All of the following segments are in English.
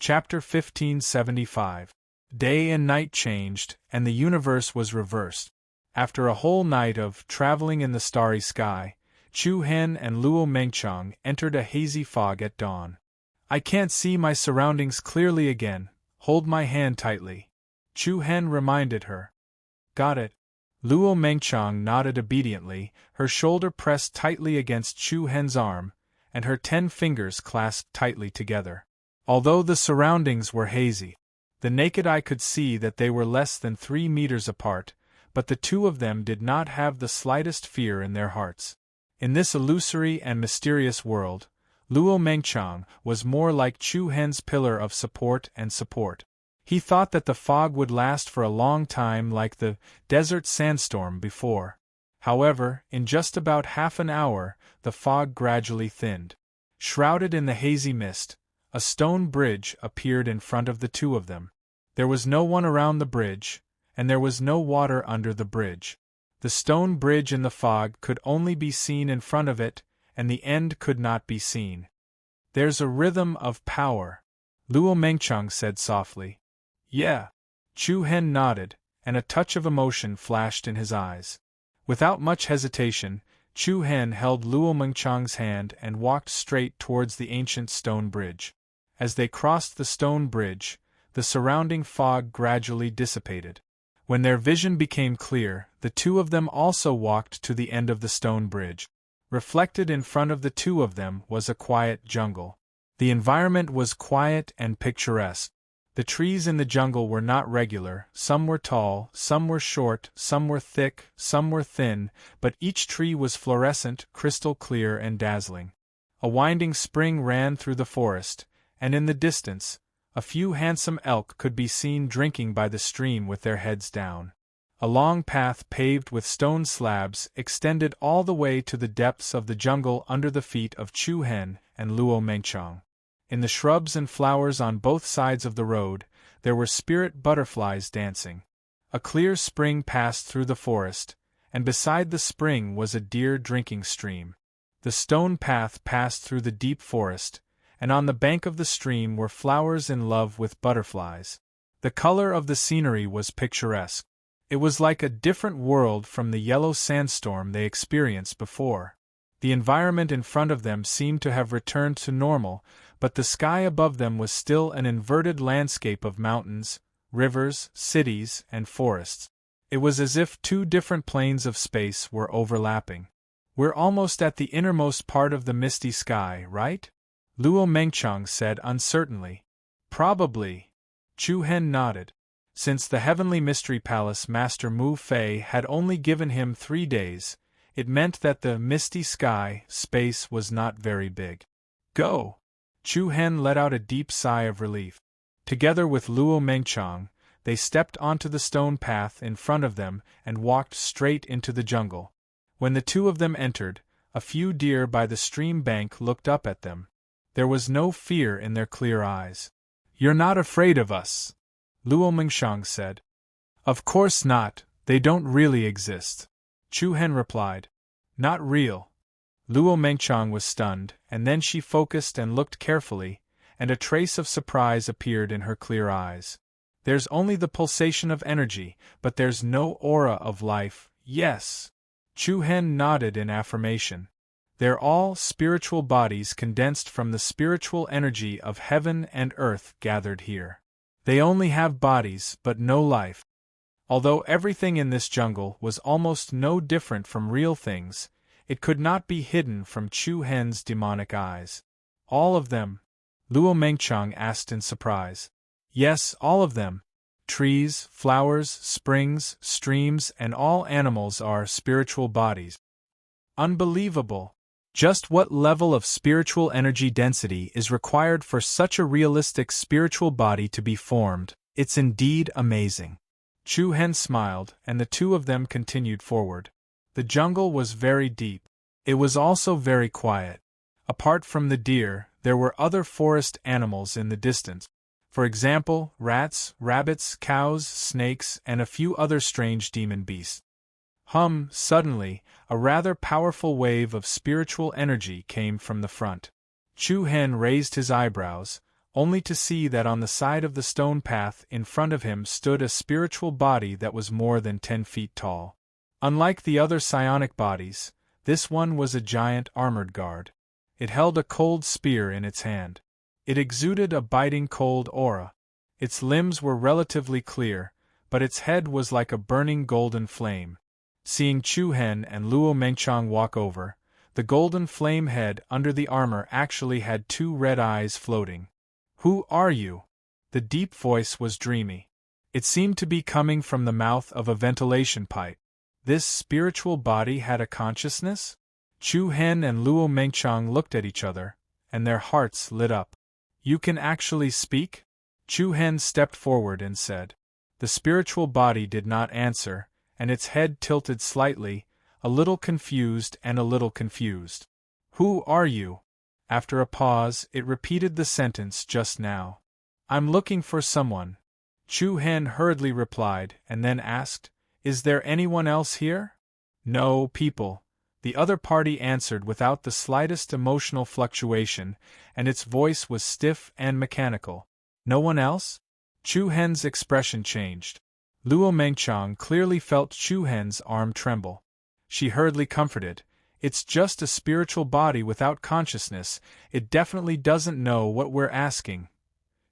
Chapter 1575. Day and night changed, and the universe was reversed. After a whole night of traveling in the starry sky, Chu Hen and Luo Mengchang entered a hazy fog at dawn. "I can't see my surroundings clearly again. Hold my hand tightly," Chu Hen reminded her. "Got it." Luo Mengchang nodded obediently, her shoulder pressed tightly against Chu Hen's arm, and her 10 fingers clasped tightly together. Although the surroundings were hazy, the naked eye could see that they were less than 3 meters apart, but the two of them did not have the slightest fear in their hearts. In this illusory and mysterious world, Luo Mengchang was more like Chu Hen's pillar of support and support. He thought that the fog would last for a long time like the desert sandstorm before. However, in just about half an hour, the fog gradually thinned. Shrouded in the hazy mist, a stone bridge appeared in front of the two of them. There was no one around the bridge, and there was no water under the bridge. The stone bridge in the fog could only be seen in front of it, and the end could not be seen. "There's a rhythm of power," Luo Mengchang said softly. "Yeah." Chu Hen nodded, and a touch of emotion flashed in his eyes. Without much hesitation, Chu Hen held Luo Mengchang's hand and walked straight towards the ancient stone bridge. As they crossed the stone bridge, the surrounding fog gradually dissipated. When their vision became clear, the two of them also walked to the end of the stone bridge. Reflected in front of the two of them was a quiet jungle. The environment was quiet and picturesque. The trees in the jungle were not regular, some were tall, some were short, some were thick, some were thin, but each tree was fluorescent, crystal clear and dazzling. A winding spring ran through the forest, and in the distance, a few handsome elk could be seen drinking by the stream with their heads down. A long path paved with stone slabs extended all the way to the depths of the jungle under the feet of Chu Hen and Luo Mengchang. In the shrubs and flowers on both sides of the road, there were spirit butterflies dancing. A clear spring passed through the forest, and beside the spring was a deer drinking stream. The stone path passed through the deep forest, and on the bank of the stream were flowers in love with butterflies. The color of the scenery was picturesque. It was like a different world from the yellow sandstorm they experienced before. The environment in front of them seemed to have returned to normal, but the sky above them was still an inverted landscape of mountains, rivers, cities, and forests. It was as if 2 different planes of space were overlapping. "We're almost at the innermost part of the misty sky, right?" Luo Mengchang said uncertainly. "Probably." Chu Hen nodded. Since the Heavenly Mystery Palace Master Mu Fei had only given him 3 days, it meant that the misty sky space was not very big. "Go!" Chu Hen let out a deep sigh of relief. Together with Luo Mengchang, they stepped onto the stone path in front of them and walked straight into the jungle. When the two of them entered, a few deer by the stream bank looked up at them. There was no fear in their clear eyes. "You're not afraid of us?" Luo Mengchang said. "Of course not, they don't really exist," Chu Hen replied. "Not real." Luo Mengchang was stunned, and then she focused and looked carefully, and a trace of surprise appeared in her clear eyes. "There's only the pulsation of energy, but there's no aura of life, yes." Chu Hen nodded in affirmation. "They're all spiritual bodies condensed from the spiritual energy of heaven and earth gathered here. They only have bodies but no life." Although everything in this jungle was almost no different from real things, it could not be hidden from Chu Hen's demonic eyes. "All of them?" Luo Mengchang asked in surprise. "Yes, all of them. Trees, flowers, springs, streams, and all animals are spiritual bodies." "Unbelievable! Just what level of spiritual energy density is required for such a realistic spiritual body to be formed? It's indeed amazing." Chu Hen smiled, and the two of them continued forward. The jungle was very deep. It was also very quiet. Apart from the deer, there were other forest animals in the distance. For example, rats, rabbits, cows, snakes, and a few other strange demon beasts. Suddenly, a rather powerful wave of spiritual energy came from the front. Chu Hen raised his eyebrows, only to see that on the side of the stone path in front of him stood a spiritual body that was more than 10 feet tall. Unlike the other psionic bodies, this one was a giant armored guard. It held a cold spear in its hand. It exuded a biting cold aura. Its limbs were relatively clear, but its head was like a burning golden flame. Seeing Chu Hen and Luo Mengchang walk over, the golden flame head under the armor actually had 2 red eyes floating. "Who are you?" The deep voice was dreamy. It seemed to be coming from the mouth of a ventilation pipe. This spiritual body had a consciousness? Chu Hen and Luo Mengchang looked at each other, and their hearts lit up. "You can actually speak?" Chu Hen stepped forward and said. The spiritual body did not answer, and its head tilted slightly, a little confused and a little confused. "Who are you?" After a pause, it repeated the sentence just now. "I'm looking for someone." Chu Hen hurriedly replied, and then asked, "Is there anyone else here?" "No, people," the other party answered without the slightest emotional fluctuation, and its voice was stiff and mechanical. "No one else?" Chu Hen's expression changed. Luo Mengchang clearly felt Chu Hen's arm tremble. She hurriedly comforted, "It's just a spiritual body without consciousness, it definitely doesn't know what we're asking."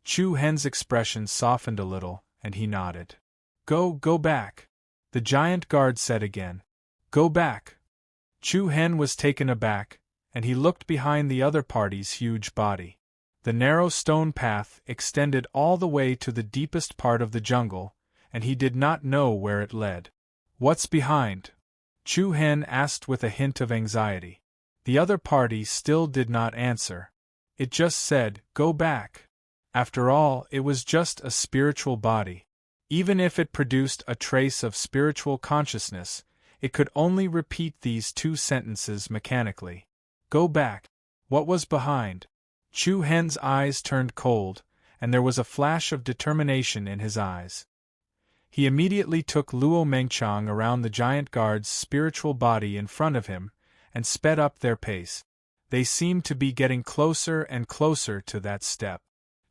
Chu Hen's expression softened a little, and he nodded. Go back," the giant guard said again. "Go back." Chu Hen was taken aback, and he looked behind the other party's huge body. The narrow stone path extended all the way to the deepest part of the jungle, and he did not know where it led. "What's behind?" Chu Hen asked with a hint of anxiety. The other party still did not answer. It just said, "Go back." After all, it was just a spiritual body. Even if it produced a trace of spiritual consciousness, it could only repeat these 2 sentences mechanically. Go back. What was behind? Chu Hen's eyes turned cold, and there was a flash of determination in his eyes. He immediately took Luo Mengchang around the giant guard's spiritual body in front of him, and sped up their pace. They seemed to be getting closer and closer to that step.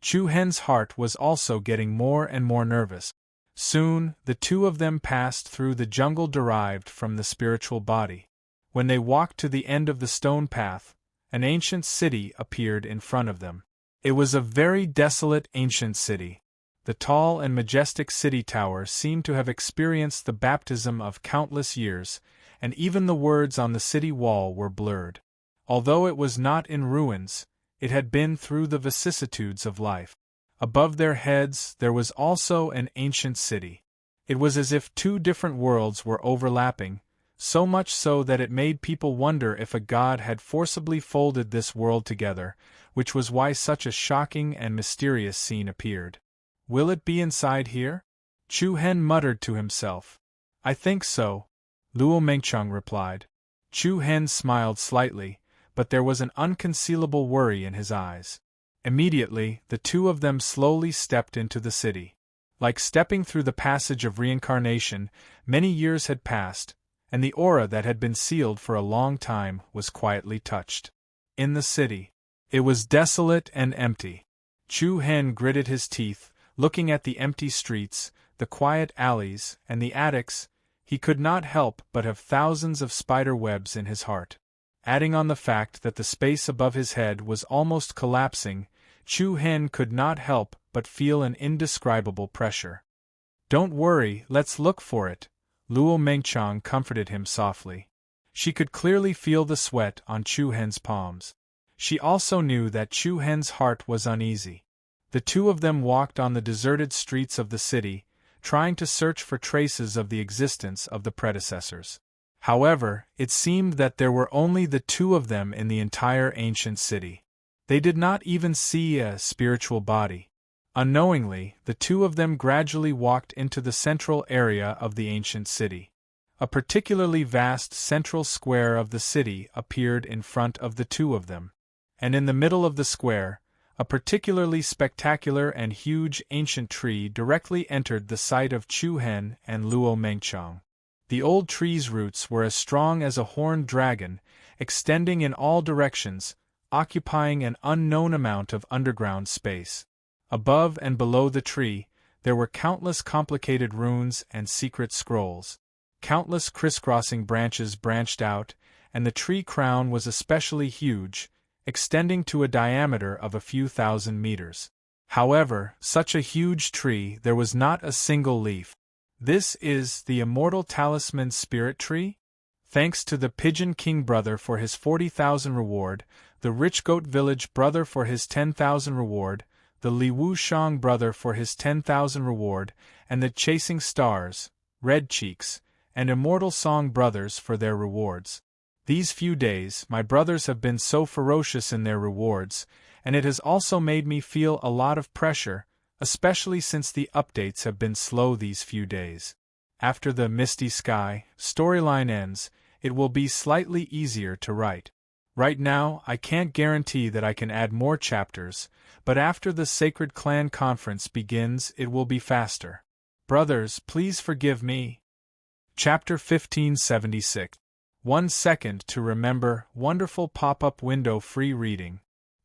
Chu Hen's heart was also getting more and more nervous. Soon, the 2 of them passed through the jungle derived from the spiritual body. When they walked to the end of the stone path, an ancient city appeared in front of them. It was a very desolate ancient city. The tall and majestic city tower seemed to have experienced the baptism of countless years, and even the words on the city wall were blurred. Although it was not in ruins, it had been through the vicissitudes of life. Above their heads there was also an ancient city. It was as if 2 different worlds were overlapping, so much so that it made people wonder if a god had forcibly folded this world together, which was why such a shocking and mysterious scene appeared. "Will it be inside here?" Chu Hen muttered to himself. "I think so," Luo Mengchang replied. Chu Hen smiled slightly, but there was an unconcealable worry in his eyes. Immediately, the 2 of them slowly stepped into the city. Like stepping through the passage of reincarnation, many years had passed, and the aura that had been sealed for a long time was quietly touched. In the city, it was desolate and empty. Chu Hen gritted his teeth, looking at the empty streets, the quiet alleys, and the attics. He could not help but have thousands of spider webs in his heart. Adding on the fact that the space above his head was almost collapsing, Chu Hen could not help but feel an indescribable pressure. "Don't worry, let's look for it," Luo Mengchang comforted him softly. She could clearly feel the sweat on Chu Hen's palms. She also knew that Chu Hen's heart was uneasy. The 2 of them walked on the deserted streets of the city, trying to search for traces of the existence of the predecessors. However, it seemed that there were only the 2 of them in the entire ancient city. They did not even see a spiritual body. Unknowingly, the 2 of them gradually walked into the central area of the ancient city. A particularly vast central square of the city appeared in front of the 2 of them. And in the middle of the square, a particularly spectacular and huge ancient tree directly entered the sight of Chu Hen and Luo Mengchang. The old tree's roots were as strong as a horned dragon, extending in all directions, occupying an unknown amount of underground space. Above and below the tree, there were countless complicated runes and secret scrolls. Countless crisscrossing branches branched out, and the tree crown was especially huge, extending to a diameter of a few thousand meters. However, such a huge tree, there was not a single leaf. This is the immortal talisman spirit tree? Thanks to the Pigeon King brother for his 40,000 reward, the Rich Goat Village brother for his 10,000 reward, the Li Wu Shang brother for his 10,000 reward, and the Chasing Stars, Red Cheeks, and Immortal Song brothers for their rewards. These few days, my brothers have been so ferocious in their rewards, and it has also made me feel a lot of pressure, especially since the updates have been slow these few days. After the Misty Sky storyline ends, it will be slightly easier to write. Right now, I can't guarantee that I can add more chapters, but after the Sacred Clan Conference begins, it will be faster. Brothers, please forgive me. Chapter 1576. 1 second to remember. Wonderful pop-up window free reading.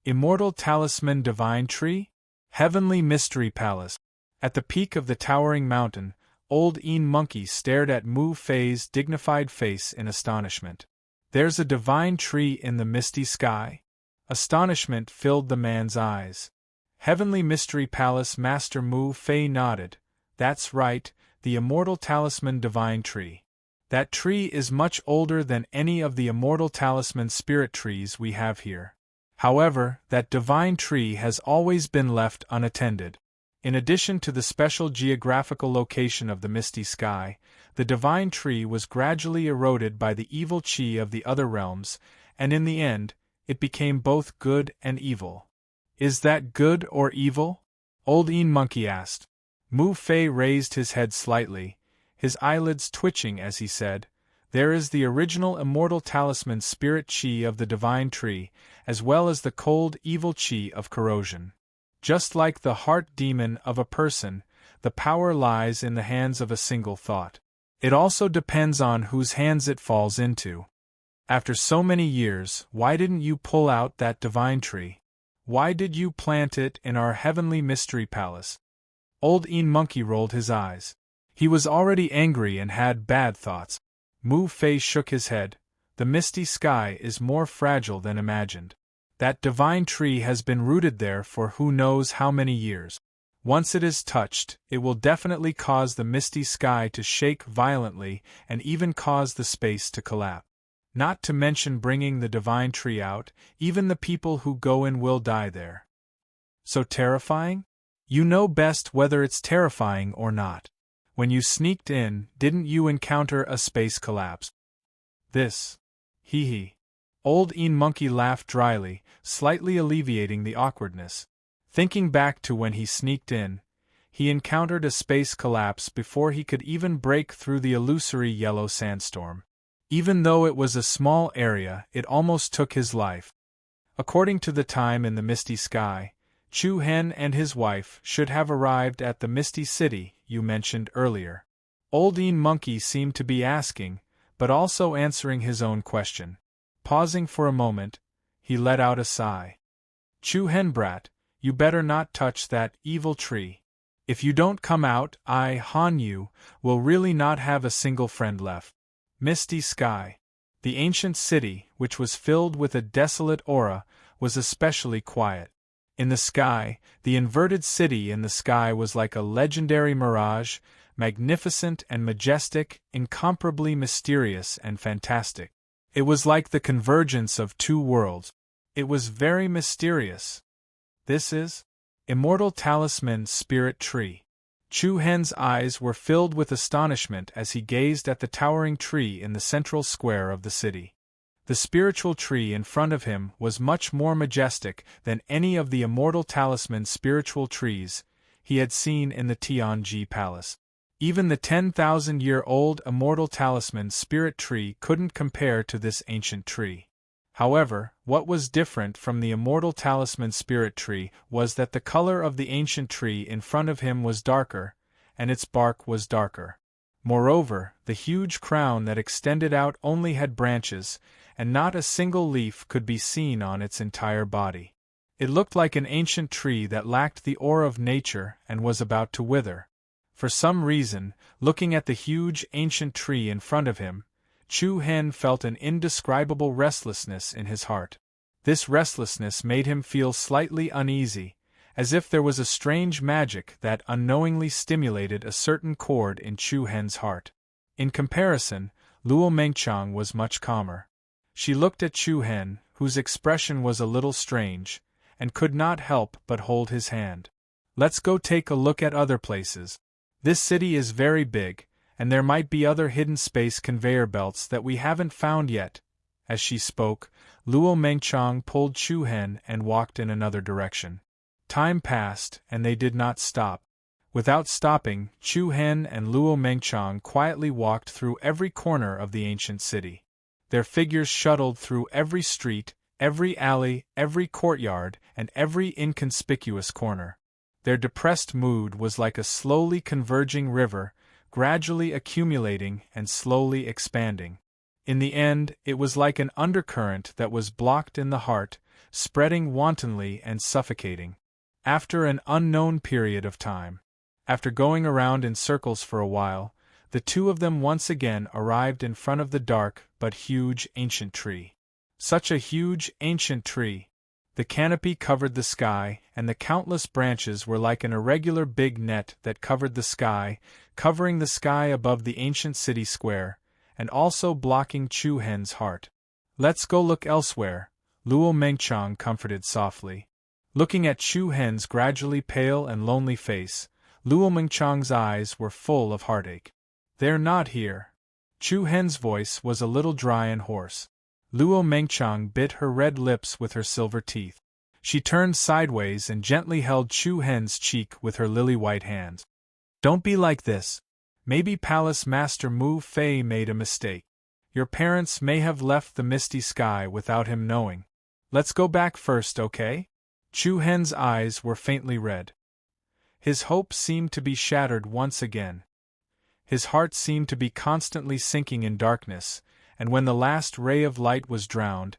Immortal Talisman Divine Tree? Heavenly Mystery Palace. At the peak of the towering mountain, old Een Monkey stared at Mu Fei's dignified face in astonishment. There's a divine tree in the misty sky? Astonishment filled the man's eyes. Heavenly Mystery Palace Master Mu Fei nodded. That's right, the Immortal Talisman Divine Tree. That tree is much older than any of the Immortal Talisman spirit trees we have here. However, that divine tree has always been left unattended. In addition to the special geographical location of the misty sky, the divine tree was gradually eroded by the evil chi of the other realms, and in the end, it became both good and evil. Is that good or evil? Old Een Monkey asked. Mu Fei raised his head slightly, his eyelids twitching as he said, "There is the original immortal talisman spirit chi of the divine tree, as well as the cold evil chi of corrosion. Just like the heart demon of a person, the power lies in the hands of a single thought. It also depends on whose hands it falls into. After so many years, why didn't you pull out that divine tree? Why did you plant it in our heavenly mystery palace?" Old Een Monkey rolled his eyes. He was already angry and had bad thoughts. Mu Fei shook his head. The misty sky is more fragile than imagined. That divine tree has been rooted there for who knows how many years. Once it is touched, it will definitely cause the misty sky to shake violently and even cause the space to collapse. Not to mention bringing the divine tree out, even the people who go in will die there. So terrifying? You know best whether it's terrifying or not. When you sneaked in, didn't you encounter a space collapse? This. Hee hee. Old Een Monkey laughed dryly, slightly alleviating the awkwardness. Thinking back to when he sneaked in, he encountered a space collapse before he could even break through the illusory yellow sandstorm. Even though it was a small area, it almost took his life. According to the time in the misty sky, Chu Hen and his wife should have arrived at the Misty City you mentioned earlier. Old Een Monkey seemed to be asking, but also answering his own question. Pausing for a moment, he let out a sigh. Chu Hen brat, you better not touch that evil tree. If you don't come out, I, Han Yu, will really not have a single friend left. Misty Sky. The ancient city, which was filled with a desolate aura, was especially quiet. In the sky, the inverted city in the sky was like a legendary mirage, magnificent and majestic, incomparably mysterious and fantastic. It was like the convergence of two worlds. It was very mysterious. This is Immortal Talisman Spirit Tree. Chu Hen's eyes were filled with astonishment as he gazed at the towering tree in the central square of the city. The spiritual tree in front of him was much more majestic than any of the Immortal Talisman spiritual trees he had seen in the Tianji Palace. Even the 10,000-year-old Immortal Talisman spirit tree couldn't compare to this ancient tree. However, what was different from the Immortal Talisman spirit tree was that the color of the ancient tree in front of him was darker, and its bark was darker. Moreover, the huge crown that extended out only had branches, and not a single leaf could be seen on its entire body. It looked like an ancient tree that lacked the aura of nature and was about to wither. For some reason, looking at the huge ancient tree in front of him, Chu Hen felt an indescribable restlessness in his heart. This restlessness made him feel slightly uneasy, as if there was a strange magic that unknowingly stimulated a certain chord in Chu Hen's heart. In comparison, Luo Mengchang was much calmer. She looked at Chu Hen, whose expression was a little strange, and could not help but hold his hand. "Let's go take a look at other places. This city is very big, and there might be other hidden space conveyor belts that we haven't found yet." As she spoke, Luo Mengchang pulled Chu Hen and walked in another direction. Time passed, and they did not stop. Without stopping, Chu Hen and Luo Mengchang quietly walked through every corner of the ancient city. Their figures shuttled through every street, every alley, every courtyard, and every inconspicuous corner. Their depressed mood was like a slowly converging river, gradually accumulating and slowly expanding. In the end, it was like an undercurrent that was blocked in the heart, spreading wantonly and suffocating. After an unknown period of time, after going around in circles for a while, the two of them once again arrived in front of the dark but huge ancient tree. Such a huge ancient tree! The canopy covered the sky, and the countless branches were like an irregular big net that covered the sky, covering the sky above the ancient city square, and also blocking Chu Hen's heart. "Let's go look elsewhere," Luo Mengchang comforted softly. Looking at Chu Hen's gradually pale and lonely face, Luo Mengchang's eyes were full of heartache. "They're not here." Chu Hen's voice was a little dry and hoarse. Luo Mengchang bit her red lips with her silver teeth. She turned sideways and gently held Chu Hen's cheek with her lily-white hands. "Don't be like this. Maybe Palace Master Mu Fei made a mistake. Your parents may have left the misty sky without him knowing. Let's go back first, okay?" Chu Hen's eyes were faintly red. His hope seemed to be shattered once again. His heart seemed to be constantly sinking in darkness, and when the last ray of light was drowned,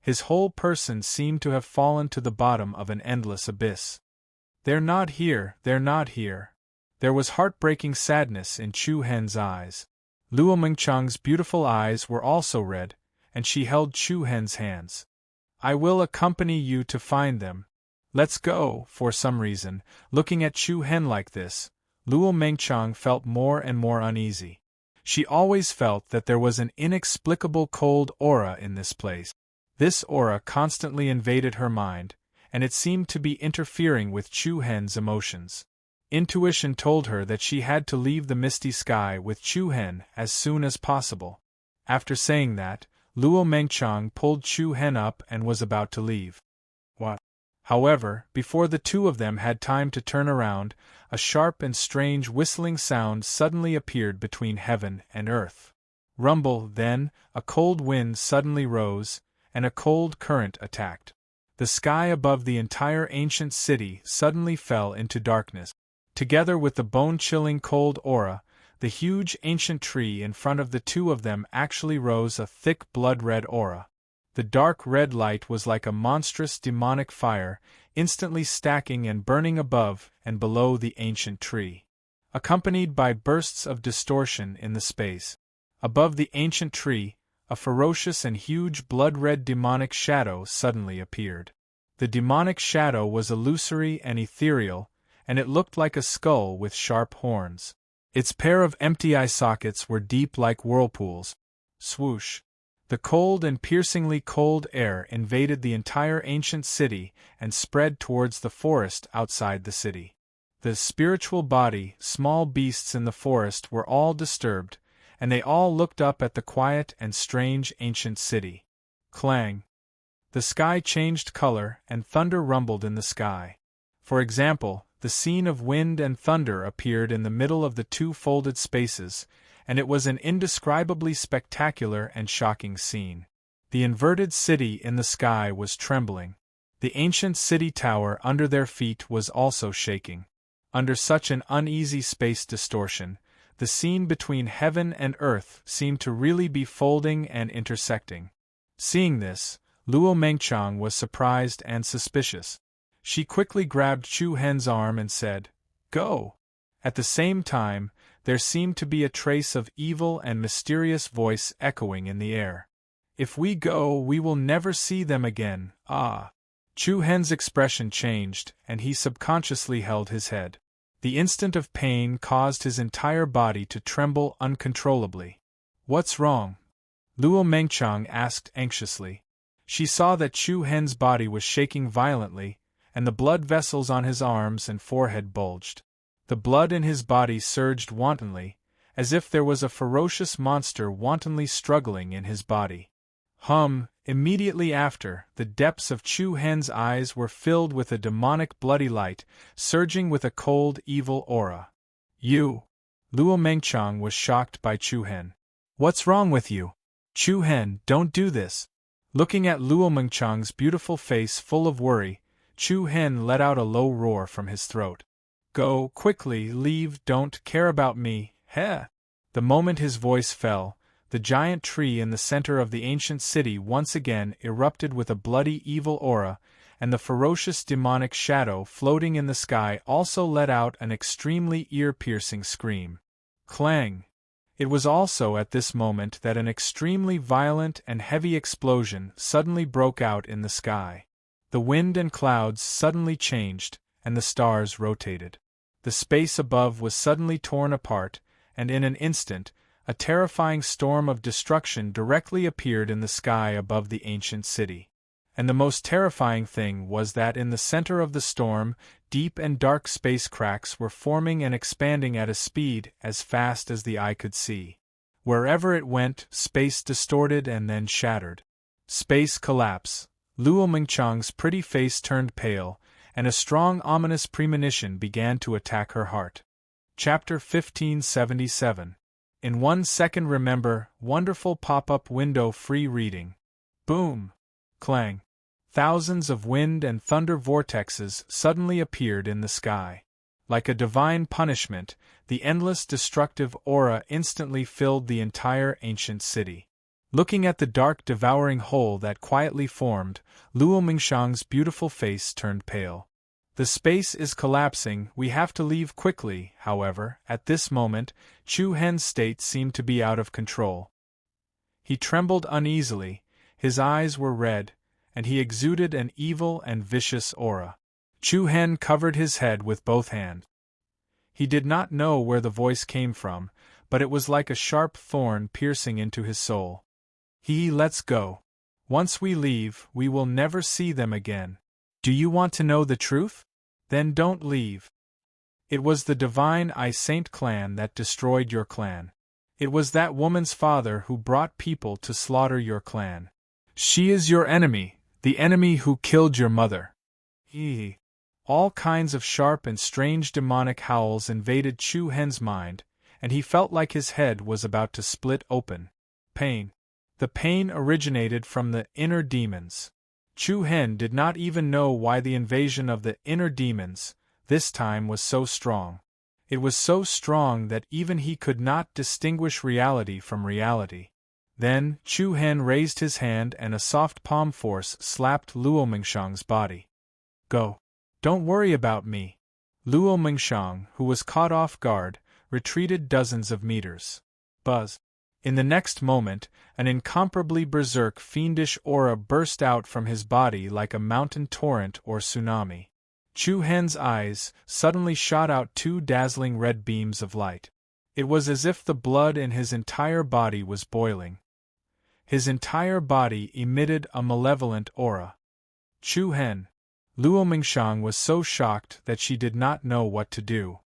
his whole person seemed to have fallen to the bottom of an endless abyss. "They're not here, they're not here." There was heartbreaking sadness in Chu Hen's eyes. Luo Mengchang's beautiful eyes were also red, and she held Chu Hen's hands. "I will accompany you to find them. Let's go." For some reason, looking at Chu Hen like this, Luo Mengchang felt more and more uneasy. She always felt that there was an inexplicable cold aura in this place. This aura constantly invaded her mind, and it seemed to be interfering with Chu Hen's emotions. Intuition told her that she had to leave the misty sky with Chu Hen as soon as possible. After saying that, Luo Mengchang pulled Chu Hen up and was about to leave. What? However, before the two of them had time to turn around, a sharp and strange whistling sound suddenly appeared between heaven and earth. Rumble, then, a cold wind suddenly rose, and a cold current attacked. The sky above the entire ancient city suddenly fell into darkness. Together with the bone-chilling cold aura, the huge ancient tree in front of the two of them actually rose a thick blood-red aura. The dark red light was like a monstrous demonic fire, instantly stacking and burning above and below the ancient tree, accompanied by bursts of distortion in the space. Above the ancient tree, a ferocious and huge blood-red demonic shadow suddenly appeared. The demonic shadow was illusory and ethereal, and it looked like a skull with sharp horns. Its pair of empty eye sockets were deep like whirlpools. Swoosh! The cold and piercingly cold air invaded the entire ancient city and spread towards the forest outside the city. The spiritual body, small beasts in the forest were all disturbed, and they all looked up at the quiet and strange ancient city. Clang! The sky changed color and thunder rumbled in the sky. For example, the scene of wind and thunder appeared in the middle of the two folded spaces, and it was an indescribably spectacular and shocking scene. The inverted city in the sky was trembling. The ancient city tower under their feet was also shaking. Under such an uneasy space distortion, the scene between heaven and earth seemed to really be folding and intersecting. Seeing this, Luo Mengchang was surprised and suspicious. She quickly grabbed Chu Hen's arm and said, "Go!" At the same time, there seemed to be a trace of evil and mysterious voice echoing in the air. "If we go, we will never see them again, ah!" Chu Hen's expression changed, and he subconsciously held his head. The instant of pain caused his entire body to tremble uncontrollably. "What's wrong?" Luo Mengchang asked anxiously. She saw that Chu Hen's body was shaking violently, and the blood vessels on his arms and forehead bulged. The blood in his body surged wantonly, as if there was a ferocious monster wantonly struggling in his body. Immediately after, the depths of Chu Hen's eyes were filled with a demonic bloody light, surging with a cold, evil aura. "You!" Luo Mengchang was shocked by Chu Hen. "What's wrong with you? Chu Hen, don't do this!" Looking at Luo Mengchang's beautiful face full of worry, Chu Hen let out a low roar from his throat. "Go, quickly, leave, don't care about me, heh!" The moment his voice fell, the giant tree in the center of the ancient city once again erupted with a bloody evil aura, and the ferocious demonic shadow floating in the sky also let out an extremely ear-piercing scream. Clang! It was also at this moment that an extremely violent and heavy explosion suddenly broke out in the sky. The wind and clouds suddenly changed, and the stars rotated. The space above was suddenly torn apart, and in an instant, a terrifying storm of destruction directly appeared in the sky above the ancient city. And the most terrifying thing was that in the center of the storm, deep and dark space cracks were forming and expanding at a speed as fast as the eye could see. Wherever it went, space distorted and then shattered. Space collapse. Luo Mengchang's pretty face turned pale, and a strong ominous premonition began to attack her heart. Chapter 1577. In 1 second remember, wonderful pop-up window free reading. Boom! Clang! Thousands of wind and thunder vortexes suddenly appeared in the sky. Like a divine punishment, the endless destructive aura instantly filled the entire ancient city. Looking at the dark devouring hole that quietly formed, Luo Mengchang's beautiful face turned pale. "The space is collapsing, we have to leave quickly." However, at this moment, Chu Hen's state seemed to be out of control. He trembled uneasily, his eyes were red, and he exuded an evil and vicious aura. Chu Hen covered his head with both hands. He did not know where the voice came from, but it was like a sharp thorn piercing into his soul. Let's go. Once we leave, we will never see them again. Do you want to know the truth? Then don't leave. It was the divine I Saint clan that destroyed your clan. It was that woman's father who brought people to slaughter your clan. She is your enemy, the enemy who killed your mother. All kinds of sharp and strange demonic howls invaded Chu Hen's mind, and he felt like his head was about to split open. Pain. The pain originated from the inner demons. Chu Hen did not even know why the invasion of the inner demons, this time, was so strong. It was so strong that even he could not distinguish reality from reality. Then, Chu Hen raised his hand and a soft palm force slapped Luo Mengchang's body. "Go. Don't worry about me." Luo Mengchang, who was caught off guard, retreated dozens of meters. Buzz. In the next moment, an incomparably berserk fiendish aura burst out from his body like a mountain torrent or tsunami. Chu Hen's eyes suddenly shot out 2 dazzling red beams of light. It was as if the blood in his entire body was boiling. His entire body emitted a malevolent aura. Chu Hen. Luo Mengchang was so shocked that she did not know what to do.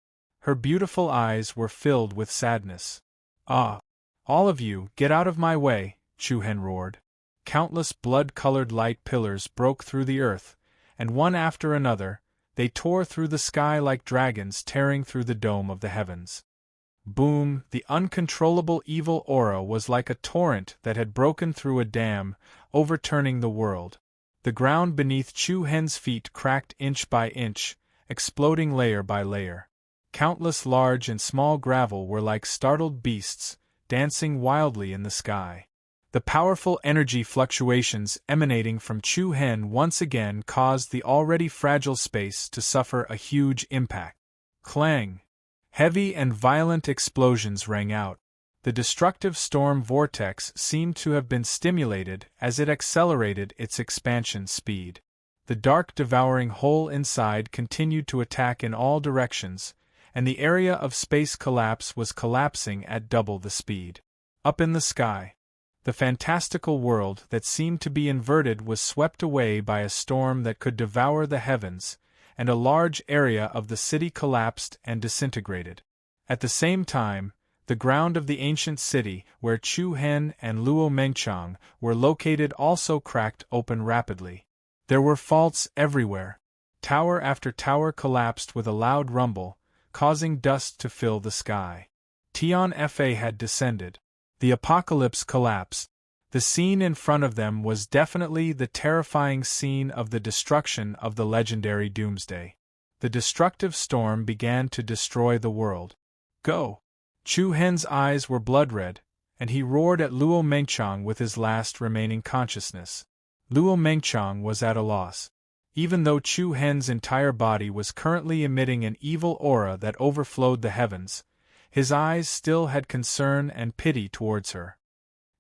Her beautiful eyes were filled with sadness. "Ah! All of you, get out of my way," Chu Hen roared. Countless blood-colored light pillars broke through the earth, and one after another, they tore through the sky like dragons tearing through the dome of the heavens. Boom! The uncontrollable evil aura was like a torrent that had broken through a dam, overturning the world. The ground beneath Chu Hen's feet cracked inch by inch, exploding layer by layer. Countless large and small gravel were like startled beasts, dancing wildly in the sky. The powerful energy fluctuations emanating from Chu Hen once again caused the already fragile space to suffer a huge impact. Clang! Heavy and violent explosions rang out. The destructive storm vortex seemed to have been stimulated as it accelerated its expansion speed. The dark devouring hole inside continued to attack in all directions, and the area of space collapse was collapsing at double the speed. Up in the sky, the fantastical world that seemed to be inverted was swept away by a storm that could devour the heavens, and a large area of the city collapsed and disintegrated. At the same time, the ground of the ancient city, where Chu Hen and Luo Mengchang were located, also cracked open rapidly. There were faults everywhere. Tower after tower collapsed with a loud rumble, causing dust to fill the sky. Tian Fa had descended. The apocalypse collapsed. The scene in front of them was definitely the terrifying scene of the destruction of the legendary Doomsday. The destructive storm began to destroy the world. Go! Chu Hen's eyes were blood-red, and he roared at Luo Mengchang with his last remaining consciousness. Luo Mengchang was at a loss. Even though Chu Hen's entire body was currently emitting an evil aura that overflowed the heavens, his eyes still had concern and pity towards her.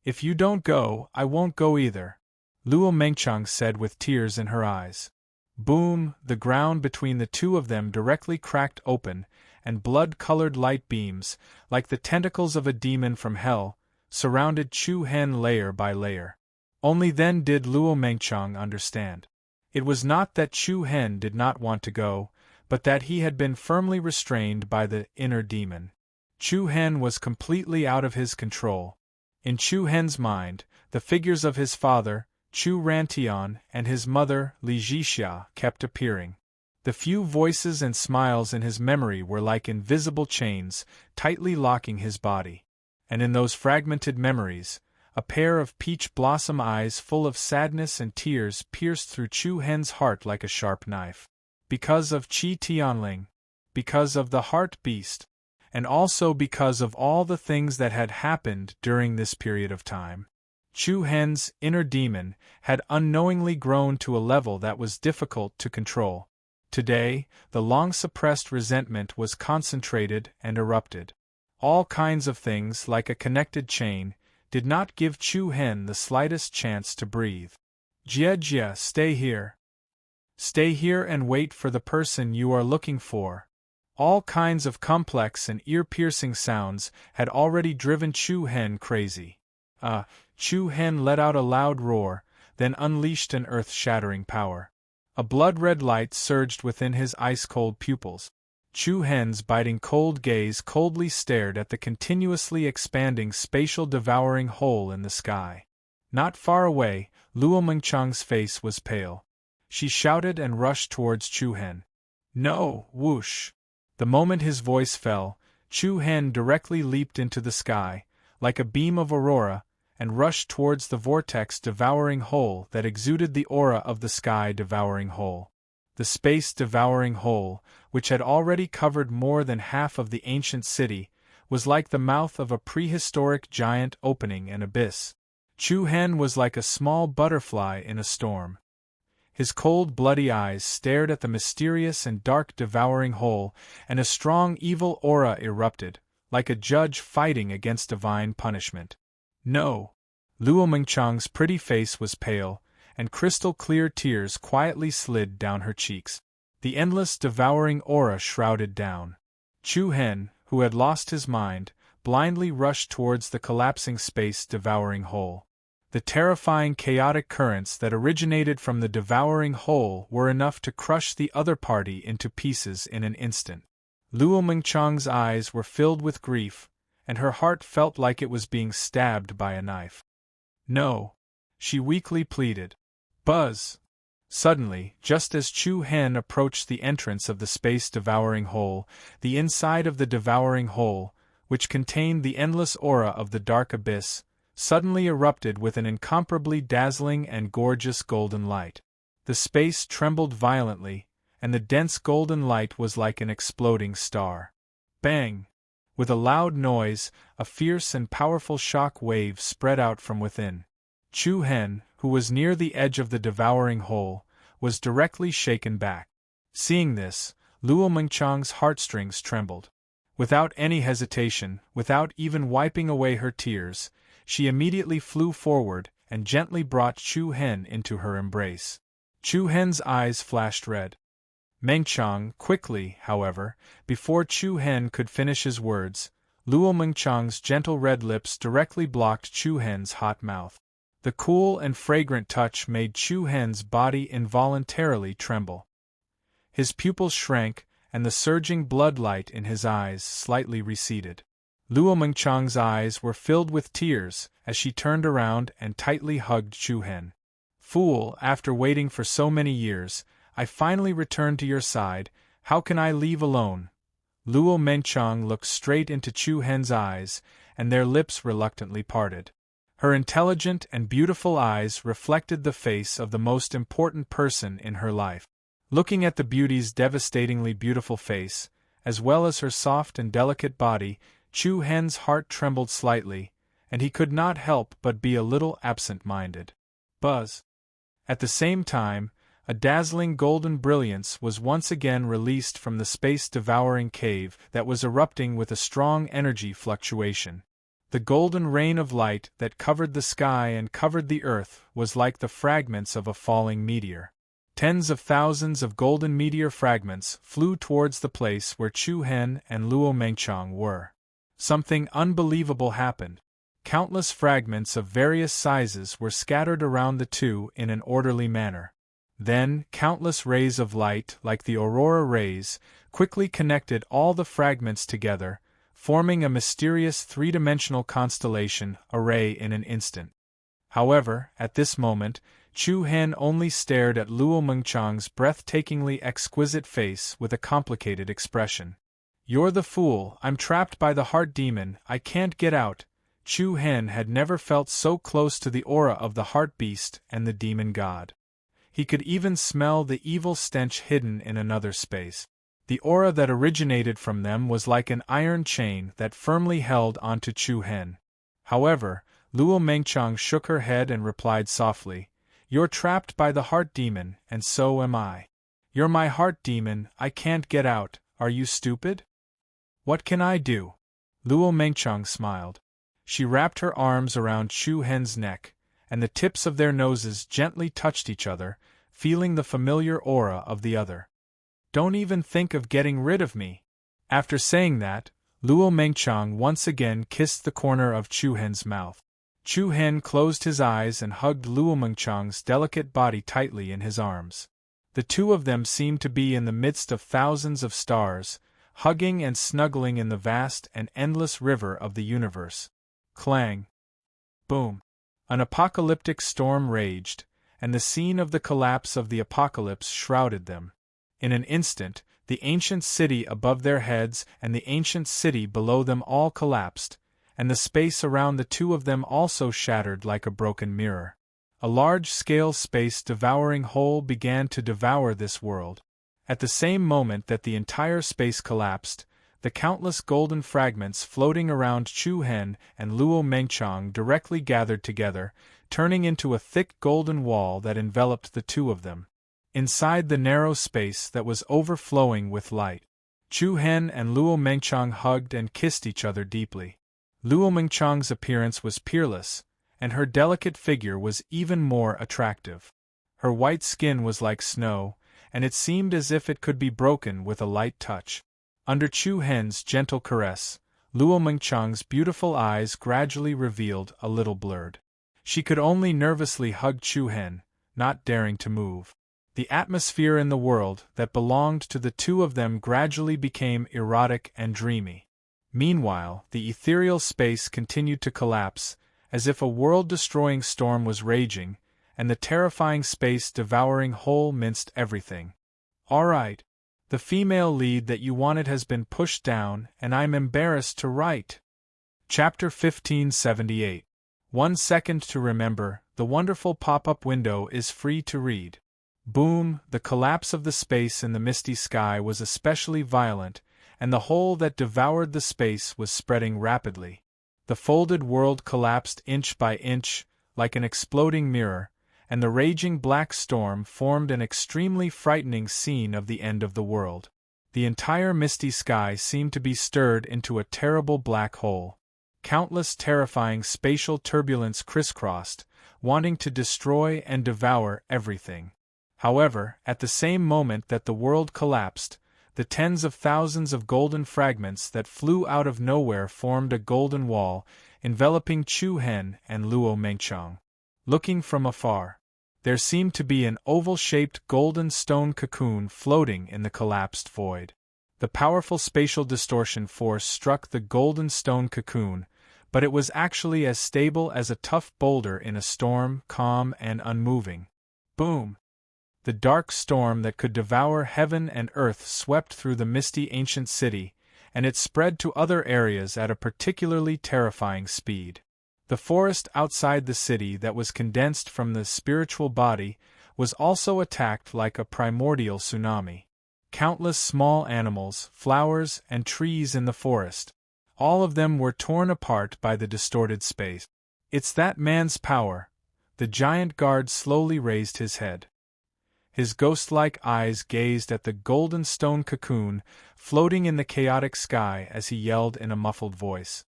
"If you don't go, I won't go either," Luo Mengchang said with tears in her eyes. Boom! The ground between the two of them directly cracked open, and blood-colored light beams, like the tentacles of a demon from hell, surrounded Chu Hen layer by layer. Only then did Luo Mengchang understand. It was not that Chu Hen did not want to go, but that he had been firmly restrained by the inner demon. Chu Hen was completely out of his control. In Chu Hen's mind, the figures of his father, Chu Rantian, and his mother, Li Jixia, kept appearing. The few voices and smiles in his memory were like invisible chains, tightly locking his body. And in those fragmented memories, a pair of peach blossom eyes full of sadness and tears pierced through Chu Hen's heart like a sharp knife. Because of Qi Tianling, because of the heart beast, and also because of all the things that had happened during this period of time, Chu Hen's inner demon had unknowingly grown to a level that was difficult to control. Today, the long-suppressed resentment was concentrated and erupted. All kinds of things, like a connected chain, did not give Chu Hen the slightest chance to breathe. "Jie, stay here. Stay here and wait for the person you are looking for." All kinds of complex and ear-piercing sounds had already driven Chu Hen crazy. Chu Hen let out a loud roar, then unleashed an earth-shattering power. A blood-red light surged within his ice-cold pupils. Chu Hen's biting cold gaze coldly stared at the continuously expanding spatial devouring hole in the sky. Not far away, Luo Mengchang's face was pale. She shouted and rushed towards Chu Hen. "No!" Whoosh! The moment his voice fell, Chu Hen directly leaped into the sky, like a beam of aurora, and rushed towards the vortex-devouring hole that exuded the aura of the sky-devouring hole. The space-devouring hole, which had already covered more than half of the ancient city, was like the mouth of a prehistoric giant opening an abyss. Chu Hen was like a small butterfly in a storm. His cold, bloody eyes stared at the mysterious and dark devouring hole, and a strong evil aura erupted, like a judge fighting against divine punishment. "No!" Luo Mengchang's pretty face was pale, and crystal-clear tears quietly slid down her cheeks. The endless devouring aura shrouded down. Chu Hen, who had lost his mind, blindly rushed towards the collapsing space-devouring hole. The terrifying chaotic currents that originated from the devouring hole were enough to crush the other party into pieces in an instant. Luo Mengchang's eyes were filled with grief, and her heart felt like it was being stabbed by a knife. "No," she weakly pleaded. Buzz! Suddenly, just as Chu Hen approached the entrance of the space-devouring hole, the inside of the devouring hole, which contained the endless aura of the dark abyss, suddenly erupted with an incomparably dazzling and gorgeous golden light. The space trembled violently, and the dense golden light was like an exploding star. Bang! With a loud noise, a fierce and powerful shock wave spread out from within. Chu Hen, who was near the edge of the devouring hole, was directly shaken back. Seeing this, Luo Mengchang's heartstrings trembled. Without any hesitation, without even wiping away her tears, she immediately flew forward and gently brought Chu Hen into her embrace. Chu Hen's eyes flashed red. Mengchang, quickly, however, before Chu Hen could finish his words, Luo Mengchang's gentle red lips directly blocked Chu Hen's hot mouth. The cool and fragrant touch made Chu Hen's body involuntarily tremble. His pupils shrank, and the surging blood light in his eyes slightly receded. Luo Mengchang's eyes were filled with tears as she turned around and tightly hugged Chu Hen. Fool, after waiting for so many years, I finally returned to your side. How can I leave alone? Luo Mengchang looked straight into Chu Hen's eyes, and their lips reluctantly parted. Her intelligent and beautiful eyes reflected the face of the most important person in her life. Looking at the beauty's devastatingly beautiful face, as well as her soft and delicate body, Chu Hen's heart trembled slightly, and he could not help but be a little absent-minded. Buzz! At the same time, a dazzling golden brilliance was once again released from the space-devouring cave that was erupting with a strong energy fluctuation. The golden rain of light that covered the sky and covered the earth was like the fragments of a falling meteor. Tens of thousands of golden meteor fragments flew towards the place where Chu Hen and Luo Mengchang were. Something unbelievable happened. Countless fragments of various sizes were scattered around the two in an orderly manner. Then, countless rays of light, like the aurora rays, quickly connected all the fragments together, forming a mysterious three-dimensional constellation array in an instant. However, at this moment, Chu Hen only stared at Luo Mengchang's breathtakingly exquisite face with a complicated expression. You're the fool, I'm trapped by the heart demon, I can't get out. Chu Hen had never felt so close to the aura of the heart beast and the demon god. He could even smell the evil stench hidden in another space. The aura that originated from them was like an iron chain that firmly held onto Chu Hen. However, Luo Mengchang shook her head and replied softly, You're trapped by the heart demon, and so am I. You're my heart demon, I can't get out, are you stupid? What can I do? Luo Mengchang smiled. She wrapped her arms around Chu Hen's neck, and the tips of their noses gently touched each other, feeling the familiar aura of the other. Don't even think of getting rid of me. After saying that, Luo Mengchang once again kissed the corner of Chu Hen's mouth. Chu Hen closed his eyes and hugged Luo Mengchang's delicate body tightly in his arms. The two of them seemed to be in the midst of thousands of stars, hugging and snuggling in the vast and endless river of the universe. Clang! Boom! An apocalyptic storm raged, and the scene of the collapse of the apocalypse shrouded them. In an instant, the ancient city above their heads and the ancient city below them all collapsed, and the space around the two of them also shattered like a broken mirror. A large-scale space-devouring hole began to devour this world. At the same moment that the entire space collapsed, the countless golden fragments floating around Chu Hen and Luo Mengchang directly gathered together, turning into a thick golden wall that enveloped the two of them. Inside the narrow space that was overflowing with light, Chu Hen and Luo Mengchang hugged and kissed each other deeply. Luo Mengchang's appearance was peerless, and her delicate figure was even more attractive. Her white skin was like snow, and it seemed as if it could be broken with a light touch. Under Chu Hen's gentle caress, Luo Mengchang's beautiful eyes gradually revealed a little blurred. She could only nervously hug Chu Hen, not daring to move. The atmosphere in the world that belonged to the two of them gradually became erotic and dreamy. Meanwhile, the ethereal space continued to collapse, as if a world-destroying storm was raging, and the terrifying space-devouring hole minced everything. All right. The female lead that you wanted has been pushed down, and I'm embarrassed to write. Chapter 1578. 1 second to remember, the wonderful pop-up window is free to read. Boom, the collapse of the space in the misty sky was especially violent, and the hole that devoured the space was spreading rapidly. The folded world collapsed inch by inch, like an exploding mirror, and the raging black storm formed an extremely frightening scene of the end of the world. The entire misty sky seemed to be stirred into a terrible black hole. Countless terrifying spatial turbulence crisscrossed, wanting to destroy and devour everything. However, at the same moment that the world collapsed, the tens of thousands of golden fragments that flew out of nowhere formed a golden wall, enveloping Chu Hen and Luo Mengchang. Looking from afar, there seemed to be an oval-shaped golden stone cocoon floating in the collapsed void. The powerful spatial distortion force struck the golden stone cocoon, but it was actually as stable as a tough boulder in a storm, calm and unmoving. Boom! The dark storm that could devour heaven and earth swept through the misty ancient city, and it spread to other areas at a particularly terrifying speed. The forest outside the city that was condensed from the spiritual body was also attacked like a primordial tsunami. Countless small animals, flowers, and trees in the forest, all of them were torn apart by the distorted space. "It's that man's power." The giant guard slowly raised his head. His ghost-like eyes gazed at the golden stone cocoon floating in the chaotic sky as he yelled in a muffled voice.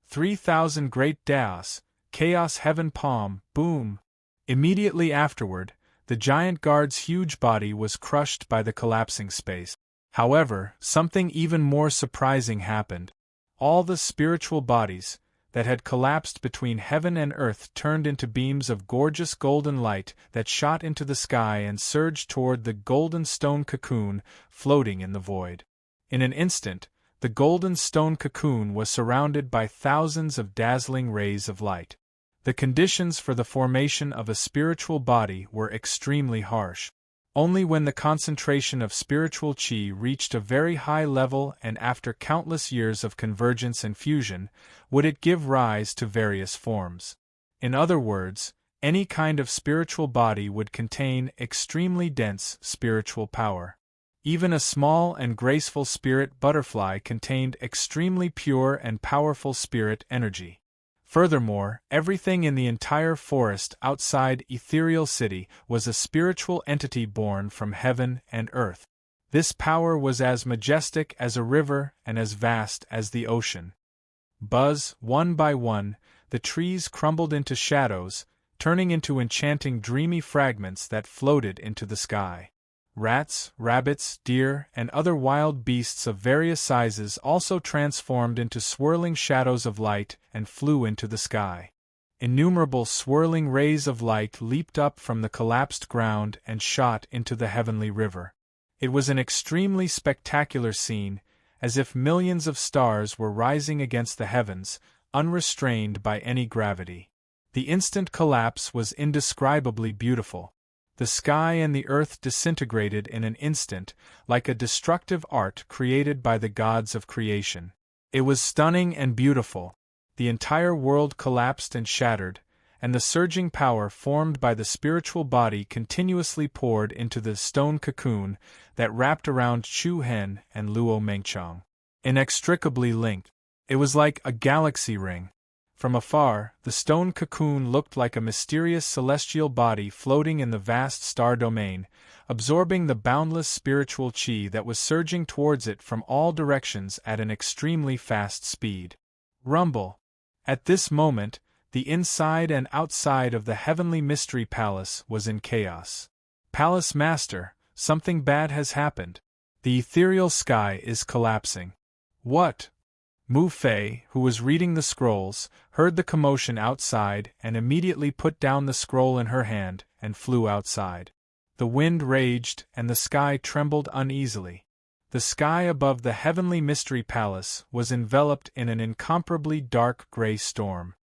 3,000 great Daos, Chaos Heaven Palm, boom! Immediately afterward, the giant guard's huge body was crushed by the collapsing space. However, something even more surprising happened. All the spiritual bodies that had collapsed between heaven and earth turned into beams of gorgeous golden light that shot into the sky and surged toward the golden stone cocoon floating in the void. In an instant, the golden stone cocoon was surrounded by thousands of dazzling rays of light. The conditions for the formation of a spiritual body were extremely harsh. Only when the concentration of spiritual qi reached a very high level and after countless years of convergence and fusion, would it give rise to various forms. In other words, any kind of spiritual body would contain extremely dense spiritual power. Even a small and graceful spirit butterfly contained extremely pure and powerful spirit energy. Furthermore, everything in the entire forest outside Ethereal City was a spiritual entity born from heaven and earth. This power was as majestic as a river and as vast as the ocean. Buzz, one by one, the trees crumbled into shadows, turning into enchanting dreamy fragments that floated into the sky. Rats, rabbits, deer, and other wild beasts of various sizes also transformed into swirling shadows of light and flew into the sky. Innumerable swirling rays of light leaped up from the collapsed ground and shot into the heavenly river. It was an extremely spectacular scene, as if millions of stars were rising against the heavens, unrestrained by any gravity. The instant collapse was indescribably beautiful. The sky and the earth disintegrated in an instant, like a destructive art created by the gods of creation. It was stunning and beautiful. The entire world collapsed and shattered, and the surging power formed by the spiritual body continuously poured into the stone cocoon that wrapped around Chu Hen and Luo Mengchang. Inextricably linked, it was like a galaxy ring. From afar, the stone cocoon looked like a mysterious celestial body floating in the vast star domain, absorbing the boundless spiritual qi that was surging towards it from all directions at an extremely fast speed. Rumble! At this moment, the inside and outside of the heavenly mystery palace was in chaos. Palace Master, something bad has happened. The ethereal sky is collapsing. What? Mu Fei, who was reading the scrolls, heard the commotion outside and immediately put down the scroll in her hand and flew outside. The wind raged and the sky trembled uneasily. The sky above the heavenly mystery palace was enveloped in an incomparably dark gray storm.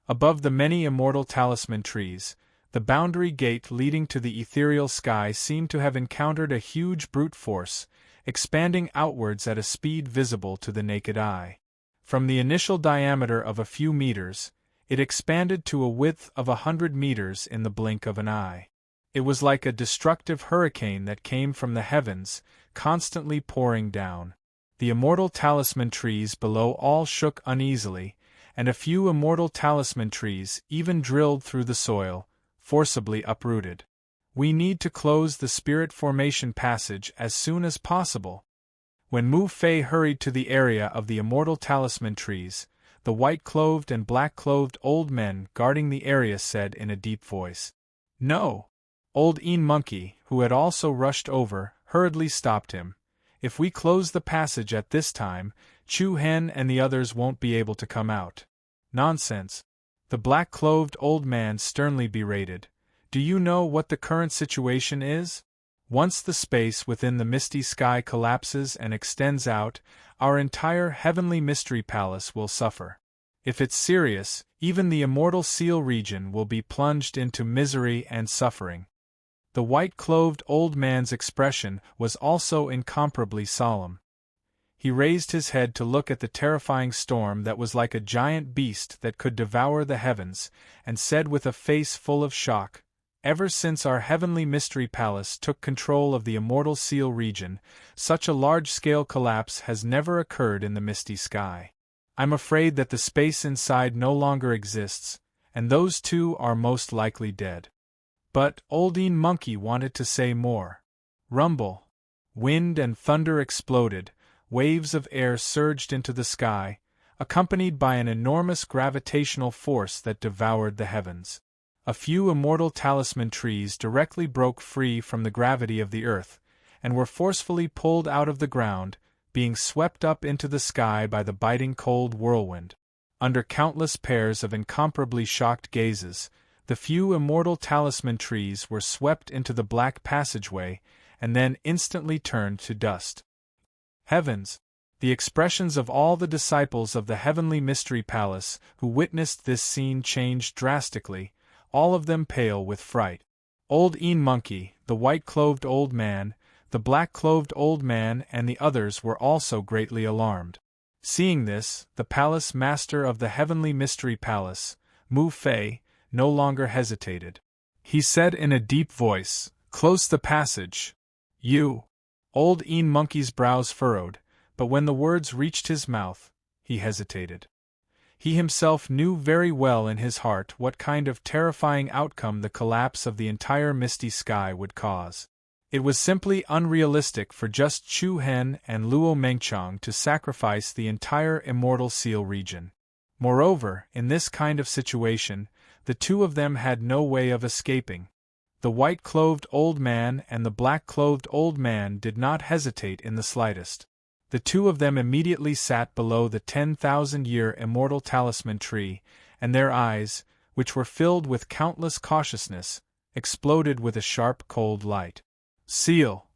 Above the many immortal talisman trees, the boundary gate leading to the ethereal sky seemed to have encountered a huge brute force, expanding outwards at a speed visible to the naked eye. From the initial diameter of a few meters, it expanded to a width of 100 meters in the blink of an eye. It was like a destructive hurricane that came from the heavens, constantly pouring down. The immortal talisman trees below all shook uneasily, and a few immortal talisman trees even drilled through the soil, forcibly uprooted. We need to close the spirit formation passage as soon as possible. When Mu Fei hurried to the area of the immortal talisman trees, the white-clothed and black-clothed old men guarding the area said in a deep voice, "No!" Old Een Monkey, who had also rushed over, hurriedly stopped him. "If we close the passage at this time, Chu Hen and the others won't be able to come out." "Nonsense!" the black-clothed old man sternly berated. "Do you know what the current situation is? Once the space within the misty sky collapses and extends out, our entire heavenly mystery palace will suffer. If it's serious, even the immortal seal region will be plunged into misery and suffering." The white-clothed old man's expression was also incomparably solemn. He raised his head to look at the terrifying storm that was like a giant beast that could devour the heavens, and said with a face full of shock, "Ever since our heavenly mystery palace took control of the immortal seal region, such a large-scale collapse has never occurred in the misty sky. I'm afraid that the space inside no longer exists, and those two are most likely dead." But Old Een Monkey wanted to say more. Rumble. Wind and thunder exploded, waves of air surged into the sky, accompanied by an enormous gravitational force that devoured the heavens. A few immortal talisman trees directly broke free from the gravity of the earth, and were forcefully pulled out of the ground, being swept up into the sky by the biting cold whirlwind. Under countless pairs of incomparably shocked gazes, the few immortal talisman trees were swept into the black passageway, and then instantly turned to dust. Heavens! The expressions of all the disciples of the heavenly mystery palace who witnessed this scene changed drastically, all of them pale with fright. Old Een Monkey, the white-clothed old man, the black-clothed old man and the others were also greatly alarmed. Seeing this, the palace master of the heavenly mystery palace, Mu Fei, no longer hesitated. He said in a deep voice, "Close the passage." "You!" Old Een Monkey's brows furrowed, but when the words reached his mouth, he hesitated. He himself knew very well in his heart what kind of terrifying outcome the collapse of the entire misty sky would cause. It was simply unrealistic for just Chu Hen and Luo Mengchang to sacrifice the entire immortal seal region. Moreover, in this kind of situation, the two of them had no way of escaping. The white-clothed old man and the black-clothed old man did not hesitate in the slightest. The two of them immediately sat below the 10,000-year immortal talisman tree, and their eyes, which were filled with countless cautiousness, exploded with a sharp cold light. "Seal!"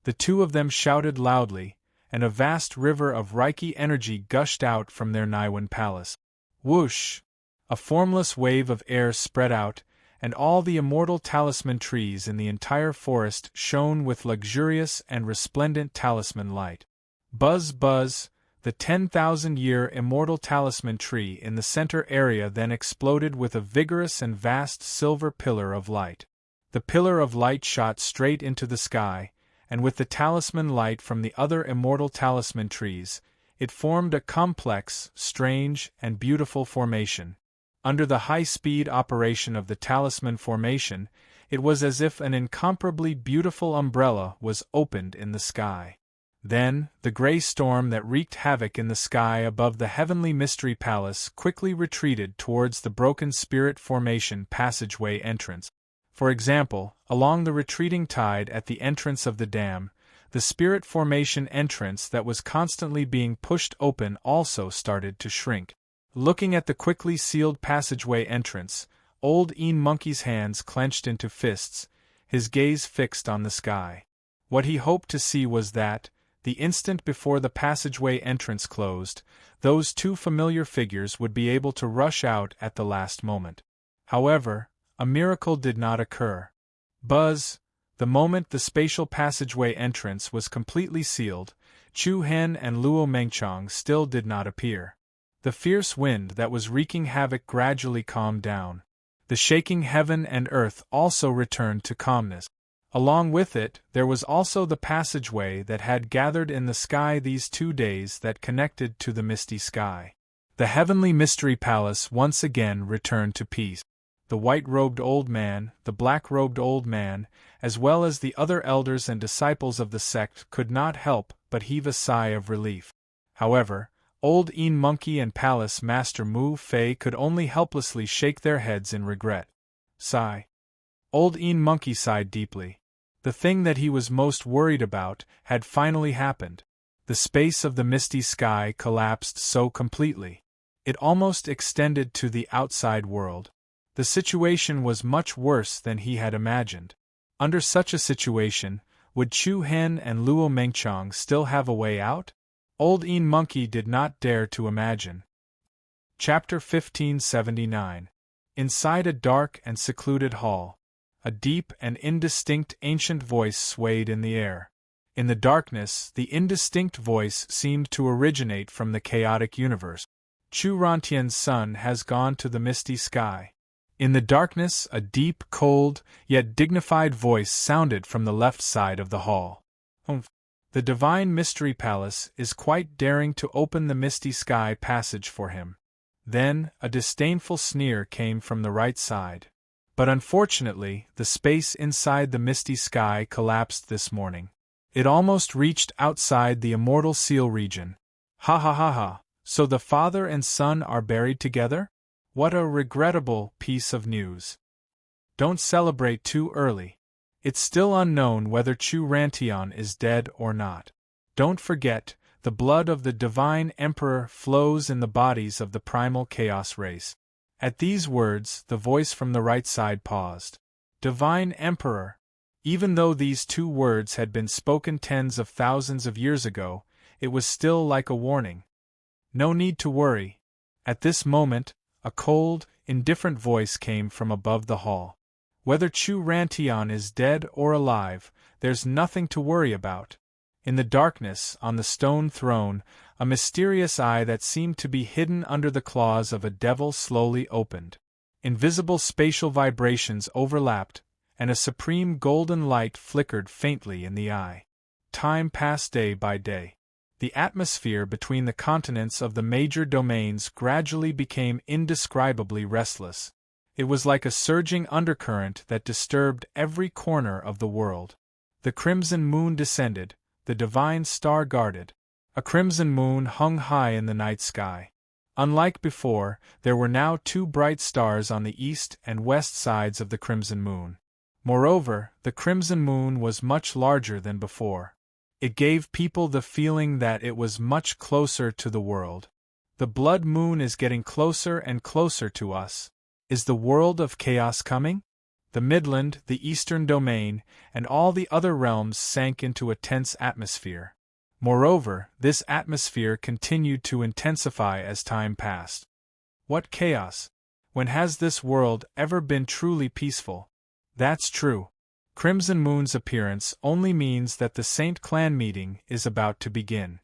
The two of them shouted loudly, and a vast river of Reiki energy gushed out from their Niwen palace. Whoosh! A formless wave of air spread out, and all the immortal talisman trees in the entire forest shone with luxurious and resplendent talisman light. Buzz buzz, the 10,000-year immortal talisman tree in the center area then exploded with a vigorous and vast silver pillar of light. The pillar of light shot straight into the sky, and with the talisman light from the other immortal talisman trees, it formed a complex, strange, and beautiful formation. Under the high-speed operation of the talisman formation, it was as if an incomparably beautiful umbrella was opened in the sky. Then, the gray storm that wreaked havoc in the sky above the heavenly mystery palace quickly retreated towards the broken spirit formation passageway entrance. For example, along the retreating tide at the entrance of the dam, the spirit formation entrance that was constantly being pushed open also started to shrink. Looking at the quickly sealed passageway entrance, Old Een Monkey's hands clenched into fists, his gaze fixed on the sky. What he hoped to see was that, the instant before the passageway entrance closed, those two familiar figures would be able to rush out at the last moment. However, a miracle did not occur. Buzz! The moment the spatial passageway entrance was completely sealed, Chu Hen and Luo Mengchang still did not appear. The fierce wind that was wreaking havoc gradually calmed down. The shaking heaven and earth also returned to calmness. Along with it, there was also the passageway that had gathered in the sky these 2 days that connected to the misty sky. The heavenly mystery palace once again returned to peace. The white-robed old man, the black-robed old man, as well as the other elders and disciples of the sect could not help but heave a sigh of relief. However, Old Een Monkey and Palace Master Mu Fei could only helplessly shake their heads in regret. Sigh. Old Een Monkey sighed deeply. The thing that he was most worried about had finally happened. The space of the misty sky collapsed so completely. It almost extended to the outside world. The situation was much worse than he had imagined. Under such a situation, would Chu Hen and Luo Mengchong still have a way out? Old Een Monkey did not dare to imagine. Chapter 1579. Inside a dark and secluded hall, a deep and indistinct ancient voice swayed in the air. In the darkness, the indistinct voice seemed to originate from the chaotic universe. Chu Rantian's son has gone to the misty sky. In the darkness, a deep, cold, yet dignified voice sounded from the left side of the hall. The Divine Mystery Palace is quite daring to open the misty sky passage for him. Then, a disdainful sneer came from the right side. But unfortunately, the space inside the misty sky collapsed this morning. It almost reached outside the immortal seal region. Ha ha ha ha, so the father and son are buried together? What a regrettable piece of news. Don't celebrate too early. It's still unknown whether Chu Rantian is dead or not. Don't forget, the blood of the Divine Emperor flows in the bodies of the primal chaos race. At these words, the voice from the right side paused. Divine Emperor. Even though these 2 words had been spoken tens of thousands of years ago, it was still like a warning. No need to worry. At this moment, a cold, indifferent voice came from above the hall. Whether Chu Rantian is dead or alive, there's nothing to worry about. In the darkness, on the stone throne, a mysterious eye that seemed to be hidden under the claws of a devil slowly opened. Invisible spatial vibrations overlapped, and a supreme golden light flickered faintly in the eye. Time passed day by day. The atmosphere between the continents of the major domains gradually became indescribably restless. It was like a surging undercurrent that disturbed every corner of the world. The crimson moon descended, the divine star guarded. A crimson moon hung high in the night sky. Unlike before, there were now 2 bright stars on the east and west sides of the crimson moon. Moreover, the crimson moon was much larger than before. It gave people the feeling that it was much closer to the world. The blood moon is getting closer and closer to us. Is the world of chaos coming? The Midland, the Eastern Domain, and all the other realms sank into a tense atmosphere. Moreover, this atmosphere continued to intensify as time passed. What chaos? When has this world ever been truly peaceful? That's true. Crimson Moon's appearance only means that the Saint Clan meeting is about to begin.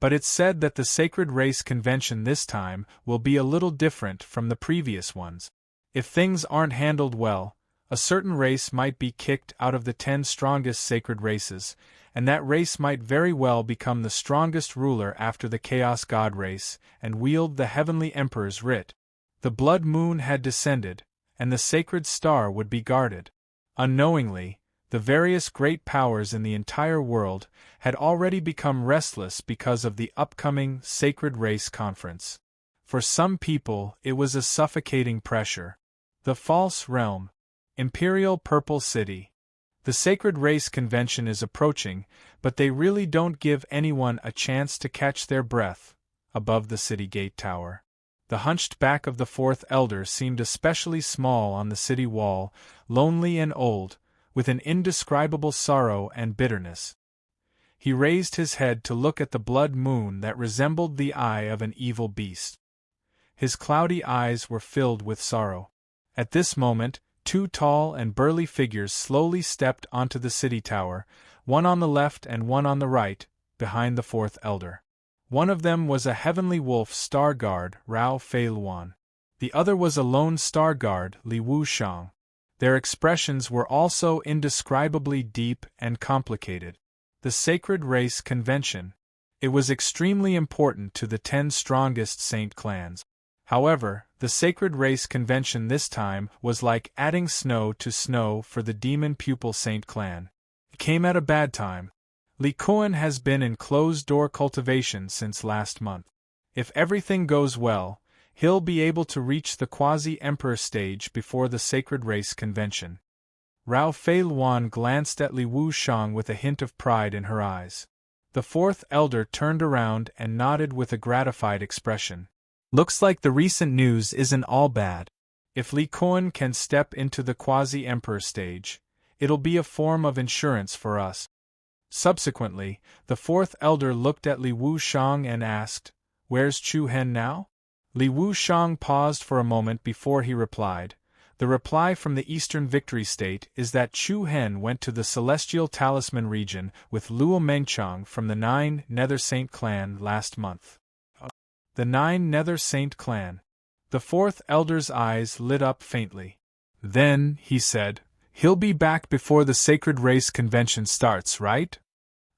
But it's said that the Sacred Race Convention this time will be a little different from the previous ones. If things aren't handled well, a certain race might be kicked out of the 10 strongest sacred races, and that race might very well become the strongest ruler after the Chaos God race and wield the Heavenly Emperor's writ. The blood moon had descended, and the sacred star would be guarded. Unknowingly, the various great powers in the entire world had already become restless because of the upcoming Sacred Race Conference. For some people, it was a suffocating pressure. The False Realm. Imperial Purple City. The Sacred Race Convention is approaching, but they really don't give anyone a chance to catch their breath. Above the city gate tower, the hunched back of the 4th Elder seemed especially small on the city wall, lonely and old, with an indescribable sorrow and bitterness. He raised his head to look at the blood moon that resembled the eye of an evil beast. His cloudy eyes were filled with sorrow. At this moment, 2 tall and burly figures slowly stepped onto the city tower, one on the left and one on the right, behind the 4th Elder. One of them was a heavenly wolf star guard, Rao Fei Luan. The other was a lone star guard, Li Wu Shang. Their expressions were also indescribably deep and complicated. The Sacred Race Convention. It was extremely important to the 10 strongest Saint clans. However, the Sacred Race Convention this time was like adding snow to snow for the Demon Pupil Saint clan. It came at a bad time. Li Kuan has been in closed-door cultivation since last month. If everything goes well, he'll be able to reach the quasi-emperor stage before the Sacred Race Convention. Rao Fei Luan glanced at Li Wushang with a hint of pride in her eyes. The fourth elder turned around and nodded with a gratified expression. Looks like the recent news isn't all bad. If Li Kuan can step into the quasi-emperor stage, it'll be a form of insurance for us. Subsequently, the fourth elder looked at Li Wushang and asked, "Where's Chu Hen now?" Li Wushang paused for a moment before he replied. The reply from the Eastern Victory State is that Chu Hen went to the Celestial Talisman region with Luo Mengchang from the 9 Nether Saint clan last month. The 9 Nether Saint clan. The fourth elder's eyes lit up faintly. Then, he said, he'll be back before the Sacred Race Convention starts, right?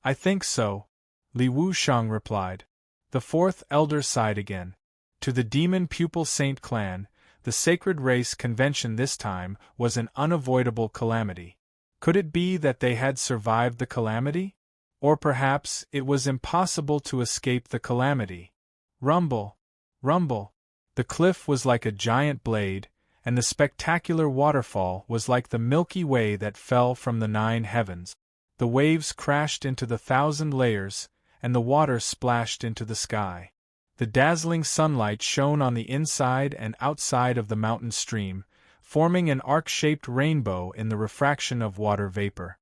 I think so, Li Wushang replied. The fourth elder sighed again. To the Demon Pupil Saint clan, the Sacred Race Convention this time was an unavoidable calamity. Could it be that they had survived the calamity? Or perhaps it was impossible to escape the calamity. Rumble! Rumble! The cliff was like a giant blade, and the spectacular waterfall was like the Milky Way that fell from the 9 heavens. The waves crashed into the 1,000 layers, and the water splashed into the sky. The dazzling sunlight shone on the inside and outside of the mountain stream, forming an arc-shaped rainbow in the refraction of water vapor.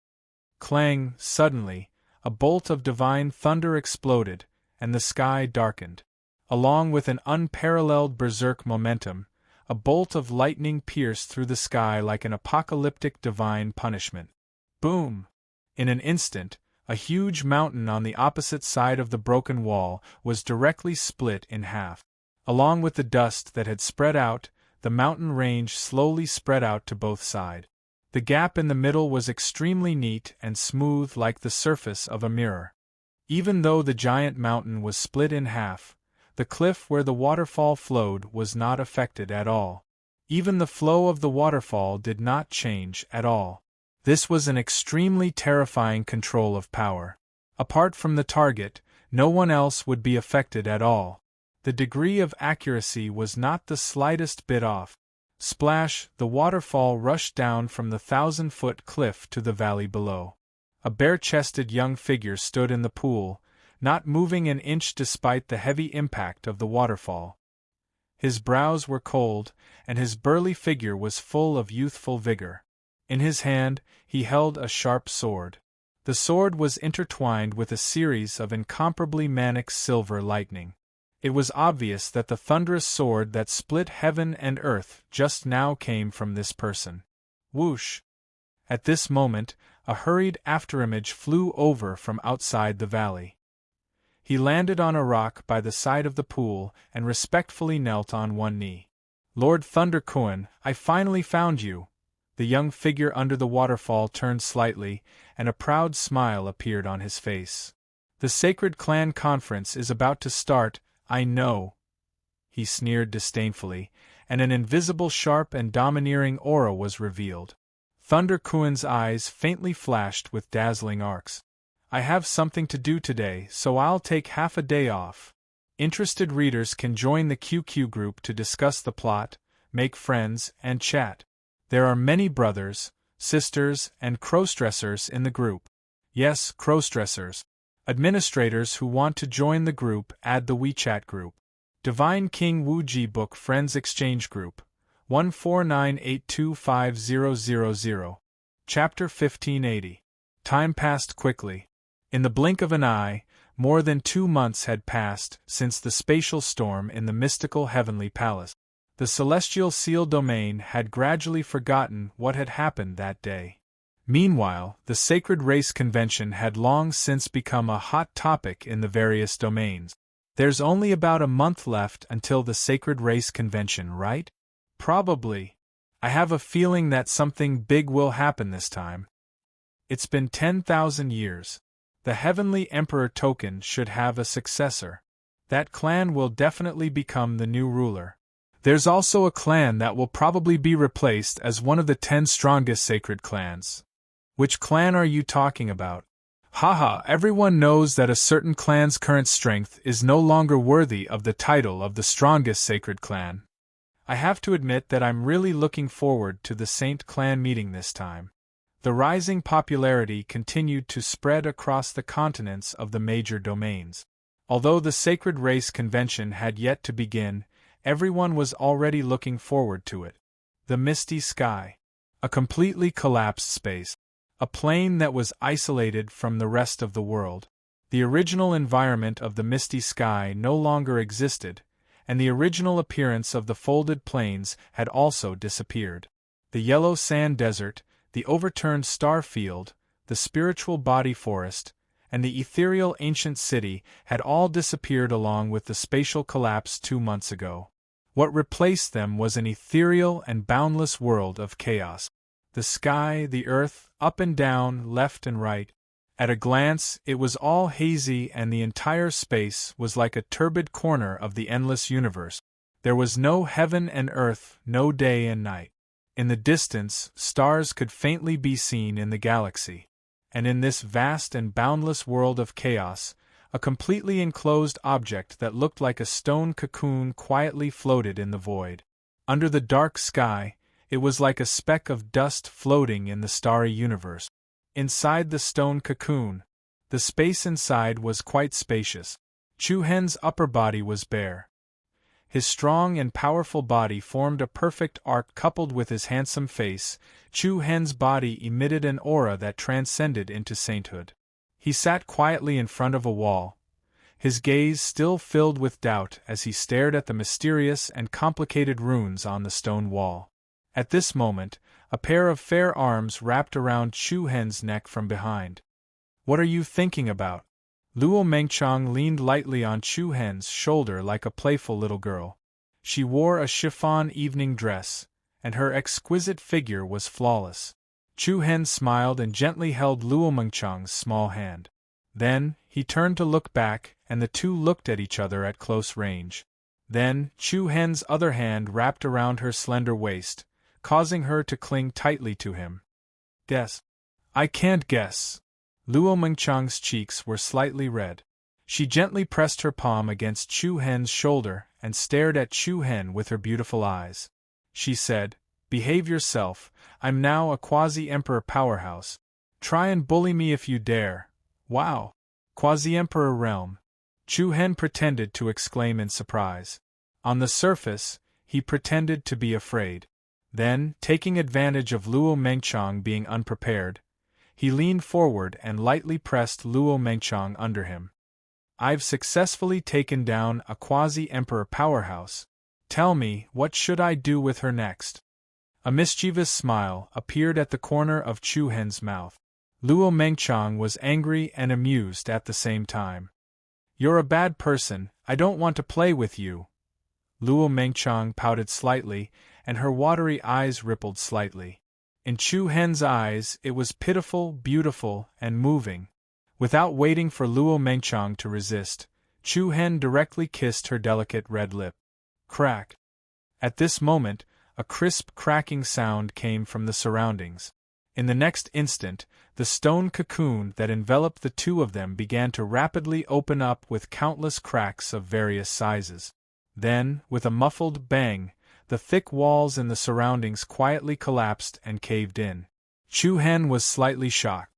Clang! Suddenly, a bolt of divine thunder exploded, and the sky darkened. Along with an unparalleled berserk momentum, a bolt of lightning pierced through the sky like an apocalyptic divine punishment. Boom! In an instant, a huge mountain on the opposite side of the broken wall was directly split in half. Along with the dust that had spread out, the mountain range slowly spread out to both sides. The gap in the middle was extremely neat and smooth like the surface of a mirror. Even though the giant mountain was split in half, the cliff where the waterfall flowed was not affected at all. Even the flow of the waterfall did not change at all. This was an extremely terrifying control of power. Apart from the target, no one else would be affected at all. The degree of accuracy was not the slightest bit off. Splash! The waterfall rushed down from the 1,000-foot cliff to the valley below. A bare-chested young figure stood in the pool, not moving an inch despite the heavy impact of the waterfall. His brows were cold, and his burly figure was full of youthful vigor. In his hand, he held a sharp sword. The sword was intertwined with a series of incomparably manic silver lightning. It was obvious that the thunderous sword that split heaven and earth just now came from this person. Whoosh! At this moment, a hurried afterimage flew over from outside the valley. He landed on a rock by the side of the pool and respectfully knelt on one knee. Lord Thunder Kuan, I finally found you. The young figure under the waterfall turned slightly, and a proud smile appeared on his face. The Sacred Clan Conference is about to start, I know. He sneered disdainfully, and an invisible sharp and domineering aura was revealed. Thunder Kuan's eyes faintly flashed with dazzling arcs. I have something to do today, so I'll take half a day off. Interested readers can join the QQ group to discuss the plot, make friends, and chat. There are many brothers, sisters, and crowstressers in the group. Yes, crowstressers. Administrators who want to join the group add the WeChat group. Divine King Wuji Book Friends Exchange Group. 149825000. Chapter 1580. Time passed quickly. In the blink of an eye, more than 2 months had passed since the spatial storm in the mystical heavenly palace. The celestial seal domain had gradually forgotten what had happened that day. Meanwhile, the Sacred Race Convention had long since become a hot topic in the various domains. There's only about a month left until the Sacred Race Convention, right? Probably. I have a feeling that something big will happen this time. It's been 10,000 years. The Heavenly Emperor token should have a successor. That clan will definitely become the new ruler. There's also a clan that will probably be replaced as one of the 10 strongest sacred clans. Which clan are you talking about? Haha, everyone knows that a certain clan's current strength is no longer worthy of the title of the strongest sacred clan. I have to admit that I'm really looking forward to the Saint clan meeting this time. The rising popularity continued to spread across the continents of the major domains. Although the Sacred Race Convention had yet to begin, everyone was already looking forward to it. The misty sky. A completely collapsed space. A plane that was isolated from the rest of the world. The original environment of the misty sky no longer existed, and the original appearance of the folded plains had also disappeared. The yellow sand desert, the overturned star field, the spiritual body forest, and the ethereal ancient city had all disappeared along with the spatial collapse 2 months ago. What replaced them was an ethereal and boundless world of chaos. The sky, the earth, up and down, left and right. At a glance, it was all hazy and the entire space was like a turbid corner of the endless universe. There was no heaven and earth, no day and night. In the distance, stars could faintly be seen in the galaxy. And in this vast and boundless world of chaos, a completely enclosed object that looked like a stone cocoon quietly floated in the void. Under the dark sky, it was like a speck of dust floating in the starry universe. Inside the stone cocoon, the space inside was quite spacious. Chu Hen's upper body was bare. His strong and powerful body formed a perfect arc coupled with his handsome face. Chu Hen's body emitted an aura that transcended into sainthood. He sat quietly in front of a wall, his gaze still filled with doubt as he stared at the mysterious and complicated runes on the stone wall. At this moment, a pair of fair arms wrapped around Chu Hen's neck from behind. "What are you thinking about?" Luo Mengchang leaned lightly on Chu Hen's shoulder like a playful little girl. She wore a chiffon evening dress, and her exquisite figure was flawless. Chu Hen smiled and gently held Luo Mengchang's small hand. Then, he turned to look back, and the two looked at each other at close range. Then, Chu Hen's other hand wrapped around her slender waist, causing her to cling tightly to him. "Guess." "I can't guess." Luo Mengchang's cheeks were slightly red. She gently pressed her palm against Chu Hen's shoulder and stared at Chu Hen with her beautiful eyes. She said, "Behave yourself, I'm now a quasi-emperor powerhouse. Try and bully me if you dare." "Wow! Quasi-emperor realm!" Chu Hen pretended to exclaim in surprise. On the surface, he pretended to be afraid. Then, taking advantage of Luo Mengchang being unprepared, he leaned forward and lightly pressed Luo Mengchang under him. "I've successfully taken down a quasi-emperor powerhouse. Tell me, what should I do with her next?" A mischievous smile appeared at the corner of Chu Hen's mouth. Luo Mengchang was angry and amused at the same time. "You're a bad person, I don't want to play with you." Luo Mengchang pouted slightly, and her watery eyes rippled slightly. In Chu Hen's eyes, it was pitiful, beautiful, and moving. Without waiting for Luo Mengchang to resist, Chu Hen directly kissed her delicate red lip. Crack! At this moment, a crisp cracking sound came from the surroundings. In the next instant, the stone cocoon that enveloped the two of them began to rapidly open up with countless cracks of various sizes. Then, with a muffled bang, the thick walls in the surroundings quietly collapsed and caved in. Chu Hen was slightly shocked.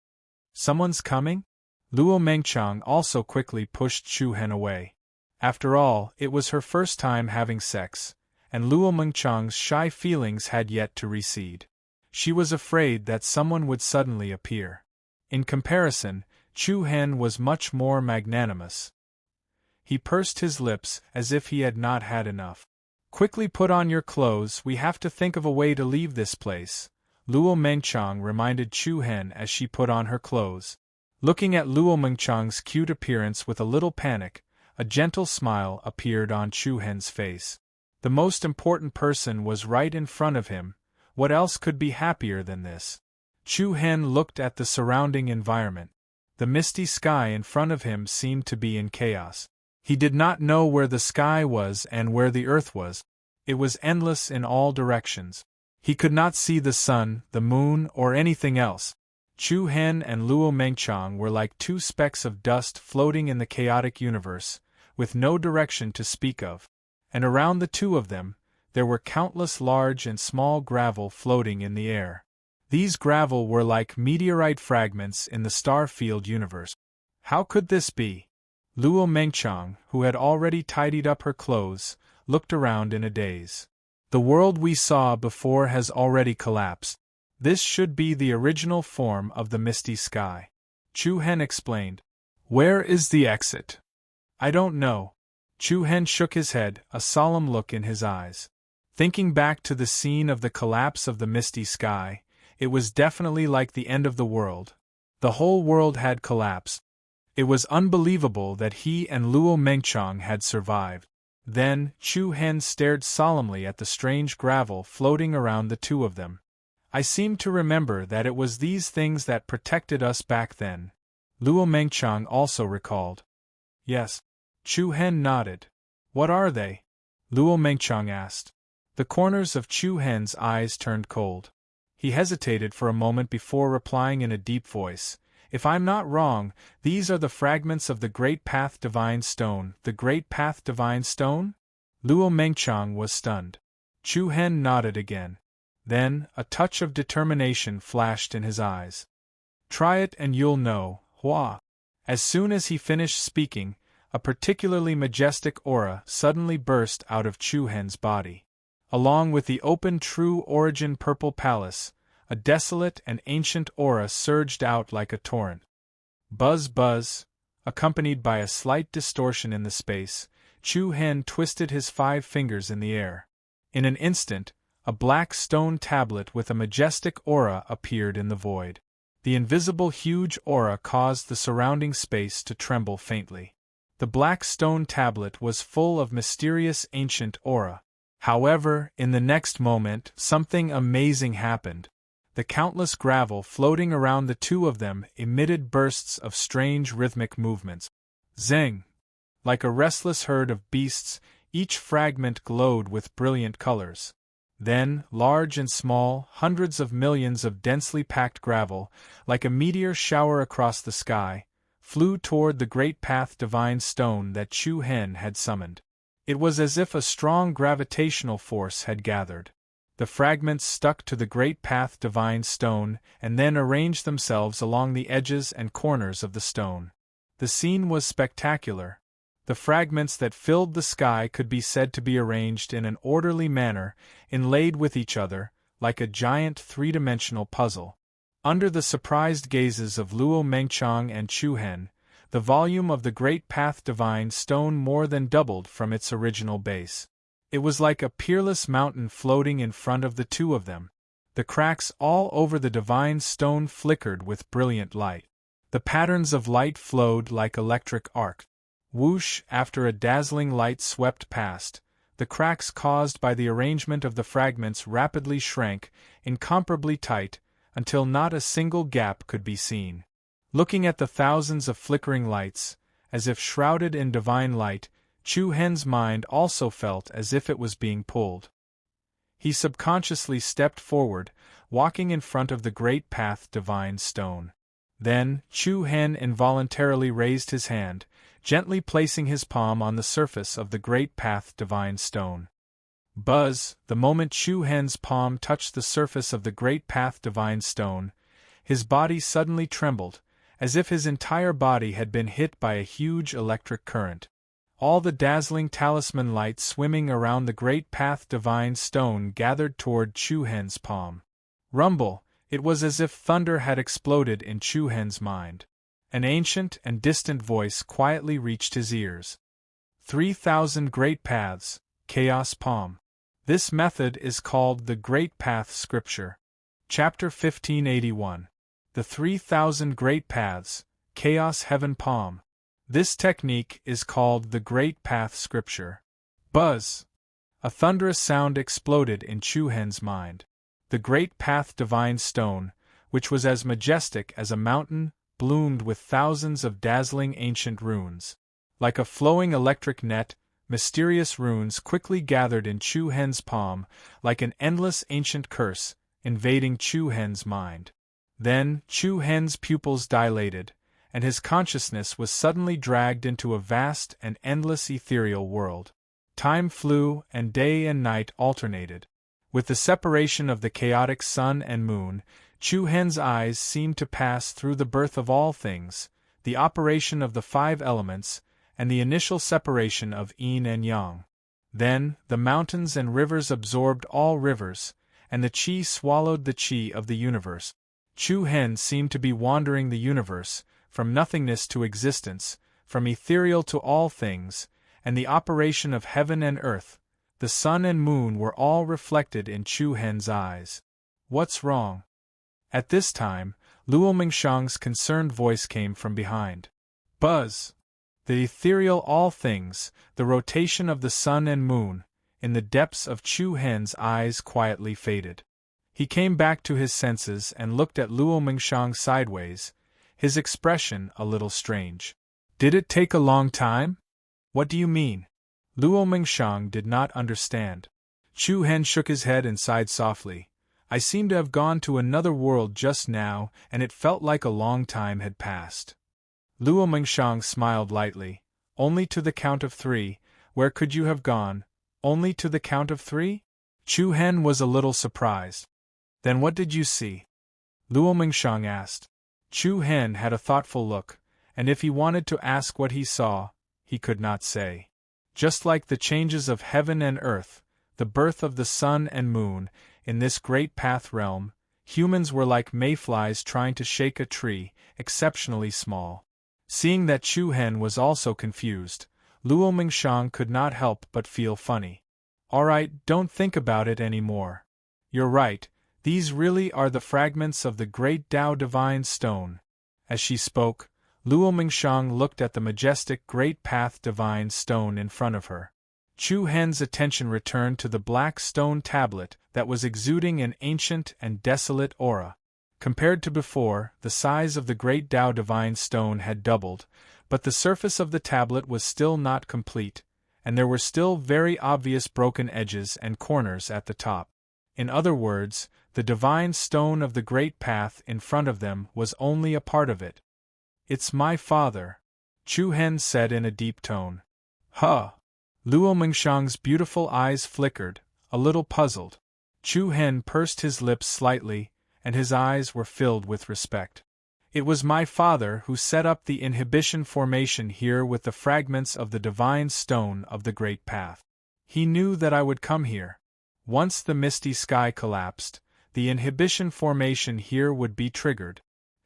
"Someone's coming?" Luo Mengchang also quickly pushed Chu Hen away. After all, it was her first time having sex, and Luo Mengchang's shy feelings had yet to recede. She was afraid that someone would suddenly appear. In comparison, Chu Hen was much more magnanimous. He pursed his lips as if he had not had enough. "Quickly put on your clothes, we have to think of a way to leave this place," Luo Mengchang reminded Chu Hen as she put on her clothes. Looking at Luo Mengchang's cute appearance with a little panic, a gentle smile appeared on Chu Hen's face. The most important person was right in front of him, What else could be happier than this? Chu Hen looked at the surrounding environment. The misty sky in front of him seemed to be in chaos. He did not know where the sky was and where the earth was. It was endless in all directions. He could not see the sun, the moon, or anything else. Chu Hen and Luo Mengchang were like two specks of dust floating in the chaotic universe, with no direction to speak of. And around the two of them, there were countless large and small gravel floating in the air. These gravel were like meteorite fragments in the star-field universe. How could this be? Luo Mengchang, who had already tidied up her clothes, looked around in a daze. The world we saw before has already collapsed. This should be the original form of the misty sky. Chu Hen explained. Where is the exit? I don't know. Chu Hen shook his head, a solemn look in his eyes. Thinking back to the scene of the collapse of the misty sky, it was definitely like the end of the world. The whole world had collapsed. It was unbelievable that he and Luo Mengchang had survived. Then, Chu Hen stared solemnly at the strange gravel floating around the two of them. I seem to remember that it was these things that protected us back then. Luo Mengchang also recalled. Yes. Chu Hen nodded. What are they? Luo Mengchang asked. The corners of Chu Hen's eyes turned cold. He hesitated for a moment before replying in a deep voice. If I'm not wrong, these are the fragments of the Great Path Divine Stone. The Great Path Divine Stone? Luo Mengchang was stunned. Chu Hen nodded again. Then, a touch of determination flashed in his eyes. Try it and you'll know, Hua. As soon as he finished speaking, a particularly majestic aura suddenly burst out of Chu Hen's body. Along with the open true origin purple palace, a desolate and ancient aura surged out like a torrent. Buzz buzz, accompanied by a slight distortion in the space, Chu Hen twisted his 5 fingers in the air. In an instant, a black stone tablet with a majestic aura appeared in the void. The invisible huge aura caused the surrounding space to tremble faintly. The black stone tablet was full of mysterious ancient aura. However, in the next moment, something amazing happened. The countless gravel floating around the two of them emitted bursts of strange rhythmic movements. Zing! Like a restless herd of beasts, each fragment glowed with brilliant colors. Then, large and small, hundreds of millions of densely packed gravel, like a meteor shower across the sky, flew toward the Great Path Divine Stone that Chu Hen had summoned. It was as if a strong gravitational force had gathered. The fragments stuck to the Great Path Divine Stone and then arranged themselves along the edges and corners of the stone. The scene was spectacular. The fragments that filled the sky could be said to be arranged in an orderly manner, inlaid with each other, like a giant three-dimensional puzzle. Under the surprised gazes of Luo Mengchang and Chu Hen, the volume of the Great Path Divine Stone more than doubled from its original base. It was like a peerless mountain floating in front of the two of them. The cracks all over the divine stone flickered with brilliant light. The patterns of light flowed like electric arcs. Whoosh! After a dazzling light swept past, the cracks caused by the arrangement of the fragments rapidly shrank, incomparably tight, until not a single gap could be seen. Looking at the thousands of flickering lights, as if shrouded in divine light, Chu Hen's mind also felt as if it was being pulled. He subconsciously stepped forward, walking in front of the Great Path Divine Stone. Then, Chu Hen involuntarily raised his hand, gently placing his palm on the surface of the Great Path Divine Stone. Buzz! The moment Chu Hen's palm touched the surface of the Great Path Divine Stone, his body suddenly trembled, as if his entire body had been hit by a huge electric current. All the dazzling talisman light swimming around the Great Path Divine Stone gathered toward Chu Hen's palm. Rumble! It was as if thunder had exploded in Chu Hen's mind. An ancient and distant voice quietly reached his ears. 3,000 Great Paths, Chaos Palm. This method is called the Great Path Scripture. Chapter 1581. The 3,000 Great Paths, Chaos Heaven Palm. This technique is called the Great Path Scripture. Buzz! A thunderous sound exploded in Chu Hen's mind. the great path divine stone, which was as majestic as a mountain, bloomed with thousands of dazzling ancient runes. Like a flowing electric net, mysterious runes quickly gathered in Chu Hen's palm, like an endless ancient curse, invading Chu Hen's mind. Then, Chu Hen's pupils dilated, and his consciousness was suddenly dragged into a vast and endless ethereal world. Time flew, and day and night alternated. With the separation of the chaotic sun and moon, Chu Hen's eyes seemed to pass through the birth of all things, the operation of the 5 elements, and the initial separation of yin and yang. Then, the mountains and rivers absorbed all rivers, and the qi swallowed the qi of the universe. Chu Hen seemed to be wandering the universe, from nothingness to existence, from ethereal to all things, and the operation of heaven and earth, the sun and moon were all reflected in Chu Hen's eyes. What's wrong? At this time, Luo Mingxiang's concerned voice came from behind. Buzz! The ethereal all things, the rotation of the sun and moon, in the depths of Chu Hen's eyes quietly faded. He came back to his senses and looked at Luo Mingxiang sideways, his expression a little strange. Did it take a long time? What do you mean? Luo Mingxiang did not understand. Chu Hen shook his head and sighed softly. I seem to have gone to another world just now, and it felt like a long time had passed. Luo Mingxiang smiled lightly. Only to the count of 3, where could you have gone? Only to the count of 3? Chu Hen was a little surprised. Then what did you see? Luo Mingxiang asked. Chu Hen had a thoughtful look, and if he wanted to ask what he saw, he could not say. Just like the changes of heaven and earth, the birth of the sun and moon, in this great path realm, humans were like mayflies trying to shake a tree, exceptionally small. Seeing that Chu Hen was also confused, Luo Mingxiang could not help but feel funny. Alright, don't think about it anymore. You're right, these really are the fragments of the great Tao Divine Stone. As she spoke, Luo Mingxiang looked at the majestic Great Path Divine Stone in front of her. Chu Hen's attention returned to the black stone tablet that was exuding an ancient and desolate aura. Compared to before, the size of the Great Tao Divine Stone had doubled, but the surface of the tablet was still not complete, and there were still very obvious broken edges and corners at the top. In other words, the Divine Stone of the Great Path in front of them was only a part of it. It's my father, Chu Hen said in a deep tone. Huh! Luo Mingxiang's beautiful eyes flickered, a little puzzled. Chu Hen pursed his lips slightly, and his eyes were filled with respect. It was my father who set up the inhibition formation here with the fragments of the Divine Stone of the Great Path. He knew that I would come here. Once the misty sky collapsed, the inhibition formation here would be triggered.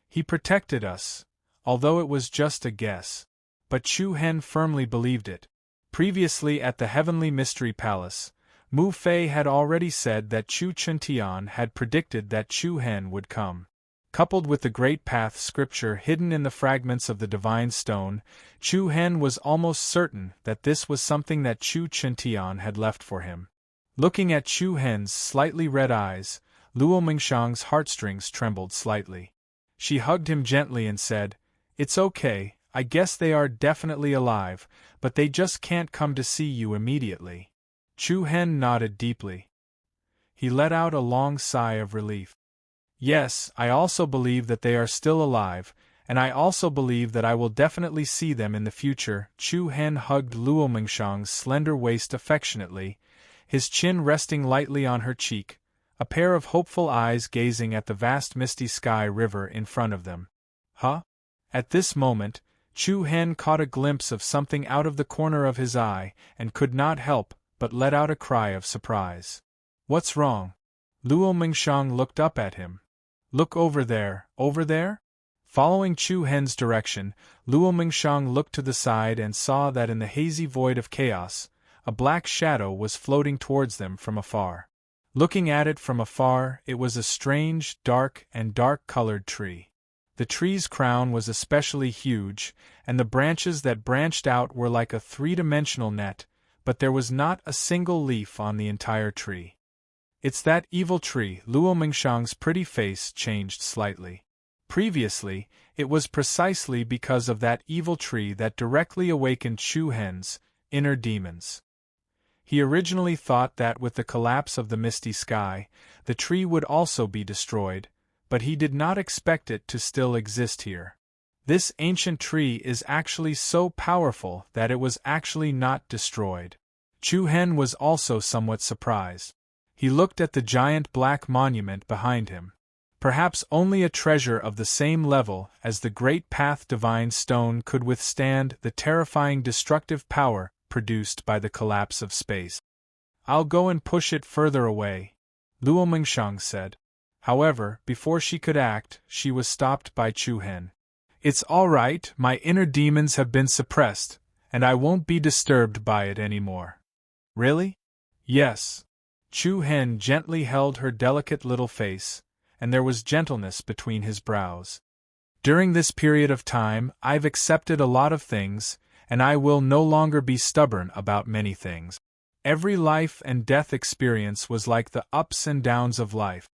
He protected us, although it was just a guess. But Chu Hen firmly believed it. Previously at the Heavenly Mystery Palace, Mu Fei had already said that Chu Chuntian had predicted that Chu Hen would come. Coupled with the Great Path scripture hidden in the fragments of the Divine Stone, Chu Hen was almost certain that this was something that Chu Chuntian had left for him. Looking at Chu Hen's slightly red eyes, Luo Mingxiang's heartstrings trembled slightly. She hugged him gently and said, It's okay, I guess they are definitely alive, but they just can't come to see you immediately. Chu Hen nodded deeply. He let out a long sigh of relief. Yes, I also believe that they are still alive, and I also believe that I will definitely see them in the future. Chu Hen hugged Luo Mingxiang's slender waist affectionately, his chin resting lightly on her cheek, a pair of hopeful eyes gazing at the vast misty sky river in front of them. Huh? At this moment, Chu Hen caught a glimpse of something out of the corner of his eye and could not help but let out a cry of surprise. What's wrong? Luo Mingxiang looked up at him. Look over there, over there? Following Chu Hen's direction, Luo Mingxiang looked to the side and saw that in the hazy void of chaos, a black shadow was floating towards them from afar. Looking at it from afar, it was a strange, dark and dark-colored tree. The tree's crown was especially huge, and the branches that branched out were like a three-dimensional net, but there was not a single leaf on the entire tree. It's that evil tree. Luo Mingxiang's pretty face changed slightly. Previously, it was precisely because of that evil tree that directly awakened Chu Hen's inner demons. He originally thought that with the collapse of the misty sky, the tree would also be destroyed, but he did not expect it to still exist here. This ancient tree is actually so powerful that it was actually not destroyed. Chu Hen was also somewhat surprised. He looked at the giant black monument behind him. Perhaps only a treasure of the same level as the Great Path Divine Stone could withstand the terrifying destructive power produced by the collapse of space. I'll go and push it further away, Luo Mingxiang said. However, before she could act, she was stopped by Chu Hen. It's all right, my inner demons have been suppressed, and I won't be disturbed by it anymore. Really? Yes. Chu Hen gently held her delicate little face, and there was gentleness between his brows. During this period of time, I've accepted a lot of things, and I will no longer be stubborn about many things. Every life and death experience was like the ups and downs of life.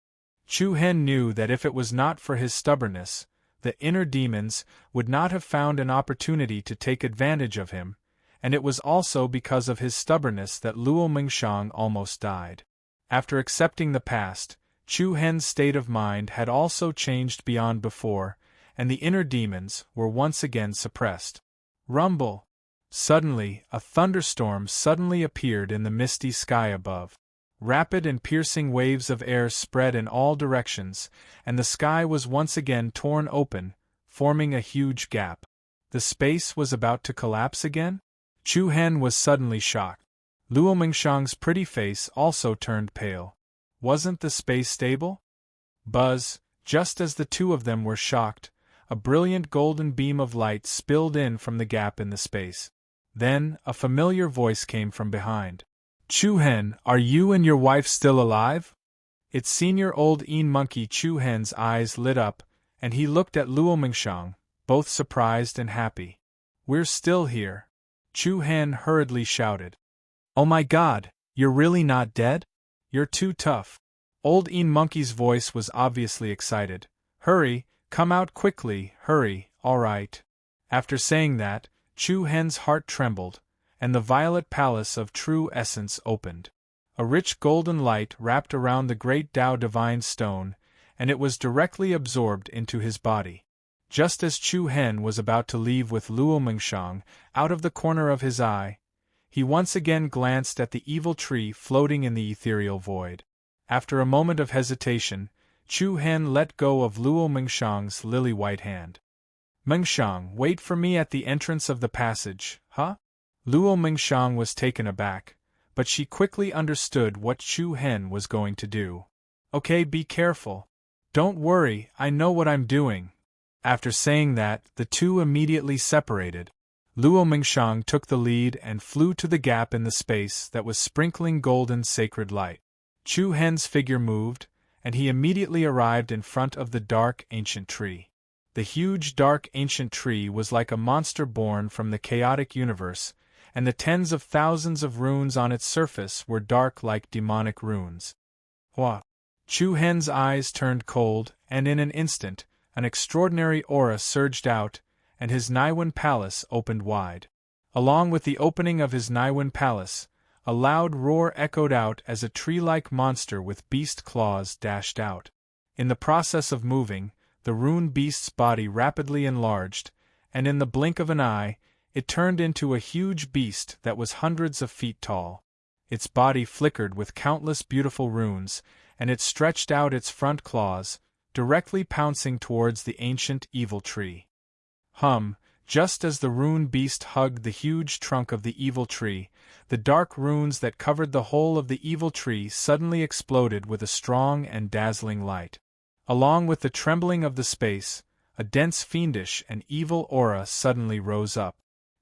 Chu Hen knew that if it was not for his stubbornness, the inner demons would not have found an opportunity to take advantage of him, and it was also because of his stubbornness that Luo Mingxiang almost died. After accepting the past, Chu Hen's state of mind had also changed beyond before, and the inner demons were once again suppressed. Rumble! Suddenly, a thunderstorm suddenly appeared in the misty sky above. Rapid and piercing waves of air spread in all directions, and the sky was once again torn open, forming a huge gap. The space was about to collapse again? Chu Hen was suddenly shocked. Luo Mingxiang's pretty face also turned pale. Wasn't the space stable? Buzz, just as the two of them were shocked, a brilliant golden beam of light spilled in from the gap in the space. Then, a familiar voice came from behind. Chu Hen, are you and your wife still alive? It's Senior Old Een Monkey. Chu Hen's eyes lit up, and he looked at Luo Mingxiang, both surprised and happy. We're still here. Chu Hen hurriedly shouted. Oh my God, you're really not dead? You're too tough. Old Een Monkey's voice was obviously excited. Hurry, come out quickly, hurry, all right. After saying that, Chu Hen's heart trembled, and the violet palace of true essence opened. A rich golden light wrapped around the great Tao Divine Stone, and it was directly absorbed into his body. Just as Chu Hen was about to leave with Luo Mingxiang, out of the corner of his eye, he once again glanced at the evil tree floating in the ethereal void. After a moment of hesitation, Chu Hen let go of Luo Mingxiang's lily-white hand. Mingxiang, wait for me at the entrance of the passage, huh? Luo Mingxiang was taken aback, but she quickly understood what Chu Hen was going to do. Okay, be careful. Don't worry, I know what I'm doing. After saying that, the two immediately separated. Luo Mingxiang took the lead and flew to the gap in the space that was sprinkling golden sacred light. Chu Hen's figure moved, and he immediately arrived in front of the dark ancient tree. The huge dark ancient tree was like a monster born from the chaotic universe, and the tens of thousands of runes on its surface were dark like demonic runes. What? Chu Hen's eyes turned cold, and in an instant, an extraordinary aura surged out, and his Naiwen Palace opened wide. Along with the opening of his Naiwen Palace, a loud roar echoed out as a tree-like monster with beast claws dashed out. In the process of moving, the rune beast's body rapidly enlarged, and in the blink of an eye, it turned into a huge beast that was hundreds of feet tall. Its body flickered with countless beautiful runes, and it stretched out its front claws, directly pouncing towards the ancient evil tree. Just as the rune beast hugged the huge trunk of the evil tree, the dark runes that covered the whole of the evil tree suddenly exploded with a strong and dazzling light. Along with the trembling of the space, a dense fiendish and evil aura suddenly rose up.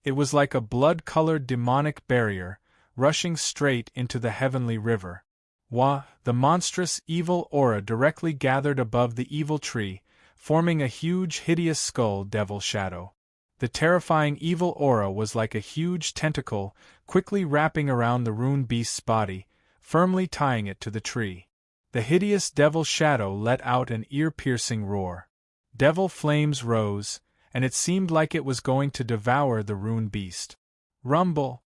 It was like a blood-colored demonic barrier, rushing straight into the heavenly river. The monstrous evil aura directly gathered above the evil tree, forming a huge hideous skull devil shadow. The terrifying evil aura was like a huge tentacle, quickly wrapping around the rune beast's body, firmly tying it to the tree. The hideous devil shadow let out an ear-piercing roar. Devil flames rose, and it seemed like it was going to devour the ruined beast. Rumble!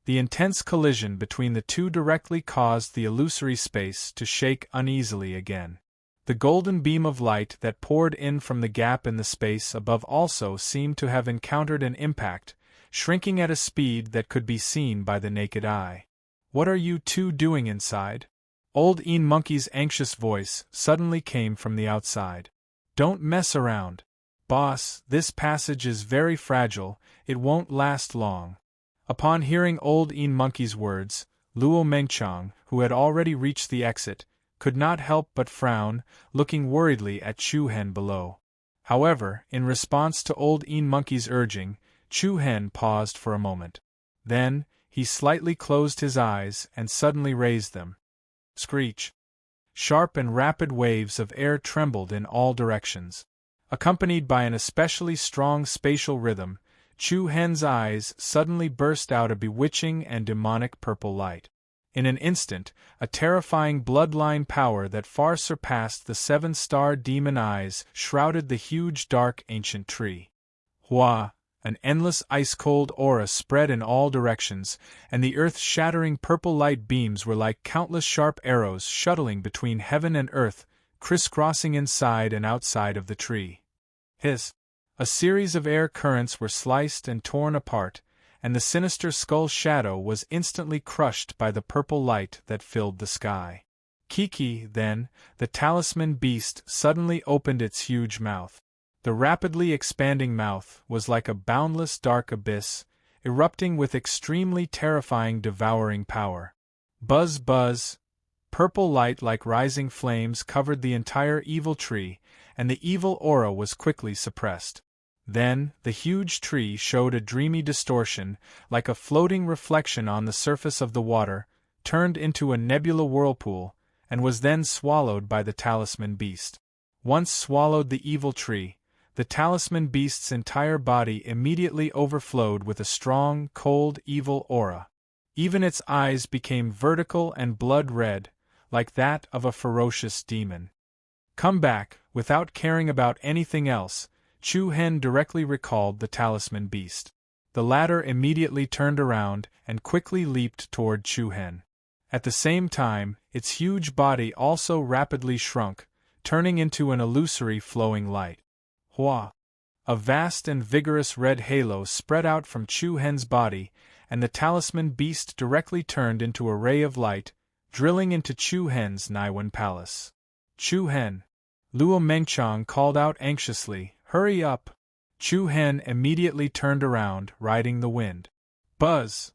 The intense collision between the two directly caused the illusory space to shake uneasily again. The golden beam of light that poured in from the gap in the space above also seemed to have encountered an impact, shrinking at a speed that could be seen by the naked eye. "What are you two doing inside?" Old Een Monkey's anxious voice suddenly came from the outside. "Don't mess around. Boss, this passage is very fragile, it won't last long." Upon hearing Old Een Monkey's words, Luo Mengchang, who had already reached the exit, could not help but frown, looking worriedly at Chu Hen below. However, in response to Old Een Monkey's urging, Chu Hen paused for a moment. Then, he slightly closed his eyes and suddenly raised them. Screech! Sharp and rapid waves of air trembled in all directions. Accompanied by an especially strong spatial rhythm, Chu Hen's eyes suddenly burst out a bewitching and demonic purple light. In an instant, a terrifying bloodline power that far surpassed the seven-star demon eyes shrouded the huge dark ancient tree. Hua! An endless ice-cold aura spread in all directions, and the earth-shattering purple light beams were like countless sharp arrows shuttling between heaven and earth, crisscrossing inside and outside of the tree. Hiss! A series of air currents were sliced and torn apart, and the sinister skull shadow was instantly crushed by the purple light that filled the sky. Kiki, then, the talisman beast suddenly opened its huge mouth. The rapidly expanding mouth was like a boundless dark abyss, erupting with extremely terrifying devouring power. Buzz buzz! Purple light like rising flames covered the entire evil tree, and the evil aura was quickly suppressed. Then, the huge tree showed a dreamy distortion, like a floating reflection on the surface of the water, turned into a nebula whirlpool, and was then swallowed by the talisman beast. Once swallowed the evil tree, the talisman beast's entire body immediately overflowed with a strong, cold, evil aura. Even its eyes became vertical and blood-red, like that of a ferocious demon. "Come back," without caring about anything else, Chu Hen directly recalled the talisman beast. The latter immediately turned around and quickly leaped toward Chu Hen. At the same time, its huge body also rapidly shrunk, turning into an illusory flowing light. Hua! A vast and vigorous red halo spread out from Chu Hen's body, and the talisman beast directly turned into a ray of light, drilling into Chu Hen's Naiwan palace. "Chu Hen!" Luo Mengchang called out anxiously, "Hurry up!" Chu Hen immediately turned around, riding the wind. Buzz!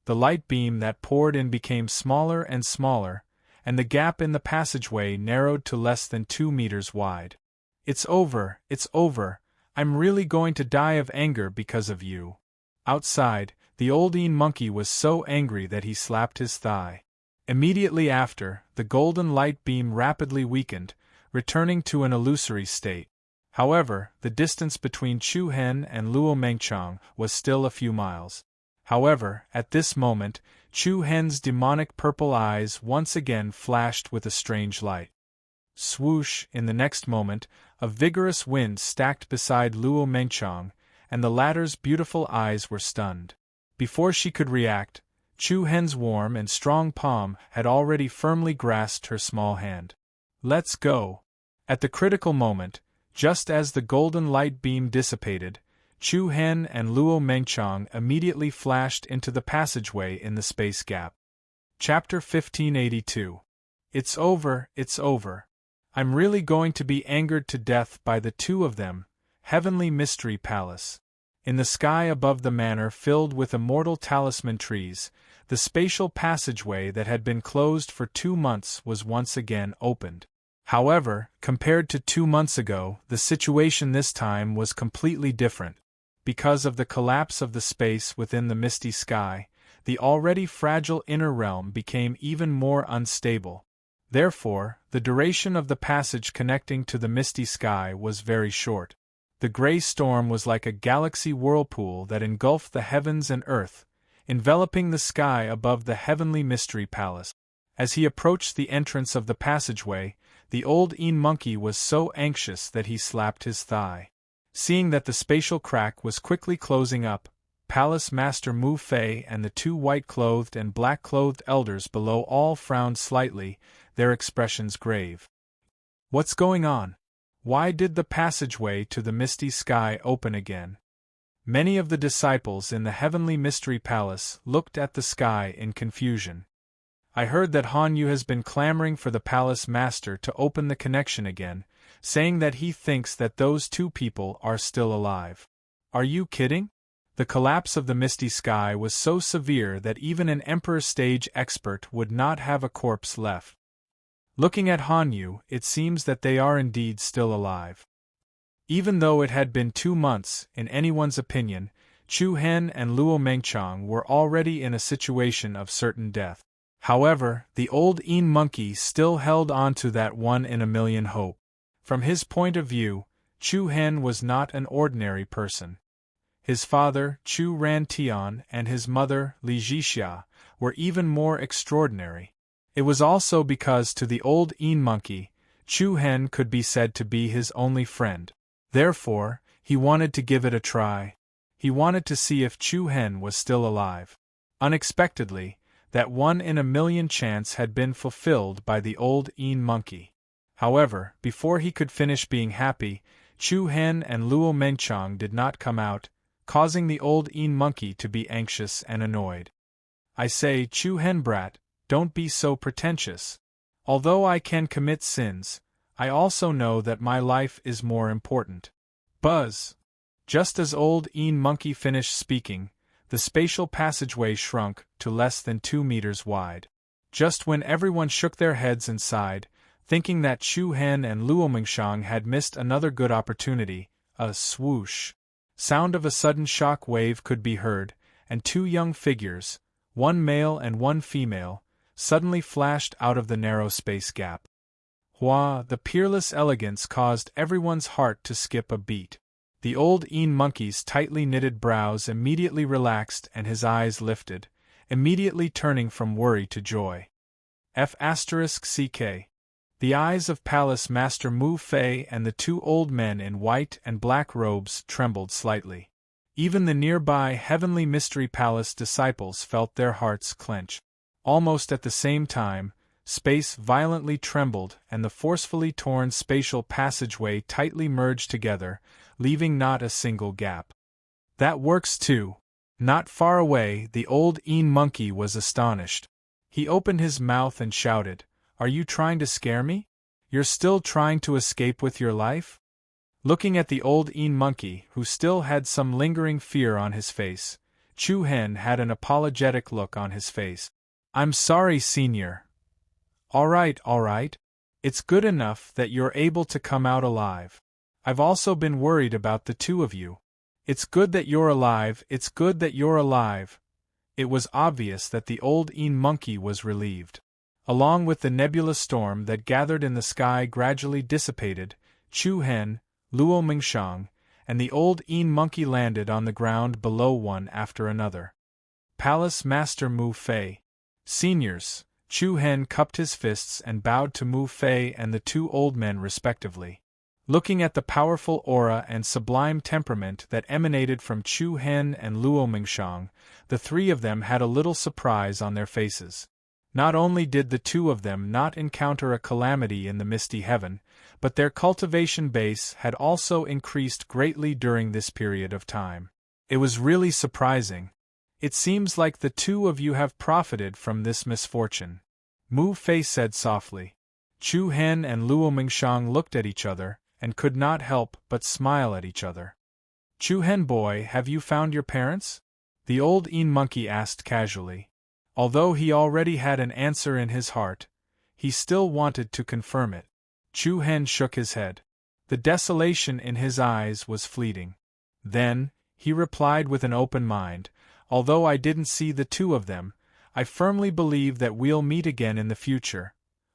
The light beam that poured in became smaller and smaller, and the gap in the passageway narrowed to less than 2 meters wide. "It's over, it's over, I'm really going to die of anger because of you." Outside, the old Een Monkey was so angry that he slapped his thigh. Immediately after, the golden light beam rapidly weakened, returning to an illusory state. However, the distance between Chu Hen and Luo Mengchang was still a few miles. However, at this moment, Chu Hen's demonic purple eyes once again flashed with a strange light. Swoosh! In the next moment, a vigorous wind stacked beside Luo Mengchang, and the latter's beautiful eyes were stunned. Before she could react, Chu Hen's warm and strong palm had already firmly grasped her small hand. "Let's go!" At the critical moment, just as the golden light beam dissipated, Chu Hen and Luo Mengchang immediately flashed into the passageway in the space gap. Chapter 1582. It's over, it's over. I'm really going to be angered to death by the two of them. Heavenly Mystery Palace. In the sky above the manor filled with immortal talisman trees, the spatial passageway that had been closed for 2 months was once again opened. However, compared to 2 months ago, the situation this time was completely different. Because of the collapse of the space within the misty sky, the already fragile inner realm became even more unstable. Therefore, the duration of the passage connecting to the misty sky was very short. The gray storm was like a galaxy whirlpool that engulfed the heavens and earth, enveloping the sky above the heavenly mystery palace. As he approached the entrance of the passageway, the old monkey was so anxious that he slapped his thigh. Seeing that the spatial crack was quickly closing up, Palace Master Mu Fei and the two white-clothed and black-clothed elders below all frowned slightly, their expressions grave. What's going on? Why did the passageway to the misty sky open again? Many of the disciples in the heavenly mystery palace looked at the sky in confusion. I heard that Han Yu has been clamoring for the palace master to open the connection again, saying that he thinks that those two people are still alive. Are you kidding? The collapse of the misty sky was so severe that even an Emperor stage expert would not have a corpse left. Looking at Han Yu, it seems that they are indeed still alive. Even though it had been 2 months, in anyone's opinion, Chu Hen and Luo Mengchang were already in a situation of certain death. However, the old monkey still held on to that 1 in a million hope. From his point of view, Chu Hen was not an ordinary person. His father, Chu Ran Tian, and his mother, Li Jixia, were even more extraordinary. It was also because to the old monkey, Chu Hen could be said to be his only friend. Therefore, he wanted to give it a try. He wanted to see if Chu Hen was still alive. Unexpectedly, that 1 in a million chance had been fulfilled by the old monkey. However, before he could finish being happy, Chu Hen and Luo Mengchang did not come out, causing the old monkey to be anxious and annoyed. I say, Chu Hen brat, don't be so pretentious. Although I can commit sins, I also know that my life is more important. Buzz! Just as old monkey finished speaking, the spatial passageway shrunk to less than 2 meters wide. Just when everyone shook their heads and sighed, thinking that Chu Hen and Luo Mengshang had missed another good opportunity, a swoosh sound of a sudden shock wave could be heard, and 2 young figures, one male and one female, suddenly flashed out of the narrow space gap. Hua, the peerless elegance caused everyone's heart to skip a beat. The old monkey's tightly knitted brows immediately relaxed and his eyes lifted, immediately turning from worry to joy. F***ck. The eyes of Palace Master Mu Fei and the 2 old men in white and black robes trembled slightly. Even the nearby Heavenly Mystery Palace disciples felt their hearts clench. Almost at the same time, space violently trembled and the forcefully torn spatial passageway tightly merged together, leaving not a single gap. That works too. Not far away, the old monkey was astonished. He opened his mouth and shouted, "Are you trying to scare me? You're still trying to escape with your life?" Looking at the old monkey, who still had some lingering fear on his face, Chu Hen had an apologetic look on his face. "I'm sorry, Senior." All right. It's good enough that you're able to come out alive. I've also been worried about the 2 of you. It's good that you're alive, it's good that you're alive." It was obvious that the old monkey was relieved. Along with the nebulous storm that gathered in the sky gradually dissipated, Chu Hen, Luo Mengshang, and the old monkey landed on the ground below one after another. Palace Master Mu Fei. Seniors. Chu Hen cupped his fists and bowed to Mu Fei and the 2 old men respectively. Looking at the powerful aura and sublime temperament that emanated from Chu Hen and Luo Mengshang, the 3 of them had a little surprise on their faces. Not only did the 2 of them not encounter a calamity in the misty heaven, but their cultivation base had also increased greatly during this period of time. It was really surprising. It seems like the 2 of you have profited from this misfortune. Mu Fei said softly. Chu Hen and Luo Mengshang looked at each other, and could not help but smile at each other. "Chu Hen boy, have you found your parents?" the old monkey asked casually. Although he already had an answer in his heart, he still wanted to confirm it. Chu Hen shook his head. The desolation in his eyes was fleeting. Then, he replied with an open mind, "Although I didn't see the 2 of them, I firmly believe that we'll meet again in the future.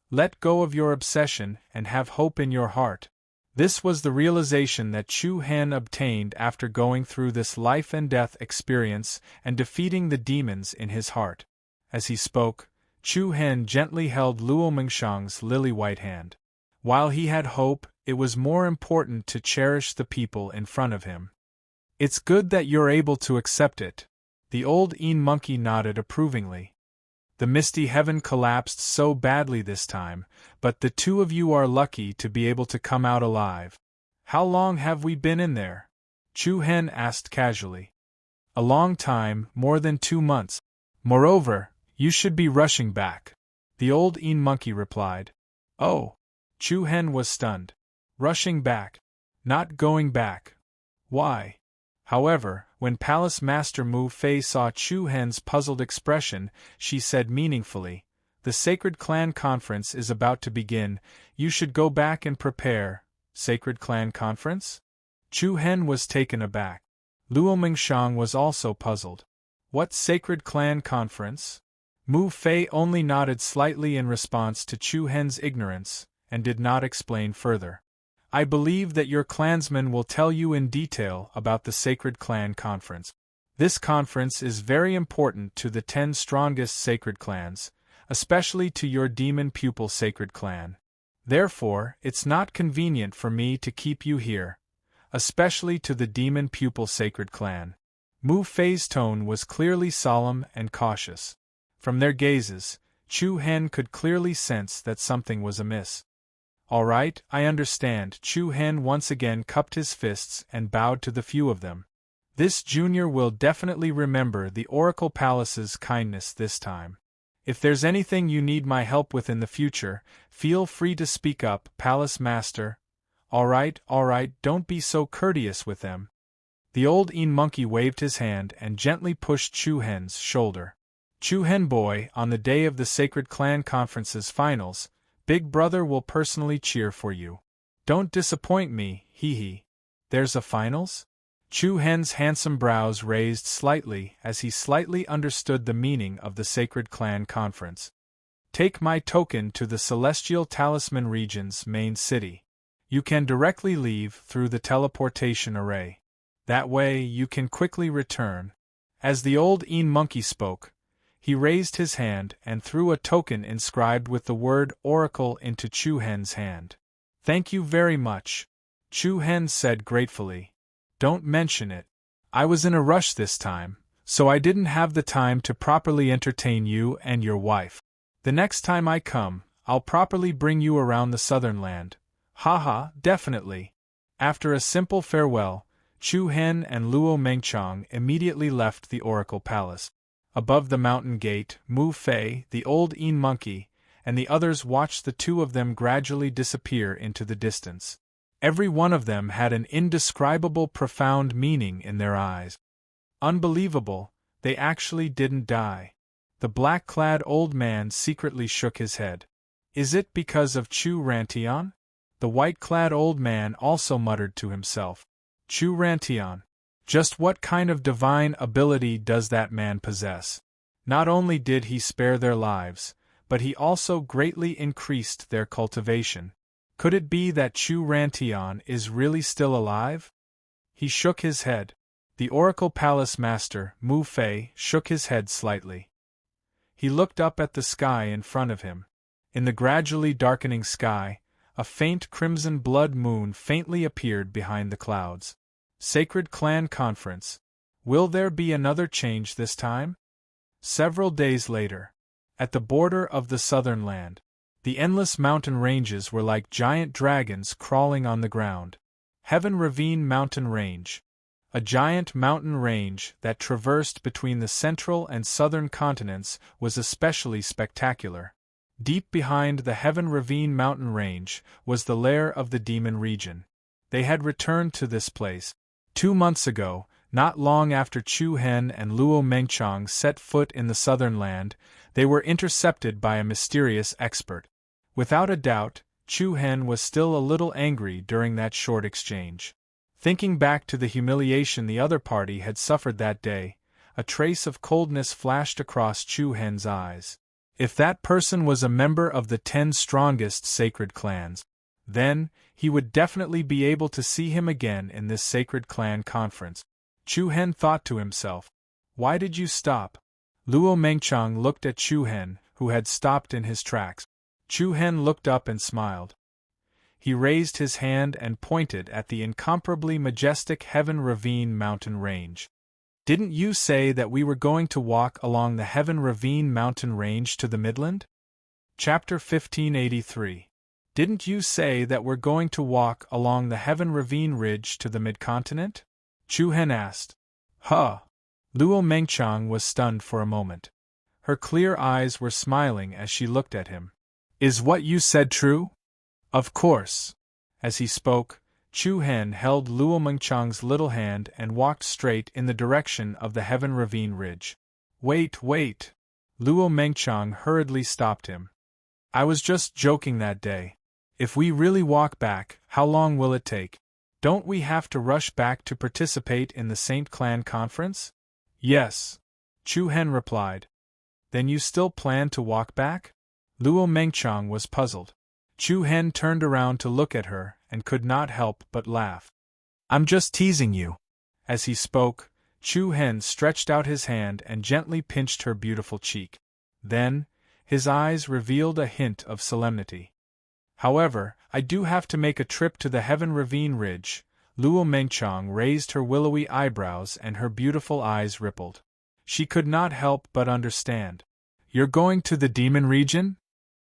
Let go of your obsession and have hope in your heart." This was the realization that Chu Hen obtained after going through this life-and-death experience and defeating the demons in his heart. As he spoke, Chu Hen gently held Luo Mengxiang's lily-white hand. While he had hope, it was more important to cherish the people in front of him. It's good that you're able to accept it. The old Een monkey nodded approvingly. The misty heaven collapsed so badly this time, but the two of you are lucky to be able to come out alive. How long have we been in there? Chu Hen asked casually. A long time, more than 2 months. Moreover, you should be rushing back. The old Een monkey replied. Oh! Chu Hen was stunned. Rushing back. Not going back. Why? However, when Palace Master Mu Fei saw Chu Hen's puzzled expression, she said meaningfully, "The Sacred Clan Conference is about to begin, you should go back and prepare." Sacred Clan Conference? Chu Hen was taken aback. Luo Mengxiang was also puzzled. What Sacred Clan Conference? Mu Fei only nodded slightly in response to Chu Hen's ignorance, and did not explain further. I believe that your clansmen will tell you in detail about the Sacred Clan Conference. This conference is very important to the 10 strongest sacred clans, especially to your demon pupil sacred clan. Therefore, it's not convenient for me to keep you here, especially to the demon pupil sacred clan. Mu Fei's tone was clearly solemn and cautious. From their gazes, Chu Hen could clearly sense that something was amiss. All right, I understand. Chu Hen once again cupped his fists and bowed to the few of them. This junior will definitely remember the Oracle Palace's kindness this time. If there's anything you need my help with in the future, feel free to speak up, Palace Master. All right, don't be so courteous with them. The old Een monkey waved his hand and gently pushed Chu Hen's shoulder. Chu Hen boy, on the day of the Sacred Clan Conference's finals, Big Brother will personally cheer for you. Don't disappoint me, hee. There's a finals? Chu Hen's handsome brows raised slightly as he slightly understood the meaning of the Sacred Clan Conference. Take my token to the Celestial Talisman region's main city. You can directly leave through the teleportation array. That way you can quickly return. As the old Een monkey spoke, he raised his hand and threw a token inscribed with the word Oracle into Chu Hen's hand. Thank you very much, Chu Hen said gratefully. Don't mention it. I was in a rush this time, so I didn't have the time to properly entertain you and your wife. The next time I come, I'll properly bring you around the southern land. Haha, definitely. After a simple farewell, Chu Hen and Luo Mengxiang immediately left the Oracle Palace. Above the mountain gate, Mu Fei, the old Een monkey, and the others watched the two of them gradually disappear into the distance. Every one of them had an indescribable profound meaning in their eyes. Unbelievable, they actually didn't die. The black-clad old man secretly shook his head. Is it because of Chu Rantian? The white-clad old man also muttered to himself. Chu Rantian. Just what kind of divine ability does that man possess? Not only did he spare their lives, but he also greatly increased their cultivation. Could it be that Chu Rantian is really still alive? He shook his head. The Oracle Palace Master, Mu Fei, shook his head slightly. He looked up at the sky in front of him. In the gradually darkening sky, a faint crimson blood moon faintly appeared behind the clouds. Sacred Clan Conference. Will there be another change this time? Several days later. At the border of the southern land. The endless mountain ranges were like giant dragons crawling on the ground. Heaven Ravine Mountain Range. A giant mountain range that traversed between the central and southern continents was especially spectacular. Deep behind the Heaven Ravine Mountain Range was the lair of the demon region. They had returned to this place 2 months ago, not long after Chu Hen and Luo Mengxiang set foot in the southern land. They were intercepted by a mysterious expert. Without a doubt, Chu Hen was still a little angry during that short exchange. Thinking back to the humiliation the other party had suffered that day, a trace of coldness flashed across Chu Hen's eyes. If that person was a member of the 10 strongest sacred clans, then he would definitely be able to see him again in this Sacred Clan Conference. Chu Hen thought to himself. Why did you stop? Luo Mengxiang looked at Chu Hen, who had stopped in his tracks. Chu Hen looked up and smiled. He raised his hand and pointed at the incomparably majestic Heaven Ravine mountain range. "Didn't you say that we were going to walk along the Heaven Ravine mountain range to the Midland?" Chapter 1583. Didn't you say that we're going to walk along the Heaven Ravine ridge to the mid-continent? Chu Hen asked. Huh! Luo Mengchang was stunned for a moment. Her clear eyes were smiling as she looked at him. Is what you said true? Of course. As he spoke, Chu Hen held Luo Mengchang's little hand and walked straight in the direction of the Heaven Ravine ridge. Wait! Luo Mengchang hurriedly stopped him. I was just joking that day. If we really walk back, how long will it take? Don't we have to rush back to participate in the Saint Clan conference? Yes, Chu Hen replied. Then you still plan to walk back? Luo Mengchang was puzzled. Chu Hen turned around to look at her and could not help but laugh. I'm just teasing you. As he spoke, Chu Hen stretched out his hand and gently pinched her beautiful cheek. Then, his eyes revealed a hint of solemnity. However, I do have to make a trip to the Heaven Ravine ridge. Luo Mengchang raised her willowy eyebrows and her beautiful eyes rippled. She could not help but understand. You're going to the demon region?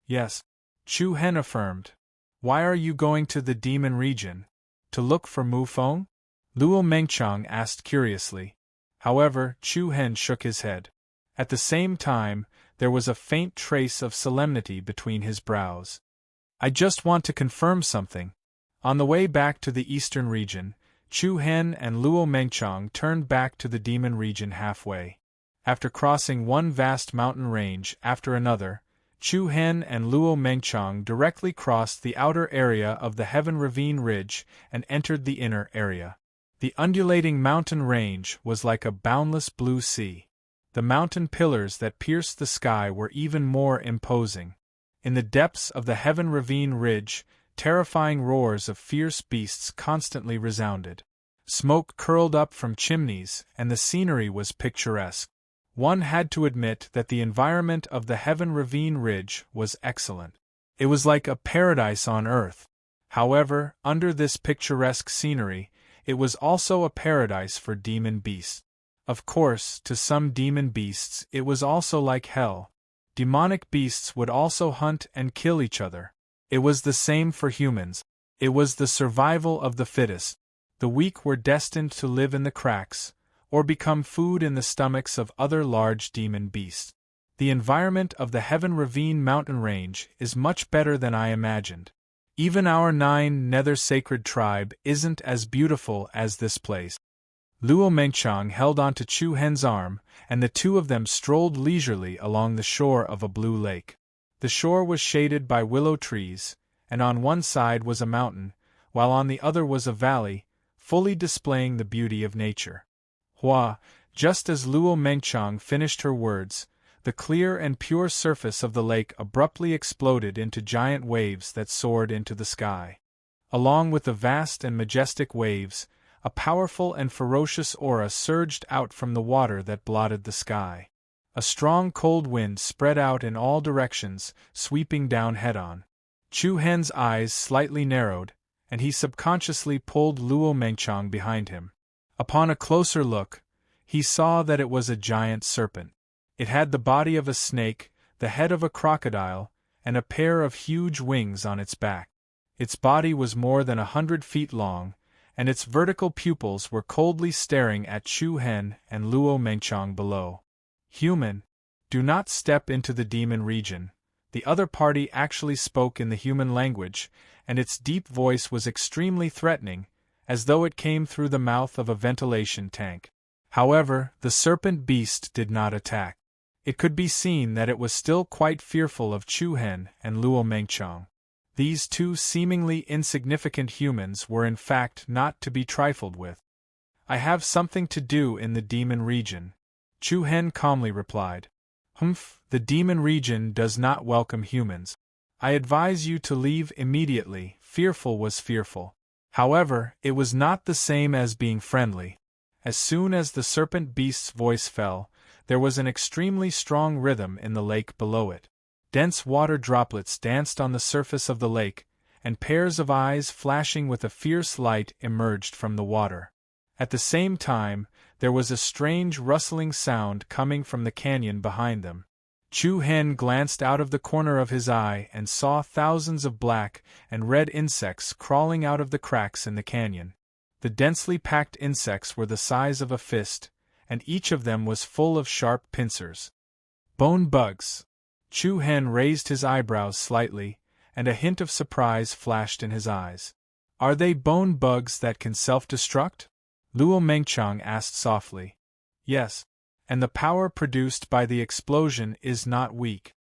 Yes, Chu Hen affirmed. Why are you going to the demon region? To look for Mu Feng? Luo Mengchang asked curiously. However, Chu Hen shook his head. At the same time, there was a faint trace of solemnity between his brows. I just want to confirm something. On the way back to the eastern region, Chu Hen and Luo Mengchang turned back to the demon region halfway. After crossing one vast mountain range after another, Chu Hen and Luo Mengchang directly crossed the outer area of the Heaven Ravine ridge and entered the inner area. The undulating mountain range was like a boundless blue sea. The mountain pillars that pierced the sky were even more imposing. In the depths of the Heaven Ravine ridge, terrifying roars of fierce beasts constantly resounded. Smoke curled up from chimneys, and the scenery was picturesque. One had to admit that the environment of the Heaven Ravine ridge was excellent. It was like a paradise on earth. However, under this picturesque scenery, it was also a paradise for demon beasts. Of course, to some demon beasts it was also like hell. Demonic beasts would also hunt and kill each other. It was the same for humans. It was the survival of the fittest. The weak were destined to live in the cracks, or become food in the stomachs of other large demon beasts. The environment of the Heaven Ravine mountain range is much better than I imagined. Even our 9 nether sacred tribe isn't as beautiful as this place. Luo Mengchang held onto Chu Hen's arm, and the two of them strolled leisurely along the shore of a blue lake. The shore was shaded by willow trees, and on one side was a mountain, while on the other was a valley, fully displaying the beauty of nature. Just as Luo Mengchang finished her words, the clear and pure surface of the lake abruptly exploded into giant waves that soared into the sky. Along with the vast and majestic waves, a powerful and ferocious aura surged out from the water that blotted the sky. A strong cold wind spread out in all directions, sweeping down head-on. Chu Hen's eyes slightly narrowed, and he subconsciously pulled Luo Mengchang behind him. Upon a closer look, he saw that it was a giant serpent. It had the body of a snake, the head of a crocodile, and a pair of huge wings on its back. Its body was more than 100 feet long, and its vertical pupils were coldly staring at Chu Hen and Luo Mengchang below. Human, do not step into the demon region. The other party actually spoke in the human language, and its deep voice was extremely threatening, as though it came through the mouth of a ventilation tank. However, the serpent beast did not attack. It could be seen that it was still quite fearful of Chu Hen and Luo Mengchang. These two seemingly insignificant humans were in fact not to be trifled with. I have something to do in the demon region, Chu Hen calmly replied. The demon region does not welcome humans. I advise you to leave immediately. Fearful was fearful. However, it was not the same as being friendly. As soon as the serpent beast's voice fell, there was an extremely strong rhythm in the lake below it. Dense water droplets danced on the surface of the lake, and pairs of eyes flashing with a fierce light emerged from the water. At the same time, there was a strange rustling sound coming from the canyon behind them. Chu Hen glanced out of the corner of his eye and saw thousands of black and red insects crawling out of the cracks in the canyon. The densely packed insects were the size of a fist, and each of them was full of sharp pincers. Bone bugs. Chu Hen raised his eyebrows slightly, and a hint of surprise flashed in his eyes. Are they bone bugs that can self-destruct? Luo Mengchang asked softly. Yes. And the power produced by the explosion is not weak.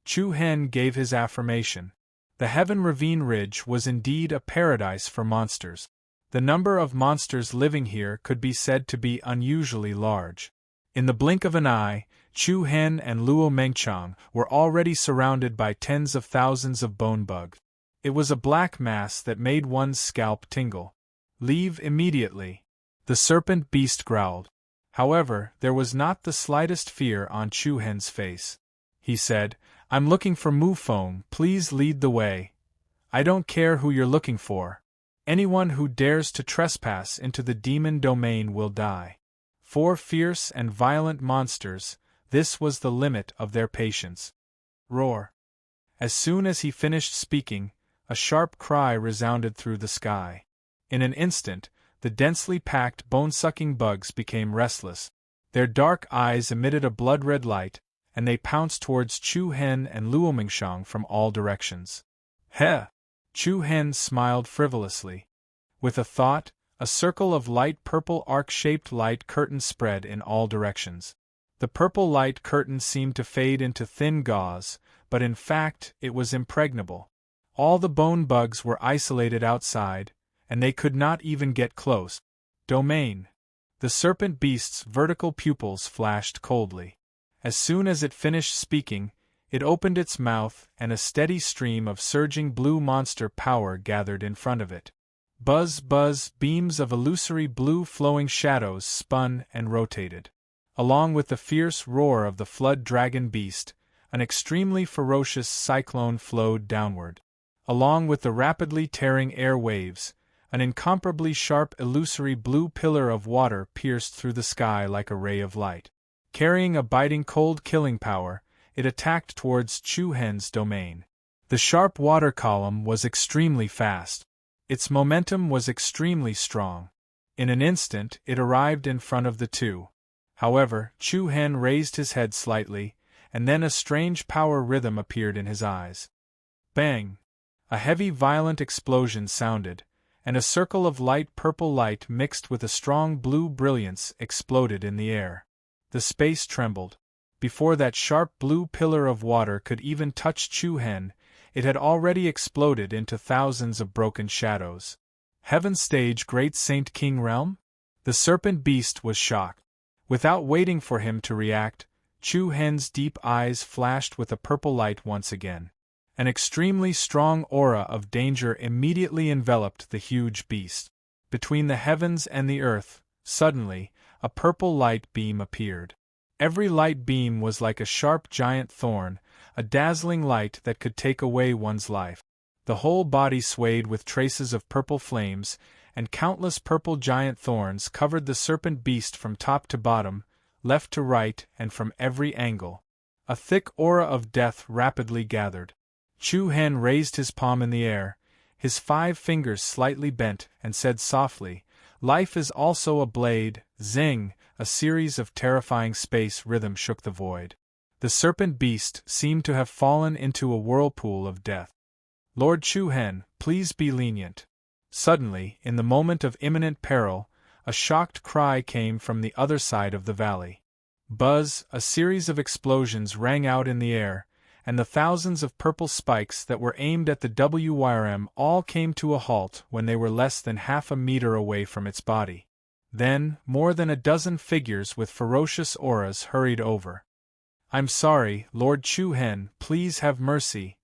Chu Hen gave his affirmation. The Heaven Ravine Ridge was indeed a paradise for monsters. The number of monsters living here could be said to be unusually large. In the blink of an eye, Chu Hen and Luo Mengchang were already surrounded by tens of thousands of bone bugs. It was a black mass that made one's scalp tingle. Leave immediately. The serpent beast growled. However, there was not the slightest fear on Chu Hen's face. He said, I'm looking for Mu Feng, please lead the way. I don't care who you're looking for. Anyone who dares to trespass into the demon domain will die. 4 fierce and violent monsters, this was the limit of their patience. Roar. As soon as he finished speaking, a sharp cry resounded through the sky. In an instant, the densely packed bone-sucking bugs became restless. Their dark eyes emitted a blood-red light, and they pounced towards Chu Hen and Luo Mengchang from all directions. Heh! Chu Hen smiled frivolously. With a thought, a circle of light purple arc-shaped light curtains spread in all directions. The purple light curtain seemed to fade into thin gauze, but in fact it was impregnable. All the bone bugs were isolated outside, and they could not even get close. Domain. The serpent beast's vertical pupils flashed coldly. As soon as it finished speaking, it opened its mouth and a steady stream of surging blue monster power gathered in front of it. Buzz, buzz, beams of illusory blue flowing shadows spun and rotated. Along with the fierce roar of the flood dragon beast, an extremely ferocious cyclone flowed downward. Along with the rapidly tearing air waves, an incomparably sharp illusory blue pillar of water pierced through the sky like a ray of light. Carrying a biting cold killing power, it attacked towards Chu Hen's domain. The sharp water column was extremely fast. Its momentum was extremely strong. In an instant it arrived in front of the two. However, Chu Hen raised his head slightly, and then a strange power rhythm appeared in his eyes. Bang! A heavy violent explosion sounded, and a circle of light purple light mixed with a strong blue brilliance exploded in the air. The space trembled. Before that sharp blue pillar of water could even touch Chu Hen, it had already exploded into thousands of broken shadows. Heaven's stage Great Saint King Realm? The serpent beast was shocked. Without waiting for him to react, Chu Hen's deep eyes flashed with a purple light once again. An extremely strong aura of danger immediately enveloped the huge beast. Between the heavens and the earth, suddenly, a purple light beam appeared. Every light beam was like a sharp giant thorn, a dazzling light that could take away one's life. The whole body swayed with traces of purple flames, and countless purple giant thorns covered the serpent beast from top to bottom, left to right, and from every angle. A thick aura of death rapidly gathered. Chu Hen raised his palm in the air, his 5 fingers slightly bent, and said softly, "Life is also a blade." Zing! A series of terrifying space rhythms shook the void. The serpent beast seemed to have fallen into a whirlpool of death. "Lord Chu Hen, please be lenient." Suddenly, in the moment of imminent peril, a shocked cry came from the other side of the valley. Buzz! A series of explosions rang out in the air, and the thousands of purple spikes that were aimed at the WYRM all came to a halt when they were less than half a meter away from its body. Then, more than a dozen figures with ferocious auras hurried over. "I'm sorry, Lord Chu Hen, please have mercy."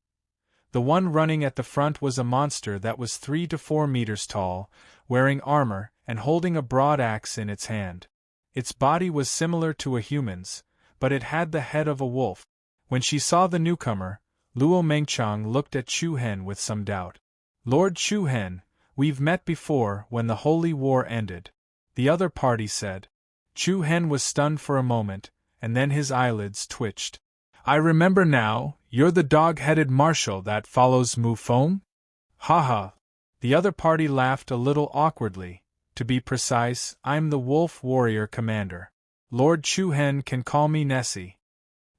The one running at the front was a monster that was 3 to 4 meters tall, wearing armor, and holding a broad axe in its hand. Its body was similar to a human's, but it had the head of a wolf. When she saw the newcomer, Luo Mengchang looked at Chu Hen with some doubt. Lord Chu Hen, we've met before when the Holy War ended, the other party said. Chu Hen was stunned for a moment, and then his eyelids twitched. I remember now, you're the dog-headed marshal that follows Mu Feng? Ha ha. The other party laughed a little awkwardly. To be precise, I'm the wolf warrior commander. Lord Chu Hen can call me Nessie.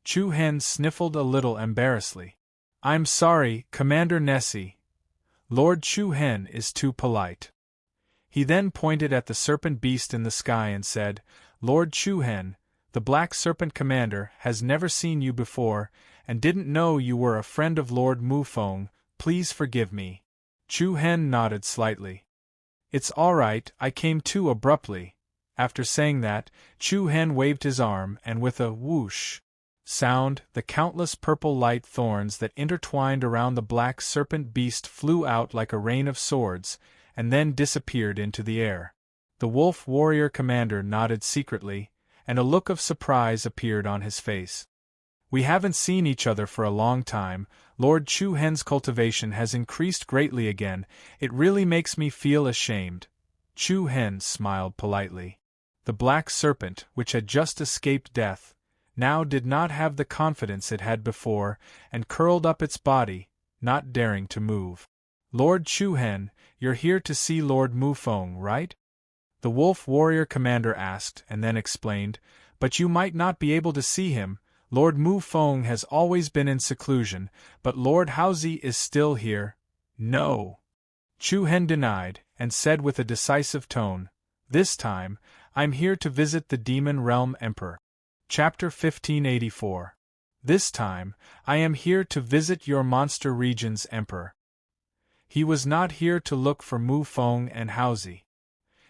Chu Hen sniffled a little embarrassedly. I'm sorry, Commander Nessie. Lord Chu Hen is too polite. He then pointed at the serpent beast in the sky and said, Lord Chu Hen, the Black Serpent Commander has never seen you before, and didn't know you were a friend of Lord Mu Feng. Please forgive me. Chu Hen nodded slightly. It's all right, I came too abruptly. After saying that, Chu Hen waved his arm, and with a whoosh sound, the countless purple light thorns that intertwined around the black serpent beast flew out like a rain of swords, and then disappeared into the air. The wolf warrior commander nodded secretly, and a look of surprise appeared on his face. We haven't seen each other for a long time. Lord Chu Hen's cultivation has increased greatly again. It really makes me feel ashamed. Chu Hen smiled politely. The black serpent, which had just escaped death, now did not have the confidence it had before, and curled up its body, not daring to move. Lord Chu Hen, you're here to see Lord Mu Feng, right? The wolf warrior commander asked, and then explained, but you might not be able to see him. Lord Mu Feng has always been in seclusion, but Lord Haozi is still here. No. Chu Hen denied, and said with a decisive tone, this time, I'm here to visit the Demon Realm Emperor. Chapter 1584. This time, I am here to visit your monster region's emperor. He was not here to look for Mu Feng and Haozi.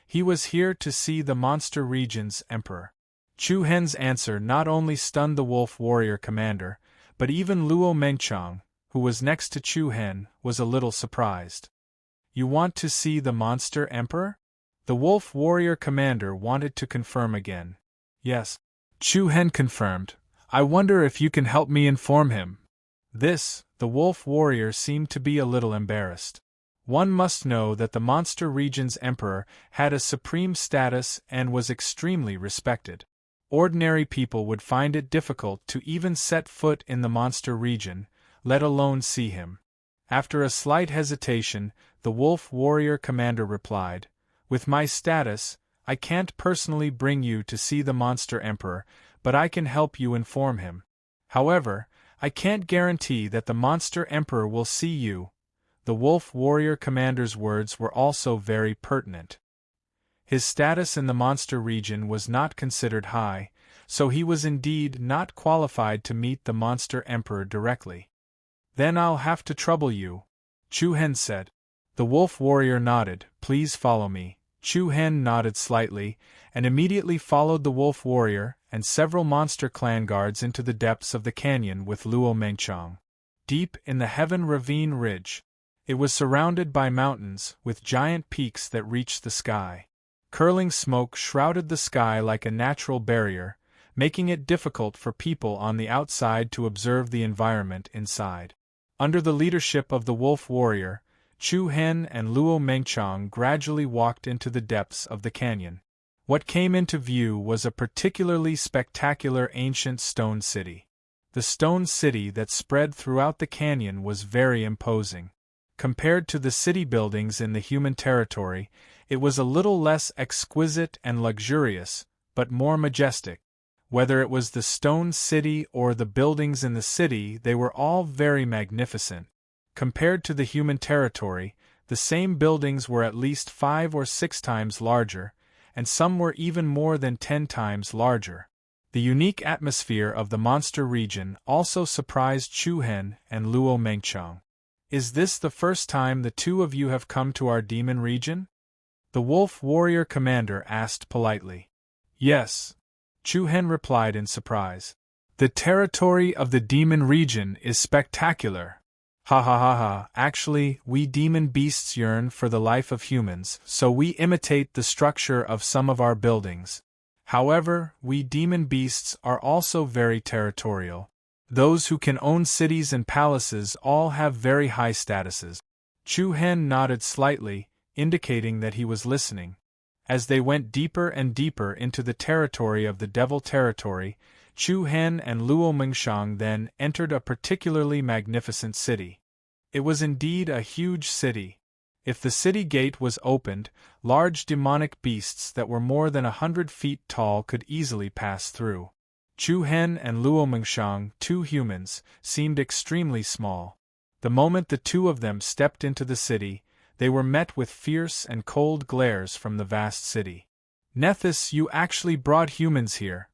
He was here to see the monster region's emperor. Chu Hen's answer not only stunned the wolf warrior commander, but even Luo Mengchang, who was next to Chu Hen, was a little surprised. You want to see the monster emperor? The wolf warrior commander wanted to confirm again. Yes. Chu Hen confirmed. I wonder if you can help me inform him. This, the wolf warrior seemed to be a little embarrassed. One must know that the monster region's emperor had a supreme status and was extremely respected. Ordinary people would find it difficult to even set foot in the monster region, let alone see him. After a slight hesitation, the wolf warrior commander replied, with my status, I can't personally bring you to see the monster emperor, but I can help you inform him. However, I can't guarantee that the monster emperor will see you. The wolf warrior commander's words were also very pertinent. His status in the monster region was not considered high, so he was indeed not qualified to meet the monster emperor directly. Then I'll have to trouble you, Chu Hen said. The wolf warrior nodded, please follow me. Chu Hen nodded slightly, and immediately followed the wolf warrior and several monster clan guards into the depths of the canyon with Luo Mengchang. Deep in the Heaven Ravine Ridge, it was surrounded by mountains with giant peaks that reached the sky. Curling smoke shrouded the sky like a natural barrier, making it difficult for people on the outside to observe the environment inside. Under the leadership of the wolf warrior, Chu Hen and Luo Mengchang gradually walked into the depths of the canyon. What came into view was a particularly spectacular ancient stone city. The stone city that spread throughout the canyon was very imposing. Compared to the city buildings in the human territory, it was a little less exquisite and luxurious, but more majestic. Whether it was the stone city or the buildings in the city, they were all very magnificent. Compared to the human territory, the same buildings were at least 5 or 6 times larger, and some were even more than 10 times larger. The unique atmosphere of the monster region also surprised Chu Hen and Luo Mengchang. Is this the first time the two of you have come to our demon region? The wolf warrior commander asked politely. Yes, Chu Hen replied in surprise. The territory of the demon region is spectacular. Ha ha ha ha, actually, we demon beasts yearn for the life of humans, so we imitate the structure of some of our buildings. However, we demon beasts are also very territorial. Those who can own cities and palaces all have very high statuses. Chu Hen nodded slightly, indicating that he was listening. As they went deeper and deeper into the territory of the Devil Territory, Chu Hen and Luo Mengshang then entered a particularly magnificent city. It was indeed a huge city. If the city gate was opened, large demonic beasts that were more than 100 feet tall could easily pass through. Chu Hen and Luo Mengshang, two humans, seemed extremely small. The moment the two of them stepped into the city, they were met with fierce and cold glares from the vast city. "Nethys, you actually brought humans here."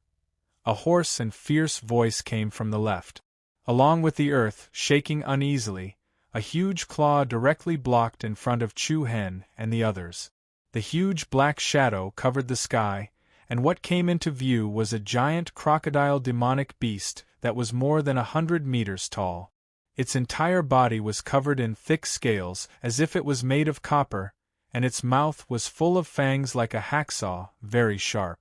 A hoarse and fierce voice came from the left. Along with the earth, shaking uneasily, a huge claw directly blocked in front of Chu Hen and the others. The huge black shadow covered the sky, and what came into view was a giant crocodile demonic beast that was more than 100 meters tall. Its entire body was covered in thick scales as if it was made of copper, and its mouth was full of fangs like a hacksaw, very sharp.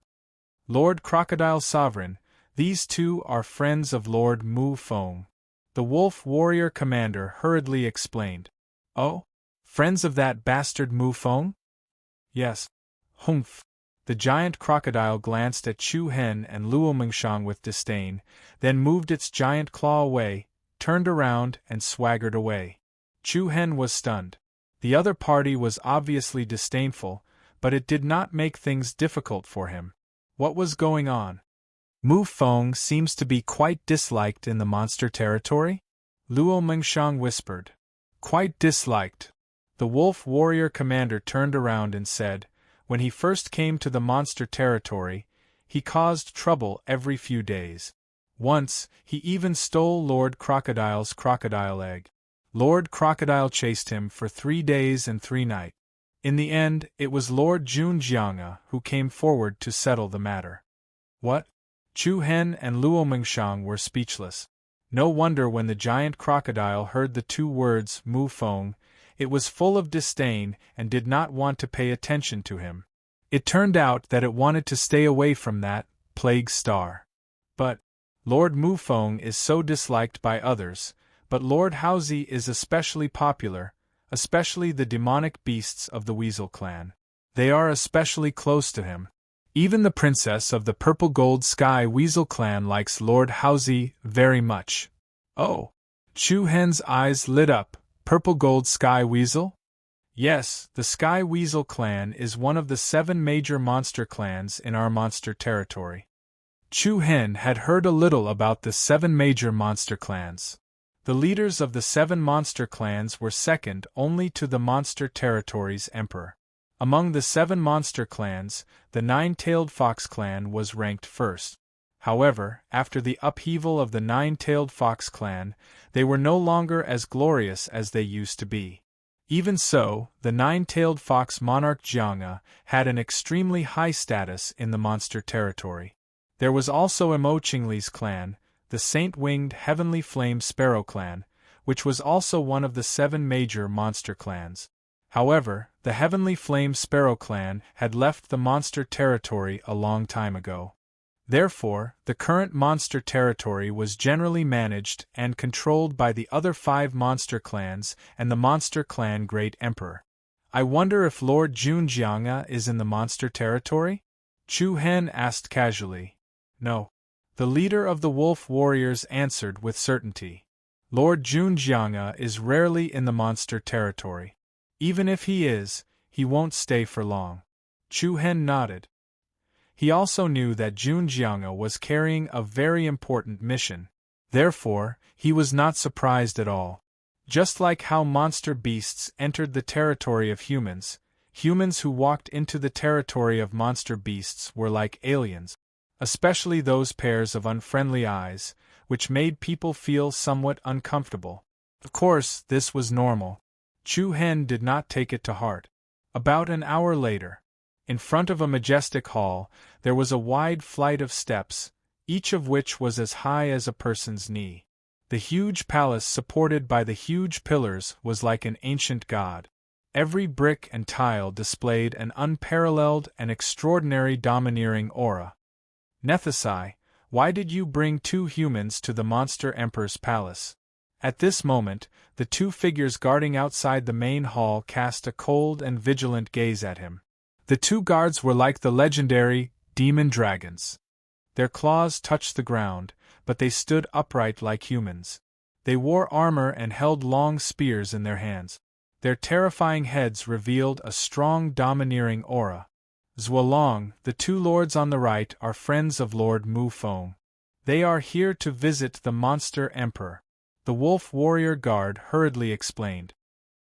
"Lord Crocodile Sovereign, these two are friends of Lord Mu Feng," the wolf warrior commander hurriedly explained. "Oh? Friends of that bastard Mu Feng?" "Yes." "Humph." The giant crocodile glanced at Chu Hen and Luo Mengshang with disdain, then moved its giant claw away, turned around and swaggered away. Chu Hen was stunned. The other party was obviously disdainful, but it did not make things difficult for him. What was going on? "Mu Feng seems to be quite disliked in the monster territory?" Luo Mengshang whispered. "Quite disliked." The wolf warrior commander turned around and said, "When he first came to the monster territory, he caused trouble every few days. Once, he even stole Lord Crocodile's crocodile egg. Lord Crocodile chased him for 3 days and 3 nights. In the end, it was Lord Junjianga who came forward to settle the matter." "What?" Chu Hen and Luo Mengshang were speechless. No wonder when the giant crocodile heard the two words Mu Feng, it was full of disdain and did not want to pay attention to him. It turned out that it wanted to stay away from that plague star. "But Lord Mu Feng is so disliked by others, but Lord Haozi is especially popular, especially the demonic beasts of the Weasel clan. They are especially close to him. Even the princess of the Purple Gold Sky Weasel clan likes Lord Haozi very much." "Oh!" Chu Hen's eyes lit up. "Purple Gold Sky Weasel?" "Yes, the Sky Weasel clan is one of the 7 major monster clans in our monster territory." Chu Hen had heard a little about the 7 major monster clans. The leaders of the 7 monster clans were second only to the monster territory's emperor. Among the 7 monster clans, the 9-tailed fox clan was ranked first. However, after the upheaval of the 9-tailed fox clan, they were no longer as glorious as they used to be. Even so, the 9-tailed fox monarch Jianga had an extremely high status in the monster territory. There was also Emo Qingli's clan, the saint-winged heavenly flame sparrow clan, which was also one of the 7 major monster clans. However, the heavenly flame sparrow clan had left the monster territory a long time ago. Therefore, the current monster territory was generally managed and controlled by the other 5 monster clans and the monster clan Great Emperor. "I wonder if Lord Junjianga is in the monster territory?" Chu Hen asked casually. "No." The leader of the wolf warriors answered with certainty. "Lord Junjianga is rarely in the monster territory. Even if he is, he won't stay for long." Chu Hen nodded. He also knew that Junjianga was carrying a very important mission. Therefore, he was not surprised at all. Just like how monster beasts entered the territory of humans, humans who walked into the territory of monster beasts were like aliens, especially those pairs of unfriendly eyes, which made people feel somewhat uncomfortable. Of course, this was normal. Chu Hen did not take it to heart. About an hour later, in front of a majestic hall, there was a wide flight of steps, each of which was as high as a person's knee. The huge palace supported by the huge pillars was like an ancient god. Every brick and tile displayed an unparalleled and extraordinary domineering aura. "Nethysai, Why did you bring 2 humans to the Monster Emperor's palace? At this moment, the 2 figures guarding outside the main hall cast a cold and vigilant gaze at him. The 2 guards were like the legendary demon dragons. Their claws touched the ground, but they stood upright like humans. They wore armor and held long spears in their hands. Their terrifying heads revealed a strong domineering aura. Zhuolong, the 2 lords on the right, are friends of Lord Mufeng. They are here to visit the Monster Emperor, the Wolf Warrior Guard hurriedly explained.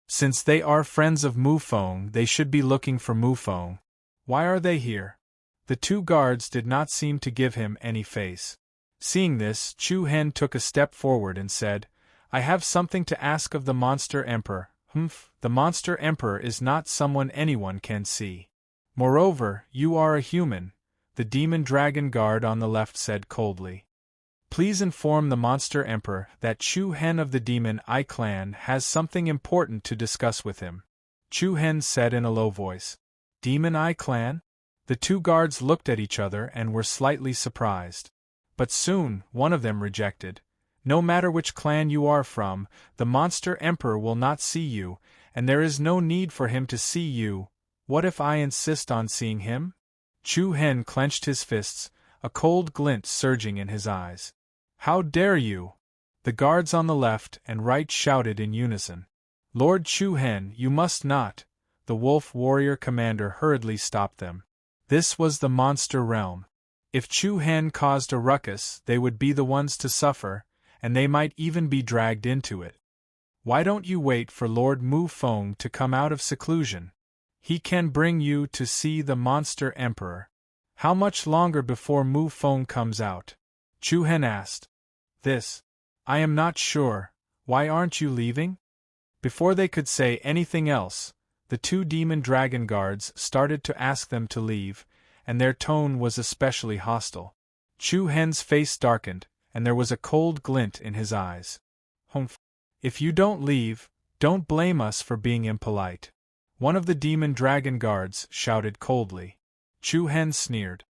Since they are friends of Mufeng, they should be looking for Mufeng. Why are they here? The 2 guards did not seem to give him any face. Seeing this, Chu Hen took a step forward and said, I have something to ask of the Monster Emperor. The Monster Emperor is not someone anyone can see. Moreover, you are a human, the Demon Dragon Guard on the left said coldly. Please inform the Monster Emperor that Chu Hen of the Demon Eye Clan has something important to discuss with him. Chu Hen said in a low voice. Demon Eye Clan? The 2 guards looked at each other and were slightly surprised. But soon, one of them rejected. No matter which clan you are from, the Monster Emperor will not see you, and there is no need for him to see you. What if I insist on seeing him? Chu Hen clenched his fists, a cold glint surging in his eyes. How dare you? The guards on the left and right shouted in unison. Lord Chu Hen, you must not. The Wolf Warrior Commander hurriedly stopped them. This was the Monster Realm. If Chu Hen caused a ruckus, they would be the ones to suffer, and they might even be dragged into it. Why don't you wait for Lord Mufeng to come out of seclusion? He can bring you to see the Monster Emperor. How much longer before Mufeng comes out? Chu Hen asked. This. I am not sure. Why aren't you leaving? Before they could say anything else, the 2 demon dragon guards started to ask them to leave, and their tone was especially hostile. Chu Hen's face darkened, and there was a cold glint in his eyes. Humph. If you don't leave, don't blame us for being impolite. One of the demon dragon guards shouted coldly. Chu Hen sneered.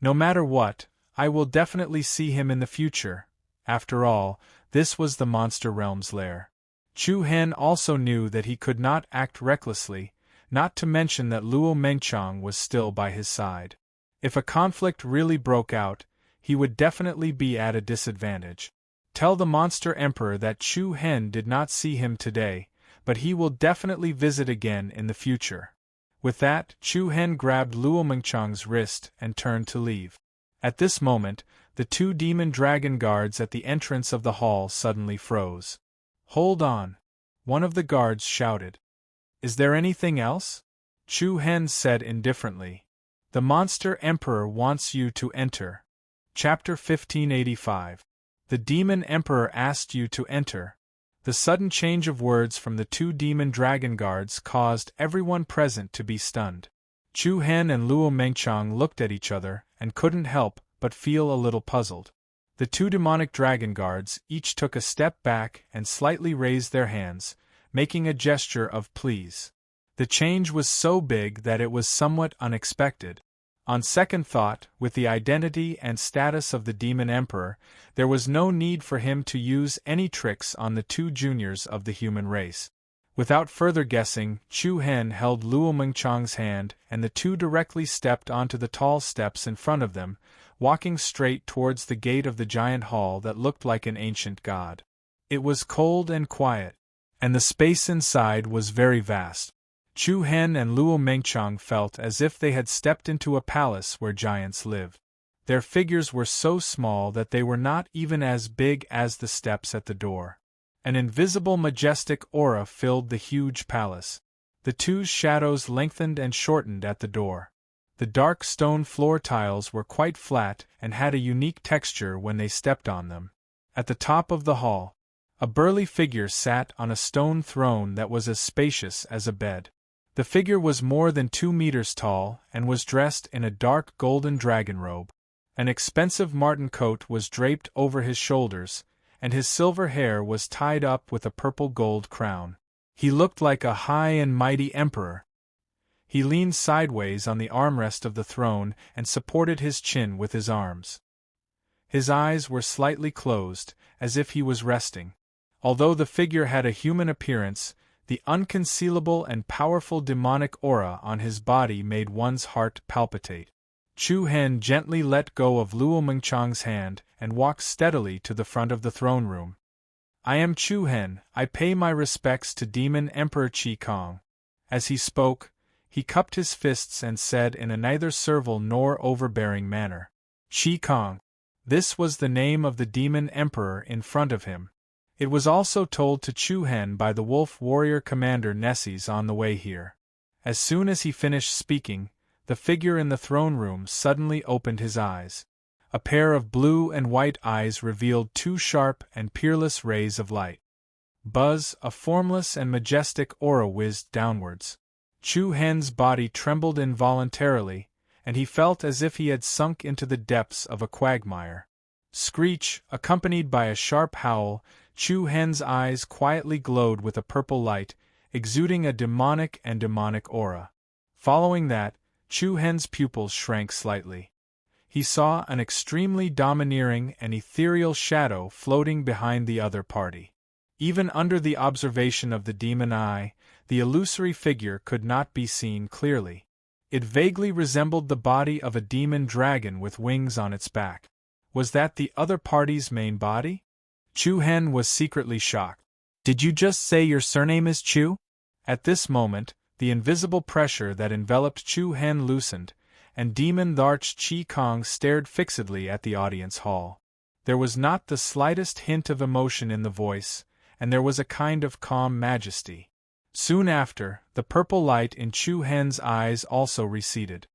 No matter what, I will definitely see him in the future. After all, this was the Monster Realm's lair. Chu Hen also knew that he could not act recklessly, not to mention that Luo Mengchang was still by his side. If a conflict really broke out, he would definitely be at a disadvantage. Tell the Monster Emperor that Chu Hen did not see him today, but he will definitely visit again in the future. With that, Chu Hen grabbed Luo Mengchang's wrist and turned to leave. At this moment, the 2 demon dragon guards at the entrance of the hall suddenly froze. Hold on. One of the guards shouted. Is there anything else? Chu Hen said indifferently. The Monster Emperor wants you to enter. Chapter 1585. The Demon Emperor asked you to enter. The sudden change of words from the 2 demon dragon guards caused everyone present to be stunned. Chu Hen and Luo Mengchang looked at each other and couldn't help but feel a little puzzled. The 2 demonic dragon guards each took a step back and slightly raised their hands, making a gesture of please. The change was so big that it was somewhat unexpected. On second thought, with the identity and status of the Demon Emperor, there was no need for him to use any tricks on the 2 juniors of the human race. Without further guessing, Chu Hen held Luo Mengchang's hand and the 2 directly stepped onto the tall steps in front of them, walking straight towards the gate of the giant hall that looked like an ancient god. It was cold and quiet, and the space inside was very vast. Chu Hen and Luo Mengchang felt as if they had stepped into a palace where giants lived. Their figures were so small that they were not even as big as the steps at the door. An invisible majestic aura filled the huge palace. The 2's shadows lengthened and shortened at the door. The dark stone floor tiles were quite flat and had a unique texture when they stepped on them. At the top of the hall, a burly figure sat on a stone throne that was as spacious as a bed. The figure was more than 2 meters tall and was dressed in a dark golden dragon robe. An expensive marten coat was draped over his shoulders, and his silver hair was tied up with a purple-gold crown. He looked like a high and mighty emperor. He leaned sideways on the armrest of the throne and supported his chin with his arms. His eyes were slightly closed, as if he was resting. Although the figure had a human appearance, the unconcealable and powerful demonic aura on his body made one's heart palpitate. Chu Hen gently let go of Luo Mengchang's hand and walked steadily to the front of the throne room. "I am Chu Hen, I pay my respects to Demon Emperor Qi Kong." As he spoke, he cupped his fists and said in a neither servile nor overbearing manner, "Qi Kong." This was the name of the demon emperor in front of him. It was also told to Chu Hen by the wolf warrior commander Nesses on the way here. As soon as he finished speaking, the figure in the throne room suddenly opened his eyes. A pair of blue and white eyes revealed two sharp and peerless rays of light. Buzz, a formless and majestic aura whizzed downwards. Chu Hen's body trembled involuntarily, and he felt as if he had sunk into the depths of a quagmire. Screech, accompanied by a sharp howl, Chu Hen's eyes quietly glowed with a purple light, exuding a demonic aura. Following that, Chu Hen's pupils shrank slightly. He saw an extremely domineering and ethereal shadow floating behind the other party. Even under the observation of the demon eye, the illusory figure could not be seen clearly. It vaguely resembled the body of a demon dragon with wings on its back. Was that the other party's main body? Chu Hen was secretly shocked. "Did you just say your surname is Chu?" At this moment, the invisible pressure that enveloped Chu Hen loosened, and Demon Dharch Qi Kong stared fixedly at the audience hall. There was not the slightest hint of emotion in the voice, and there was a kind of calm majesty. Soon after, the purple light in Chu Hen's eyes also receded.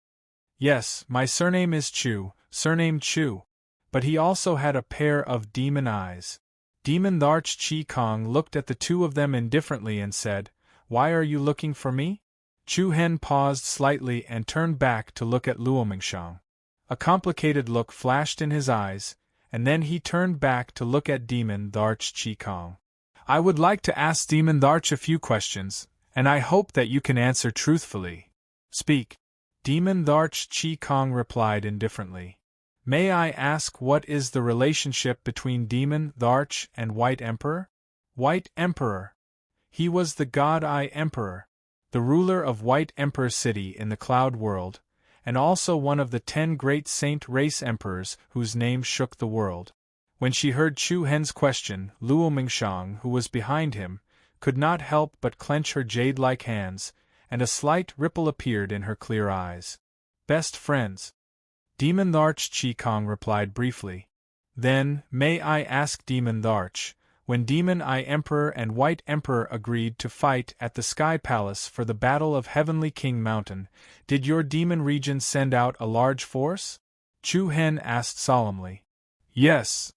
"Yes, my surname is Chu, surname Chu." But he also had a pair of demon eyes. Demon Dharch Qi Kong looked at the two of them indifferently and said, "Why are you looking for me?" Chu Hen paused slightly and turned back to look at Luo Mengshang. A complicated look flashed in his eyes, and then he turned back to look at Demon Dharch Qi Kong. "I would like to ask Demon Dharch a few questions, and I hope that you can answer truthfully." "Speak." Demon Dharch Qi Kong replied indifferently. "May I ask what is the relationship between Demon Dharch and White Emperor?" "White Emperor." He was the God-Eye Emperor, the ruler of White Emperor City in the Cloud World, and also one of the 10 great Saint Race Emperors whose name shook the world. When she heard Chu Hen's question, Luo Mengshang, who was behind him, could not help but clench her jade-like hands, and a slight ripple appeared in her clear eyes. "Best friends." Demon Dharch Qi Kong replied briefly. "Then, may I ask Demon Dharch, when Demon Eye Emperor and White Emperor agreed to fight at the Sky Palace for the Battle of Heavenly King Mountain, did your demon region send out a large force?" Chu Hen asked solemnly. "Yes."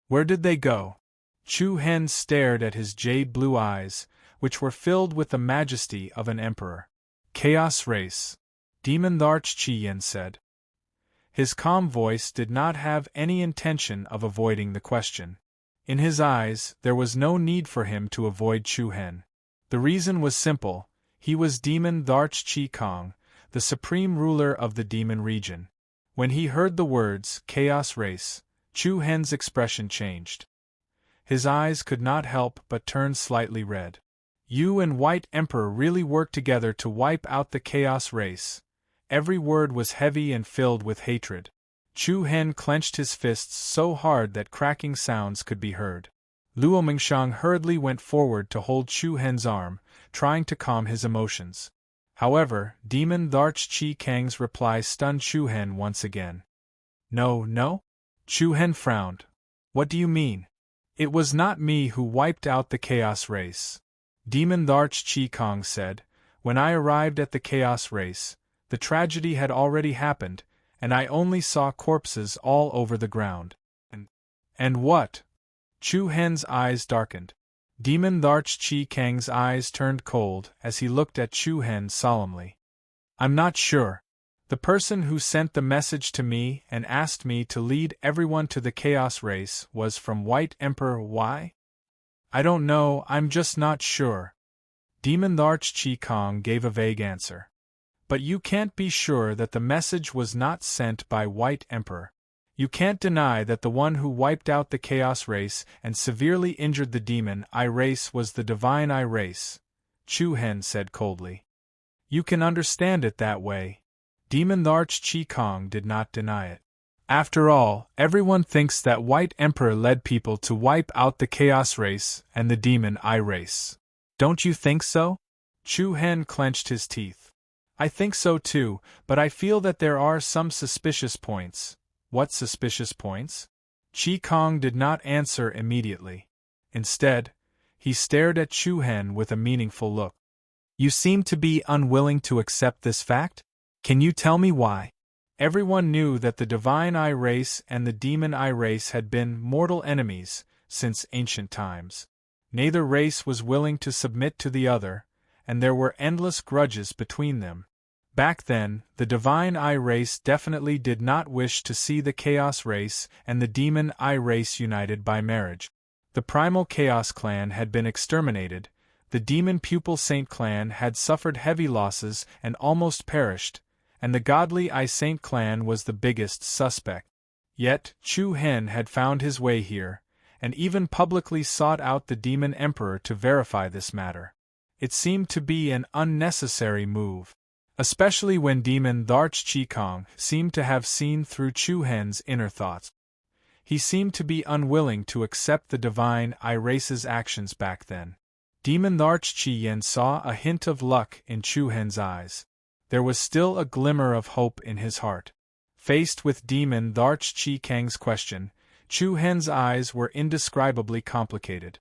"Where did they go?" Chu Hen stared at his jade-blue eyes, which were filled with the majesty of an emperor. "Chaos Race," Demon Dharch Qi Yen said. His calm voice did not have any intention of avoiding the question. In his eyes, there was no need for him to avoid Chu Hen. The reason was simple: he was Demon Dharch Qi Kong, the supreme ruler of the demon region. When he heard the words, Chaos Race, Chu Hen's expression changed. His eyes could not help but turn slightly red. "You and White Emperor really worked together to wipe out the Chaos Race." Every word was heavy and filled with hatred. Chu Hen clenched his fists so hard that cracking sounds could be heard. Luo Mengshang hurriedly went forward to hold Chu Hen's arm, trying to calm his emotions. However, Demon Dharch Qi Kang's reply stunned Chu Hen once again. "No, no?" Chu Hen frowned. "What do you mean?" "It was not me who wiped out the Chaos Race," Demon Dharch Qi Kong said. "When I arrived at the Chaos Race, the tragedy had already happened, and I only saw corpses all over the ground." And what? Chu Hen's eyes darkened. Demon Dharch Qi Kang's eyes turned cold as he looked at Chu Hen solemnly. "I'm not sure. The person who sent the message to me and asked me to lead everyone to the Chaos Race was from White Emperor Y? I don't know, I'm just not sure." Demon Dharch Qi Kong gave a vague answer. "But you can't be sure that the message was not sent by White Emperor. You can't deny that the one who wiped out the Chaos Race and severely injured the Demon I race was the Divine I race, Chu Hen said coldly. You can understand it that way. Demon Larch Chi Kong did not deny it. After all, everyone thinks that White Emperor led people to wipe out the Chaos Race and the Demon I race. Don't you think so? Chu Hen clenched his teeth. I think so too, but I feel that there are some suspicious points. What suspicious points? Chi Kong did not answer immediately. Instead, he stared at Chu Hen with a meaningful look. You seem to be unwilling to accept this fact? Can you tell me why? Everyone knew that the Divine I race and the Demon I race had been mortal enemies since ancient times. Neither race was willing to submit to the other, and there were endless grudges between them. Back then, the Divine I race definitely did not wish to see the Chaos Race and the Demon I race united by marriage. The Primal Chaos Clan had been exterminated, the Demon Pupil Saint Clan had suffered heavy losses and almost perished, and the Godly I Saint Clan was the biggest suspect. Yet, Chu Hen had found his way here, and even publicly sought out the Demon Emperor to verify this matter. It seemed to be an unnecessary move. Especially when Demon Larch Chi Kong seemed to have seen through Chu Hen's inner thoughts. He seemed to be unwilling to accept the Divine I race's actions back then. Demon Larch Chi Yen saw a hint of luck in Chu Hen's eyes. There was still a glimmer of hope in his heart. Faced with Demon Larch Chi Kang's question, Chu Hen's eyes were indescribably complicated.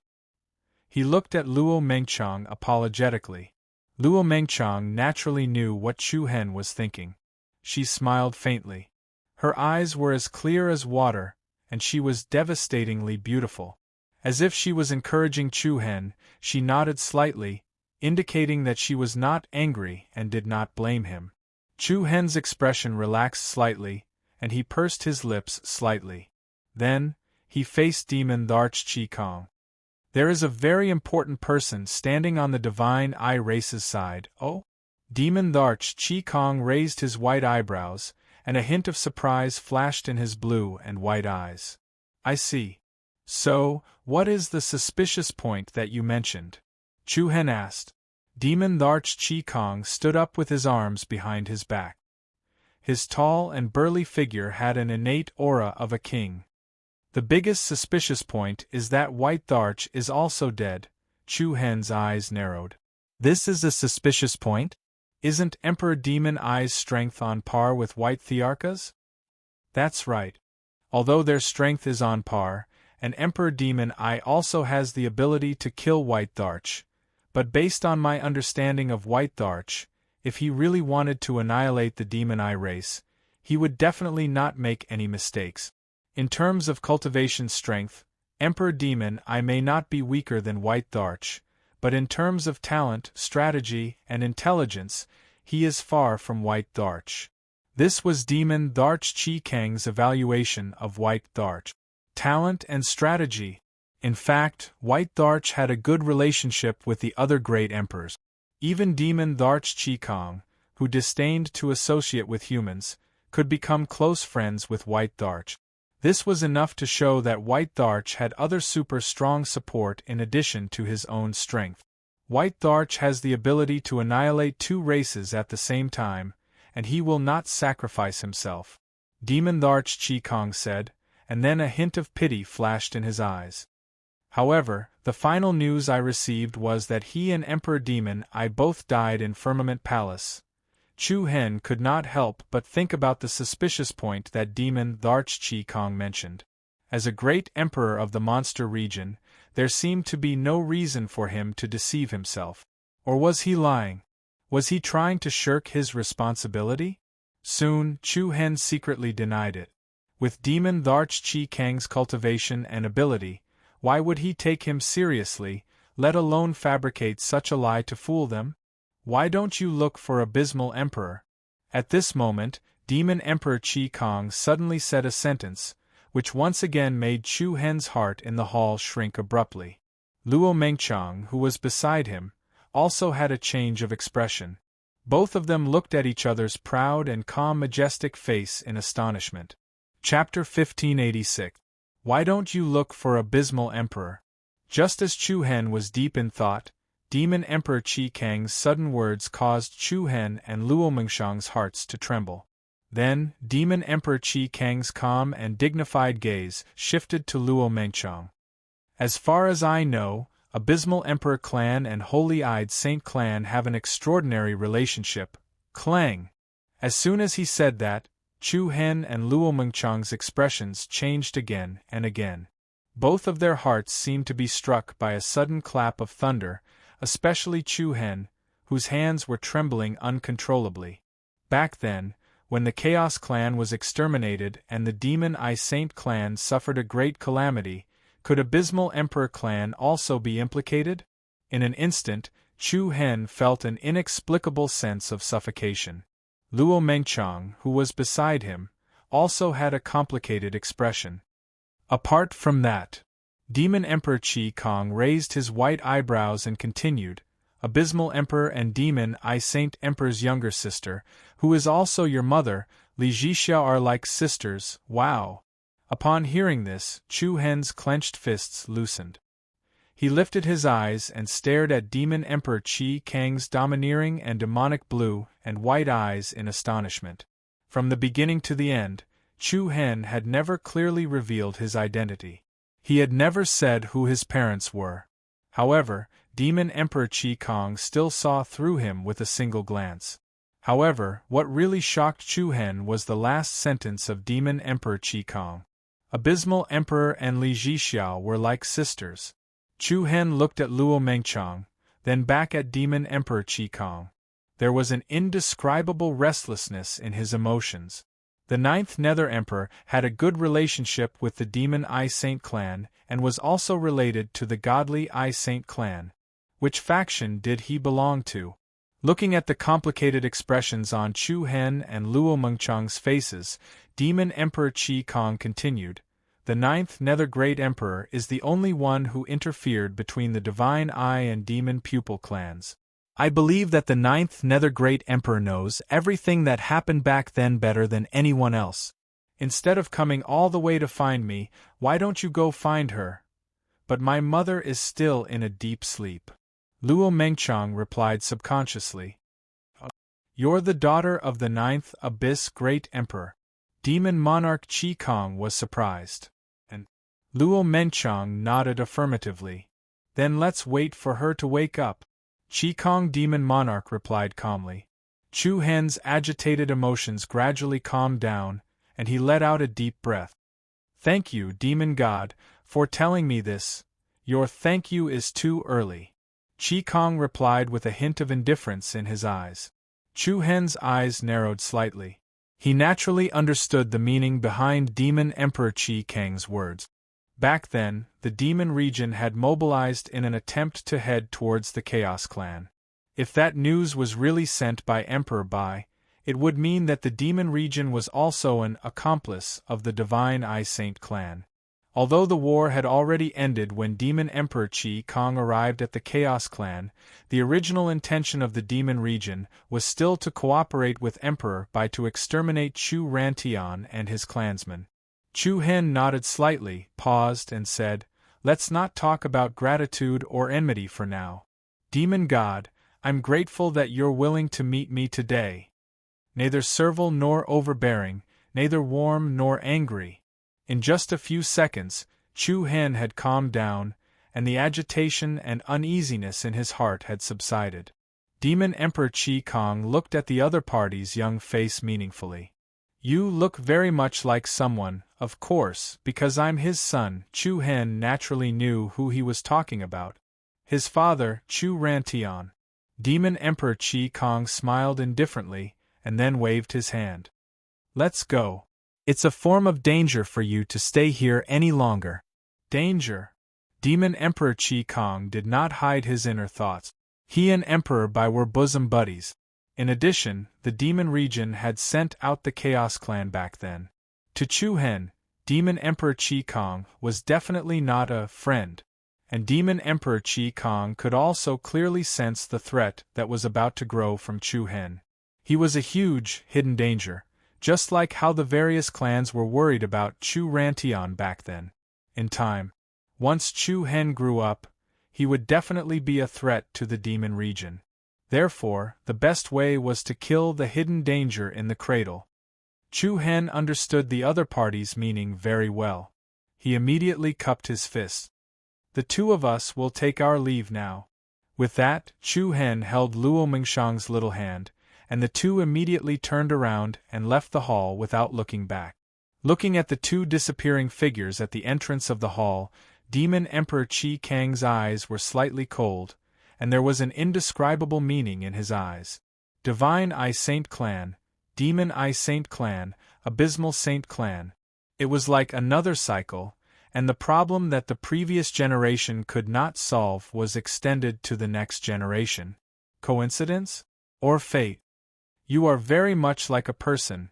He looked at Luo Mengchang apologetically. Luo Mengchang naturally knew what Chu Hen was thinking. She smiled faintly. Her eyes were as clear as water, and she was devastatingly beautiful. As if she was encouraging Chu Hen, she nodded slightly, indicating that she was not angry and did not blame him. Chu Hen's expression relaxed slightly, and he pursed his lips slightly. Then, he faced Demon Larch Chi Kong. There is a very important person standing on the Divine I race's side, oh? Demon Larch Chi Kong raised his white eyebrows, and a hint of surprise flashed in his blue and white eyes. I see. So, what is the suspicious point that you mentioned? Chu Hen asked. Demon Larch Chi Kong stood up with his arms behind his back. His tall and burly figure had an innate aura of a king. The biggest suspicious point is that White Tharch is also dead. Chu Hen's eyes narrowed. This is a suspicious point? Isn't Emperor Demon Eye's strength on par with White Thearka's? That's right. Although their strength is on par, and Emperor Demon Eye also has the ability to kill White Tharch, but based on my understanding of White Tharch, if he really wanted to annihilate the Demon Eye race, he would definitely not make any mistakes. In terms of cultivation strength, Emperor Demon Eye may not be weaker than White Tharch, but in terms of talent, strategy, and intelligence, he is far from White Tharch. This was Demon Larch Chi Kang's evaluation of White Tharch. Talent and strategy. In fact, White Tharch had a good relationship with the other great emperors. Even Demon Larch Chi Kong, who disdained to associate with humans, could become close friends with White Tharch. This was enough to show that White Tharch had other super strong support in addition to his own strength. White Tharch has the ability to annihilate two races at the same time, and he will not sacrifice himself. Demon Larch Chi Kong said, and then a hint of pity flashed in his eyes. However, the final news I received was that he and Emperor Demon Eye both died in Firmament Palace. Chu Hen could not help but think about the suspicious point that Demon Larch Chi Kong mentioned. As a great emperor of the monster region, there seemed to be no reason for him to deceive himself. Or was he lying? Was he trying to shirk his responsibility? Soon, Chu Hen secretly denied it. With Demon Larch Chi Kang's cultivation and ability, why would he take him seriously, let alone fabricate such a lie to fool them? Why don't you look for Abysmal Emperor? At this moment, Demon Emperor Chi Kong suddenly said a sentence, which once again made Chu Hen's heart in the hall shrink abruptly. Luo Mengchang, who was beside him, also had a change of expression. Both of them looked at each other's proud and calm majestic face in astonishment. Chapter 1586. Why don't you look for Abysmal Emperor? Just as Chu Hen was deep in thought, Demon Emperor Qi Kang's sudden words caused Chu Hen and Luo Mengxiang's hearts to tremble. Then, Demon Emperor Qi Kang's calm and dignified gaze shifted to Luo Mengxiang. As far as I know, Abysmal Emperor Clan and Holy-Eyed Saint Clan have an extraordinary relationship. Clang! As soon as he said that, Chu Hen and Luo Mengxiang's expressions changed again and again. Both of their hearts seemed to be struck by a sudden clap of thunder, especially Chu Hen, whose hands were trembling uncontrollably. Back then, when the Chaos Clan was exterminated and the Demon Eye Saint Clan suffered a great calamity, could Abysmal Emperor Clan also be implicated? In an instant, Chu Hen felt an inexplicable sense of suffocation. Luo Mengxiang, who was beside him, also had a complicated expression. Apart from that, Demon Emperor Qi Kang raised his white eyebrows and continued, Abysmal Emperor and Demon Eye Saint Emperor's younger sister, who is also your mother, Li Zhixiao, are like sisters, wow! Upon hearing this, Chu Hen's clenched fists loosened. He lifted his eyes and stared at Demon Emperor Qi Kang's domineering and demonic blue and white eyes in astonishment. From the beginning to the end, Chu Hen had never clearly revealed his identity. He had never said who his parents were. However, Demon Emperor Qi Kang still saw through him with a single glance. However, what really shocked Chu Hen was the last sentence of Demon Emperor Qi Kang. Abysmal Emperor and Li Zhixiao were like sisters. Chu Hen looked at Luo Mengxiang, then back at Demon Emperor Qi Kang. There was an indescribable restlessness in his emotions. The Ninth Nether Emperor had a good relationship with the Demon Eye Saint Clan and was also related to the Godly Eye Saint Clan. Which faction did he belong to? Looking at the complicated expressions on Chu Hen and Luo Mengxiang's faces, Demon Emperor Qi Kang continued, The Ninth Nether Great Emperor is the only one who interfered between the Divine Eye and Demon Pupil clans. I believe that the Ninth Nether Great Emperor knows everything that happened back then better than anyone else. Instead of coming all the way to find me, why don't you go find her? But my mother is still in a deep sleep. Luo Mengxiang replied subconsciously. You're the daughter of the Ninth Abyss Great Emperor. Demon Monarch Qi Kang was surprised. And Luo Mengxiang nodded affirmatively. Then let's wait for her to wake up. Qi Kang Demon Monarch replied calmly. Chu Hen's agitated emotions gradually calmed down, and he let out a deep breath. Thank you, Demon God, for telling me this. Your thank you is too early. Qi Kang replied with a hint of indifference in his eyes. Chu Hen's eyes narrowed slightly. He naturally understood the meaning behind Demon Emperor Qi Kang's words. Back then, the demon region had mobilized in an attempt to head towards the Chaos Clan. If that news was really sent by Emperor Bai, it would mean that the demon region was also an accomplice of the Divine Eye Saint Clan. Although the war had already ended when Demon Emperor Qi Kang arrived at the Chaos Clan, the original intention of the demon region was still to cooperate with Emperor Bai to exterminate Chu Rantian and his clansmen. Chu Hen nodded slightly, paused, and said, Let's not talk about gratitude or enmity for now. Demon God, I'm grateful that you're willing to meet me today. Neither servile nor overbearing, neither warm nor angry. In just a few seconds, Chu Hen had calmed down, and the agitation and uneasiness in his heart had subsided. Demon Emperor Qi Kang looked at the other party's young face meaningfully. You look very much like someone, of course, because I'm his son. Chu Hen naturally knew who he was talking about. His father, Chu Rantian. Demon Emperor Qi Kang smiled indifferently, and then waved his hand. Let's go. It's a form of danger for you to stay here any longer. Danger? Demon Emperor Qi Kang did not hide his inner thoughts. He and Emperor Bai were bosom buddies. In addition, the demon region had sent out the Chaos Clan back then. To Chu Hen, Demon Emperor Qi Kang was definitely not a friend, and Demon Emperor Qi Kang could also clearly sense the threat that was about to grow from Chu Hen. He was a huge, hidden danger, just like how the various clans were worried about Chu Rantian back then. In time, once Chu Hen grew up, he would definitely be a threat to the demon region. Therefore, the best way was to kill the hidden danger in the cradle. Chu Hen understood the other party's meaning very well. He immediately cupped his fist. The two of us will take our leave now. With that, Chu Hen held Luo Mingshang's little hand, and the two immediately turned around and left the hall without looking back. Looking at the two disappearing figures at the entrance of the hall, Demon Emperor Qi Kang's eyes were slightly cold, and there was an indescribable meaning in his eyes. Divine I Saint Clan, Demon I Saint Clan, Abysmal Saint Clan. It was like another cycle, and the problem that the previous generation could not solve was extended to the next generation. Coincidence? Or fate? You are very much like a person,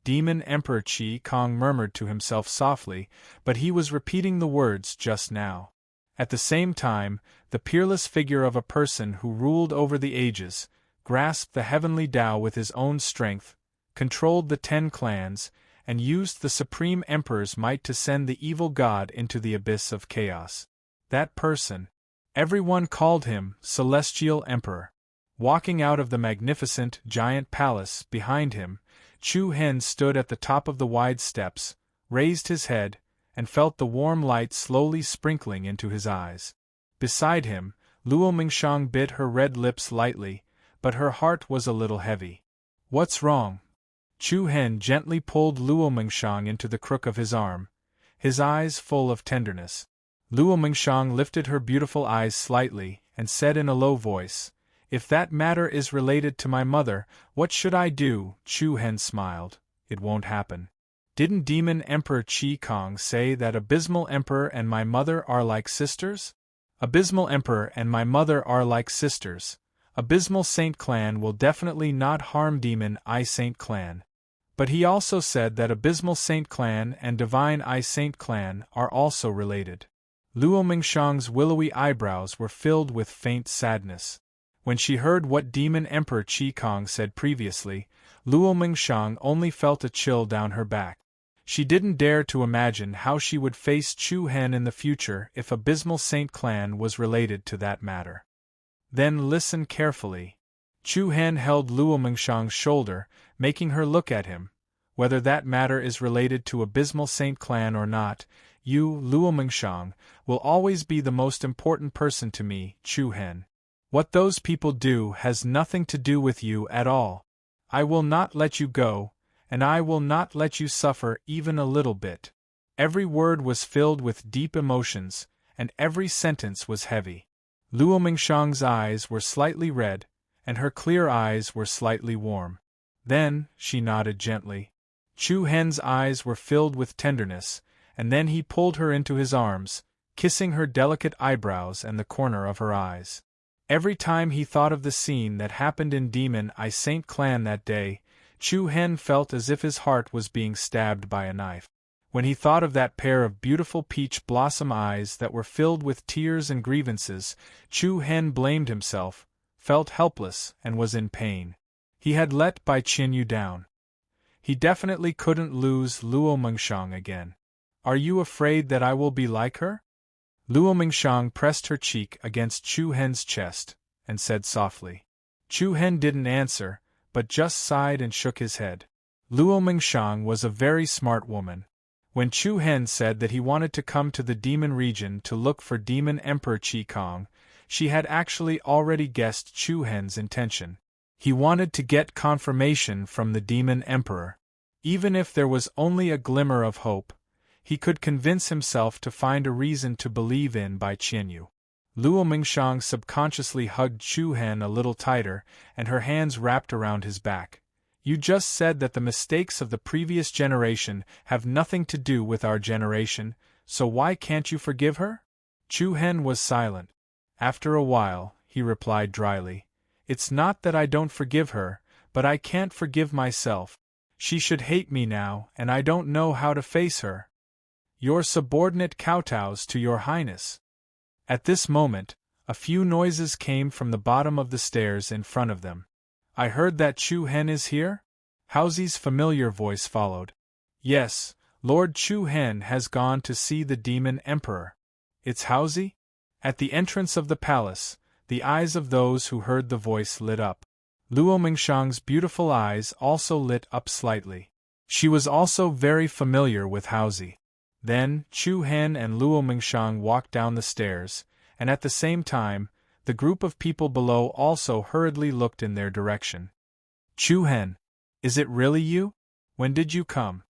Demon Emperor Qi Kang murmured to himself softly, but he was repeating the words just now. At the same time, the peerless figure of a person who ruled over the ages, grasped the heavenly Tao with his own strength, controlled the 10 clans, and used the Supreme Emperor's might to send the evil god into the abyss of chaos. That person. Everyone called him Celestial Emperor. Walking out of the magnificent, giant palace behind him, Chu Hen stood at the top of the wide steps, raised his head, and felt the warm light slowly sprinkling into his eyes. Beside him, Luo Mingshang bit her red lips lightly, but her heart was a little heavy. What's wrong? Chu Hen gently pulled Luo Mingshang into the crook of his arm, his eyes full of tenderness. Luo Mingshang lifted her beautiful eyes slightly and said in a low voice, "If that matter is related to my mother, what should I do?" Chu Hen smiled. "It won't happen. Didn't Demon Emperor Qi Kang say that Abysmal Emperor and my mother are like sisters? Abysmal Emperor and my mother are like sisters. Abysmal Saint Clan will definitely not harm Demon I Saint Clan. But he also said that Abysmal Saint Clan and Divine I Saint Clan are also related." Luo Mingshang's willowy eyebrows were filled with faint sadness. When she heard what Demon Emperor Qi Kang said previously, Luo Mingshang only felt a chill down her back. She didn't dare to imagine how she would face Chu Hen in the future if Abysmal Saint Clan was related to that matter. Then listen carefully. Chu Hen held Luo Mingshang's shoulder, making her look at him. Whether that matter is related to Abysmal Saint Clan or not, you, Luo Mingshang, will always be the most important person to me, Chu Hen. What those people do has nothing to do with you at all. I will not let you go, and I will not let you suffer even a little bit. Every word was filled with deep emotions, and every sentence was heavy. Luo Mingshang's eyes were slightly red, and her clear eyes were slightly warm. Then, she nodded gently. Chu Hen's eyes were filled with tenderness, and then he pulled her into his arms, kissing her delicate eyebrows and the corner of her eyes. Every time he thought of the scene that happened in Demon I Saint Clan that day, Chu Hen felt as if his heart was being stabbed by a knife. When he thought of that pair of beautiful peach blossom eyes that were filled with tears and grievances, Chu Hen blamed himself, felt helpless, and was in pain. He had let Bai Qinyu down. He definitely couldn't lose Luo Mingshang again. Are you afraid that I will be like her? Luo Mingshang pressed her cheek against Chu Hen's chest, and said softly. Chu Hen didn't answer, but just sighed and shook his head. Luo Mingshang was a very smart woman. When Chu Hen said that he wanted to come to the demon region to look for Demon Emperor Qi Kang, she had actually already guessed Chu Hen's intention. He wanted to get confirmation from the Demon Emperor. Even if there was only a glimmer of hope, he could convince himself to find a reason to believe in Bai Qinyu. Luo Mingshang subconsciously hugged Chu Hen a little tighter, and her hands wrapped around his back. You just said that the mistakes of the previous generation have nothing to do with our generation, so why can't you forgive her? Chu Hen was silent. After a while, he replied dryly, "It's not that I don't forgive her, but I can't forgive myself. She should hate me now, and I don't know how to face her. Your subordinate kowtows to your highness." At this moment, a few noises came from the bottom of the stairs in front of them. "I heard that Chu Hen is here? Houzi's familiar voice followed. Yes, Lord Chu Hen has gone to see the demon emperor. It's Houzi? At the entrance of the palace, the eyes of those who heard the voice lit up. Luo Mingshang's beautiful eyes also lit up slightly. She was also very familiar with Houzi. Then, Chu Hen and Luo Mingshang walked down the stairs, and at the same time, the group of people below also hurriedly looked in their direction. Chu Hen, is it really you? When did you come?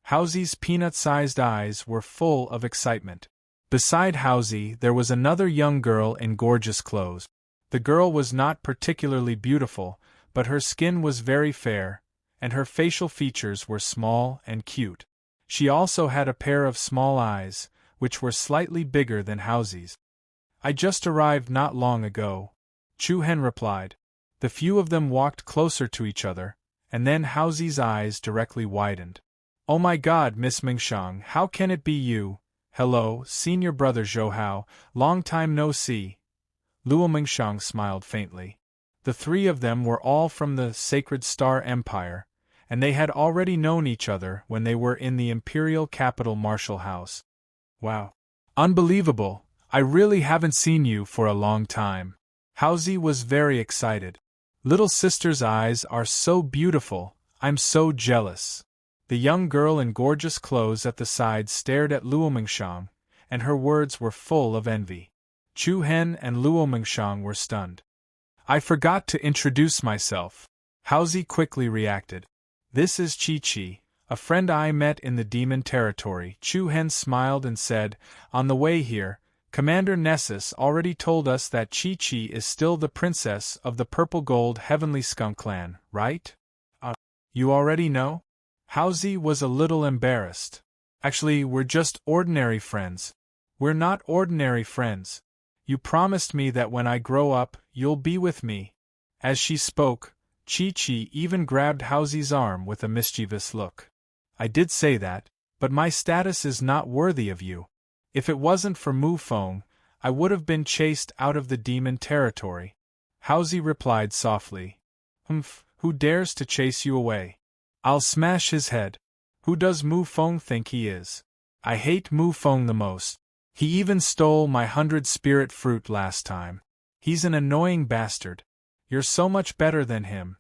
Houzi's peanut-sized eyes were full of excitement. Beside Houzi, there was another young girl in gorgeous clothes. The girl was not particularly beautiful, but her skin was very fair, and her facial features were small and cute. She also had a pair of small eyes, which were slightly bigger than Houzi's. I just arrived not long ago, Chu Hen replied. The few of them walked closer to each other, and then Houzi's eyes directly widened. Oh my God, Miss Mingshang, how can it be you? Hello, senior brother Zhou, long time no see. Luo Mingshang smiled faintly. The three of them were all from the Sacred Star Empire, and they had already known each other when they were in the imperial capital Martial House. Wow. Unbelievable, I really haven't seen you for a long time. Houzi was very excited. Little sister's eyes are so beautiful, I'm so jealous. The young girl in gorgeous clothes at the side stared at Luo Mingshang, and her words were full of envy. Chu Hen and Luo Mingshang were stunned. I forgot to introduce myself. Houzi quickly reacted. This is Chi-Chi, a friend I met in the demon territory. Chu Hen smiled and said, on the way here, Commander Nessus already told us that Chi-Chi is still the princess of the Purple Gold Heavenly Skunk clan, right? You already know? Houzi was a little embarrassed. Actually, we're just ordinary friends. We're not ordinary friends. You promised me that when I grow up, you'll be with me. As she spoke, Chi-Chi even grabbed Houzi's arm with a mischievous look. I did say that, but my status is not worthy of you. If it wasn't for Mu Feng, I would have been chased out of the demon territory. Houzi replied softly. Humph, who dares to chase you away? I'll smash his head. Who does Mu Feng think he is? I hate Mu Feng the most. He even stole my 100 spirit fruit last time. He's an annoying bastard. You're so much better than him.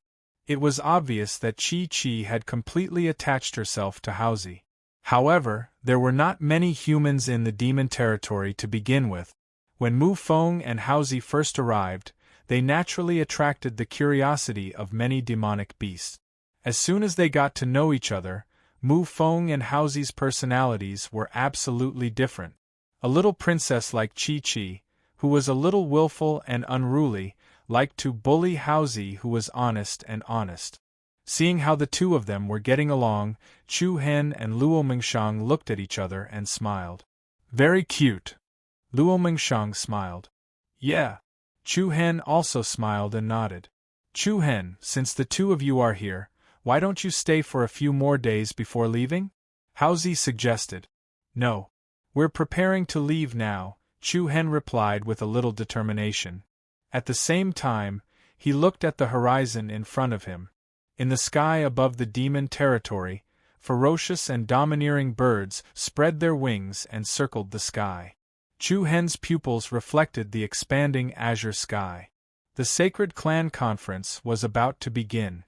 It was obvious that Chi-Chi had completely attached herself to Houzi. However, there were not many humans in the demon territory to begin with. When Mu Feng and Houzi first arrived, they naturally attracted the curiosity of many demonic beasts. As soon as they got to know each other, Mu Feng and Houzi's personalities were absolutely different. A little princess like Chi-Chi, who was a little willful and unruly, liked to bully Houzi, who was honest. Seeing how the two of them were getting along, Chu Hen and Luo Mingshang looked at each other and smiled. Very cute. Luo Mingshang smiled. Yeah. Chu Hen also smiled and nodded. Chu Hen, since the two of you are here, why don't you stay for a few more days before leaving? Houzi suggested. No. We're preparing to leave now, Chu Hen replied with a little determination. At the same time, he looked at the horizon in front of him. In the sky above the demon territory, ferocious and domineering birds spread their wings and circled the sky. Chu Hen's pupils reflected the expanding azure sky. The Sacred Clan Conference was about to begin.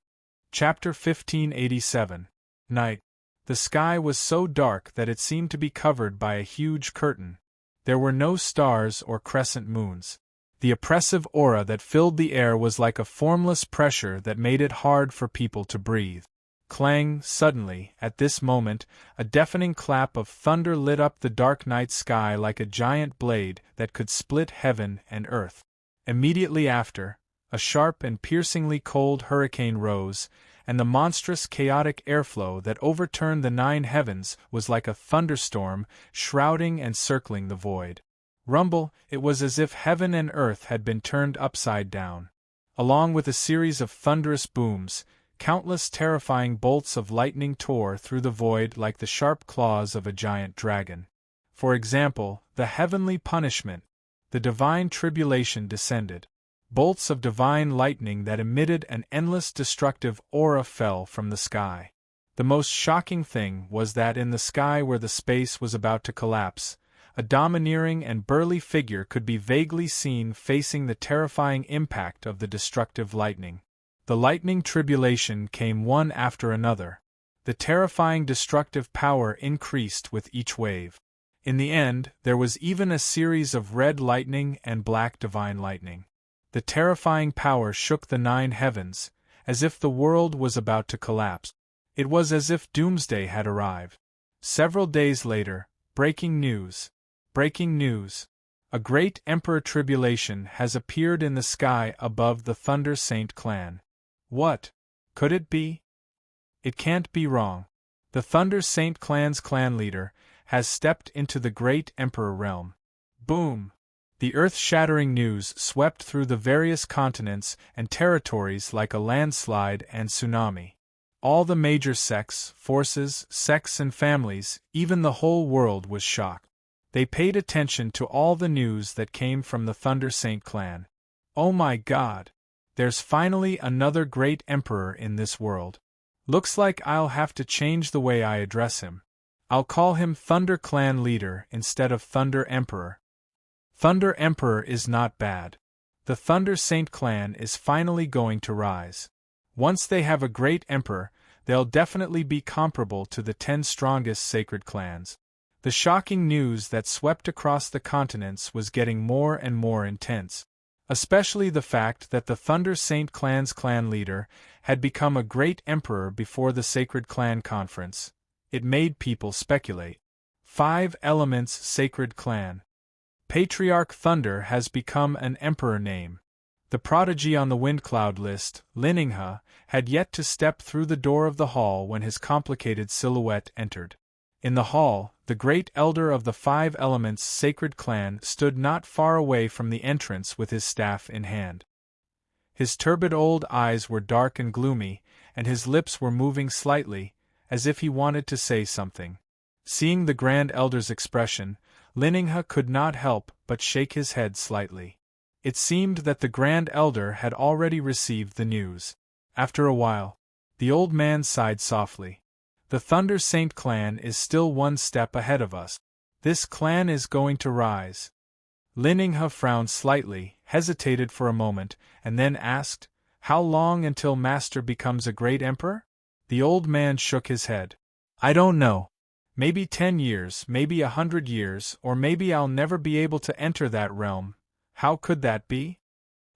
Chapter 1587. Night. The sky was so dark that it seemed to be covered by a huge curtain. There were no stars or crescent moons. The oppressive aura that filled the air was like a formless pressure that made it hard for people to breathe. Clang! Suddenly, at this moment, a deafening clap of thunder lit up the dark night sky like a giant blade that could split heaven and earth. Immediately after, a sharp and piercingly cold hurricane rose, and the monstrous chaotic airflow that overturned the 9 heavens was like a thunderstorm, shrouding and circling the void. Rumble, it was as if heaven and earth had been turned upside down. Along with a series of thunderous booms, countless terrifying bolts of lightning tore through the void like the sharp claws of a giant dragon. For example, the heavenly punishment, the divine tribulation descended. Bolts of divine lightning that emitted an endless destructive aura fell from the sky. The most shocking thing was that in the sky where the space was about to collapse, a domineering and burly figure could be vaguely seen facing the terrifying impact of the destructive lightning. The lightning tribulation came one after another. The terrifying destructive power increased with each wave. In the end, there was even a series of red lightning and black divine lightning. The terrifying power shook the 9 heavens, as if the world was about to collapse. It was as if doomsday had arrived. Several days later, breaking news. Breaking news. A great emperor tribulation has appeared in the sky above the Thunder Saint clan. What? Could it be? It can't be wrong. The Thunder Saint clan's clan leader has stepped into the great emperor realm. Boom! The earth-shattering news swept through the various continents and territories like a landslide and tsunami. All the major sects, forces, sects and families, even the whole world was shocked. They paid attention to all the news that came from the Thunder Saint clan. Oh my God! There's finally another great emperor in this world. Looks like I'll have to change the way I address him. I'll call him Thunder Clan Leader instead of Thunder Emperor. Thunder Emperor is not bad. The Thunder Saint clan is finally going to rise. Once they have a great emperor, they'll definitely be comparable to the 10 strongest sacred clans. The shocking news that swept across the continents was getting more and more intense. Especially the fact that the Thunder Saint clan's clan leader had become a great emperor before the Sacred Clan Conference. It made people speculate. 5 Elements Sacred Clan. Patriarch Thunder has become an emperor name. The prodigy on the Windcloud list, Liningha, had yet to step through the door of the hall when his complicated silhouette entered. In the hall, the great elder of the 5 Elements Sacred Clan stood not far away from the entrance with his staff in hand. His turbid old eyes were dark and gloomy, and his lips were moving slightly, as if he wanted to say something. Seeing the Grand Elder's expression, Liningha could not help but shake his head slightly. It seemed that the Grand Elder had already received the news. After a while, the old man sighed softly. The Thunder Saint clan is still one step ahead of us. This clan is going to rise. Liningha frowned slightly, hesitated for a moment, and then asked, "How long until Master becomes a great emperor?" The old man shook his head. "I don't know. Maybe 10 years, maybe 100 years, or maybe I'll never be able to enter that realm. How could that be?"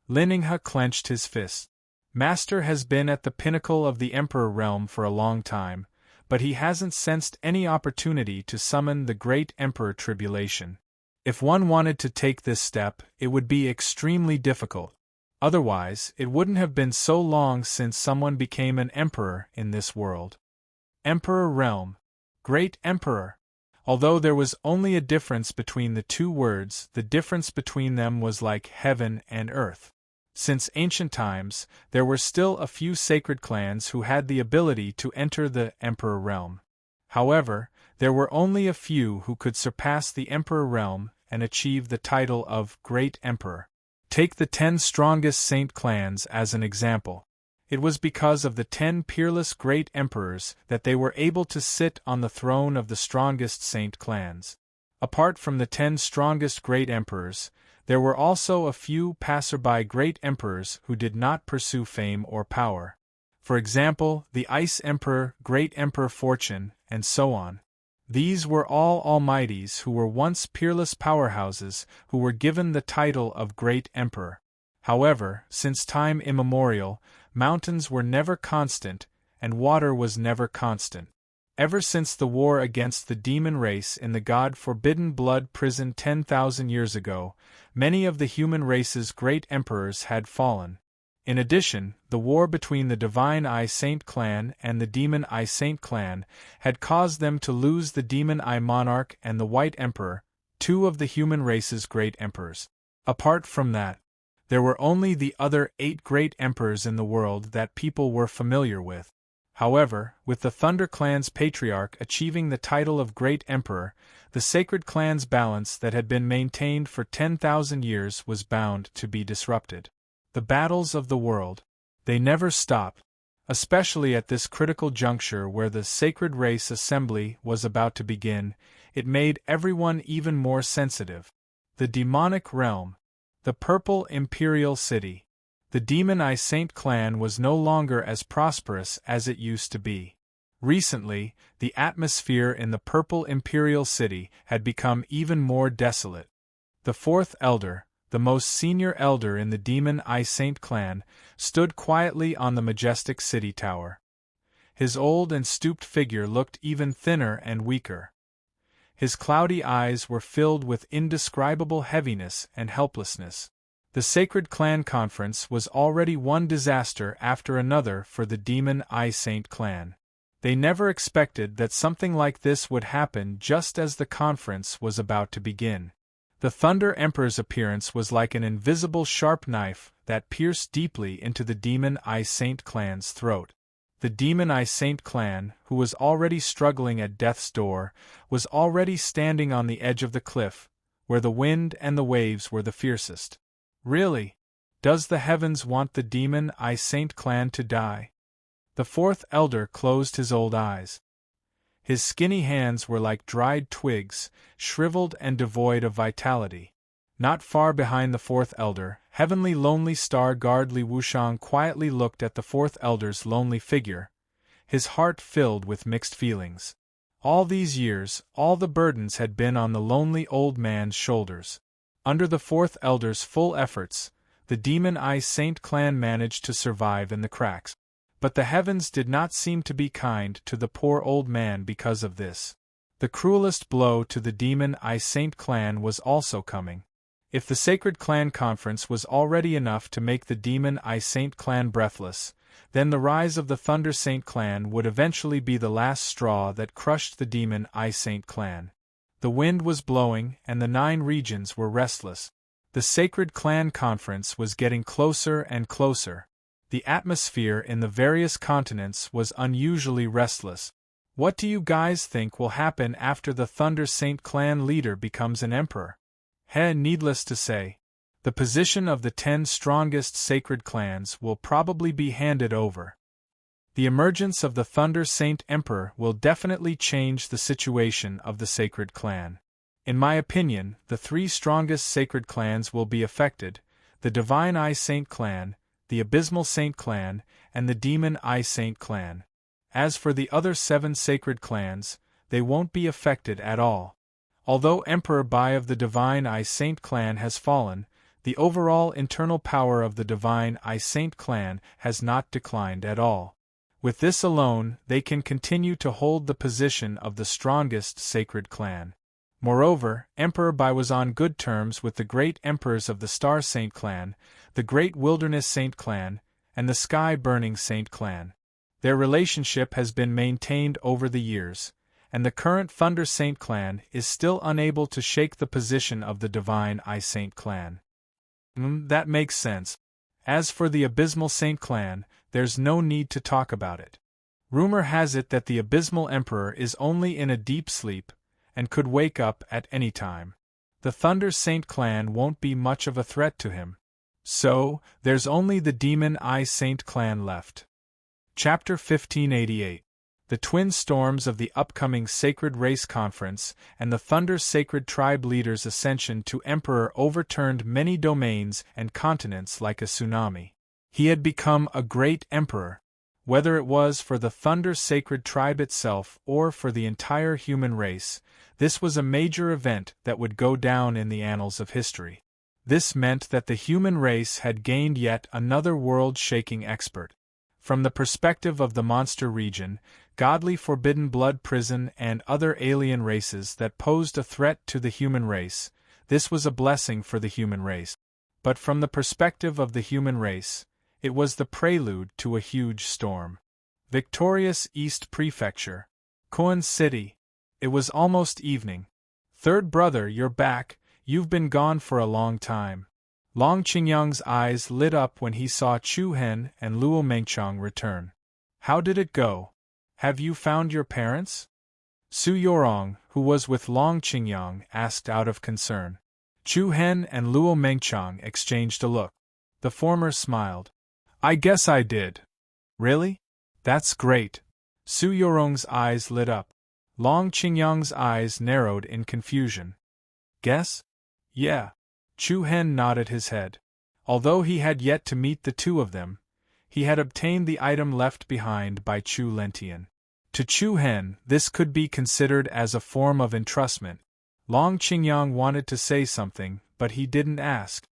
Liningha clenched his fist. Master has been at the pinnacle of the Emperor realm for a long time, but he hasn't sensed any opportunity to summon the great Emperor tribulation. If one wanted to take this step, it would be extremely difficult. Otherwise, it wouldn't have been so long since someone became an emperor in this world. Emperor realm. Great Emperor. Although there was only a difference between the 2 words, the difference between them was like heaven and earth. Since ancient times, there were still a few sacred clans who had the ability to enter the Emperor realm. However, there were only a few who could surpass the Emperor realm and achieve the title of Great Emperor. Take the 10 strongest saint clans as an example. It was because of the 10 peerless great emperors that they were able to sit on the throne of the strongest saint clans. Apart from the 10 strongest great emperors, there were also a few passerby great emperors who did not pursue fame or power. For example, the Ice Emperor, Great Emperor Fortune, and so on. These were all almighties who were once peerless powerhouses who were given the title of Great Emperor. However, since time immemorial, mountains were never constant, and water was never constant. Ever since the war against the demon race in the God-forbidden blood prison 10,000 years ago, many of the human race's great emperors had fallen. In addition, the war between the Divine Eye Saint clan and the Demon Eye Saint clan had caused them to lose the Demon Eye Monarch and the White Emperor, 2 of the human race's great emperors. Apart from that, there were only the other 8 great emperors in the world that people were familiar with. However, with the Thunder Clan's patriarch achieving the title of Great Emperor, the sacred clan's balance that had been maintained for 10,000 years was bound to be disrupted. The battles of the world. They never stopped, especially at this critical juncture where the sacred race assembly was about to begin. It made everyone even more sensitive. The demonic realm. The purple imperial city. The demon Eye Saint clan was no longer as prosperous as it used to be. Recently, the atmosphere in the purple imperial city had become even more desolate. The fourth elder, the most senior elder in the demon Eye Saint clan, stood quietly on the majestic city tower. His old and stooped figure looked even thinner and weaker. His cloudy eyes were filled with indescribable heaviness and helplessness. The sacred clan conference was already one disaster after another for the demon Eye Saint clan. They never expected that something like this would happen just as the conference was about to begin. The Thunder Emperor's appearance was like an invisible sharp knife that pierced deeply into the demon Eye Saint clan's throat. The demon Eye Saint clan, who was already struggling at death's door, was already standing on the edge of the cliff, where the wind and the waves were the fiercest. Really? Does the heavens want the demon Eye Saint clan to die? The fourth elder closed his old eyes. His skinny hands were like dried twigs, shriveled and devoid of vitality. Not far behind the fourth elder, heavenly lonely star guard Li Wushang quietly looked at the fourth elder's lonely figure, his heart filled with mixed feelings. All these years, all the burdens had been on the lonely old man's shoulders. Under the fourth elder's full efforts, the demon Eye Saint clan managed to survive in the cracks. But the heavens did not seem to be kind to the poor old man because of this. The cruelest blow to the demon Eye Saint clan was also coming. If the sacred clan conference was already enough to make the demon Eye Saint clan breathless, then the rise of the Thunder Saint clan would eventually be the last straw that crushed the demon Eye Saint clan. The wind was blowing and the 9 regions were restless. The sacred clan conference was getting closer and closer. The atmosphere in the various continents was unusually restless. What do you guys think will happen after the Thunder Saint clan leader becomes an emperor? Needless to say, the position of the 10 strongest sacred clans will probably be handed over. The emergence of the Thunder Saint Emperor will definitely change the situation of the sacred clan. In my opinion, the 3 strongest sacred clans will be affected: the Divine Eye Saint clan, the Abysmal Saint clan, and the Demon Eye Saint clan. As for the other 7 sacred clans, they won't be affected at all. Although Emperor Bai of the Divine Eye Saint clan has fallen, the overall internal power of the Divine Eye Saint clan has not declined at all. With this alone, they can continue to hold the position of the strongest sacred clan. Moreover, Emperor Bai was on good terms with the great emperors of the Star Saint clan, the Great Wilderness Saint clan, and the Sky Burning Saint clan. Their relationship has been maintained over the years, and the current Thunder Saint clan is still unable to shake the position of the Divine Eye Saint clan. That makes sense. As for the Abysmal Saint clan, there's no need to talk about it. Rumor has it that the Abysmal Emperor is only in a deep sleep, and could wake up at any time. The Thunder Saint clan won't be much of a threat to him. So, there's only the Demon Eye Saint clan left. Chapter 1588. The twin storms of the upcoming Sacred Race Conference and the Thunder Sacred Tribe leader's ascension to Emperor overturned many domains and continents like a tsunami. He had become a great emperor. Whether it was for the Thunder Sacred Tribe itself or for the entire human race, this was a major event that would go down in the annals of history. This meant that the human race had gained yet another world-shaking expert. From the perspective of the monster region, godly forbidden blood prison and other alien races that posed a threat to the human race, this was a blessing for the human race. But from the perspective of the human race, it was the prelude to a huge storm. Victorious East Prefecture. Koan City. It was almost evening. Third brother, you're back. You've been gone for a long time. Long Qingyang's eyes lit up when he saw Chu Hen and Luo Mengchang return. How did it go? Have you found your parents? Su Yorong, who was with Long Qingyang, asked out of concern. Chu Hen and Luo Mengchang exchanged a look. The former smiled. I guess I did. Really? That's great. Su Yorong's eyes lit up. Long Qingyang's eyes narrowed in confusion. Guess? Yeah. Chu Hen nodded his head. Although he had yet to meet the two of them, he had obtained the item left behind by Chu Lentian. To Chu Hen, this could be considered as a form of entrustment. Long Qingyang wanted to say something, but he didn't ask.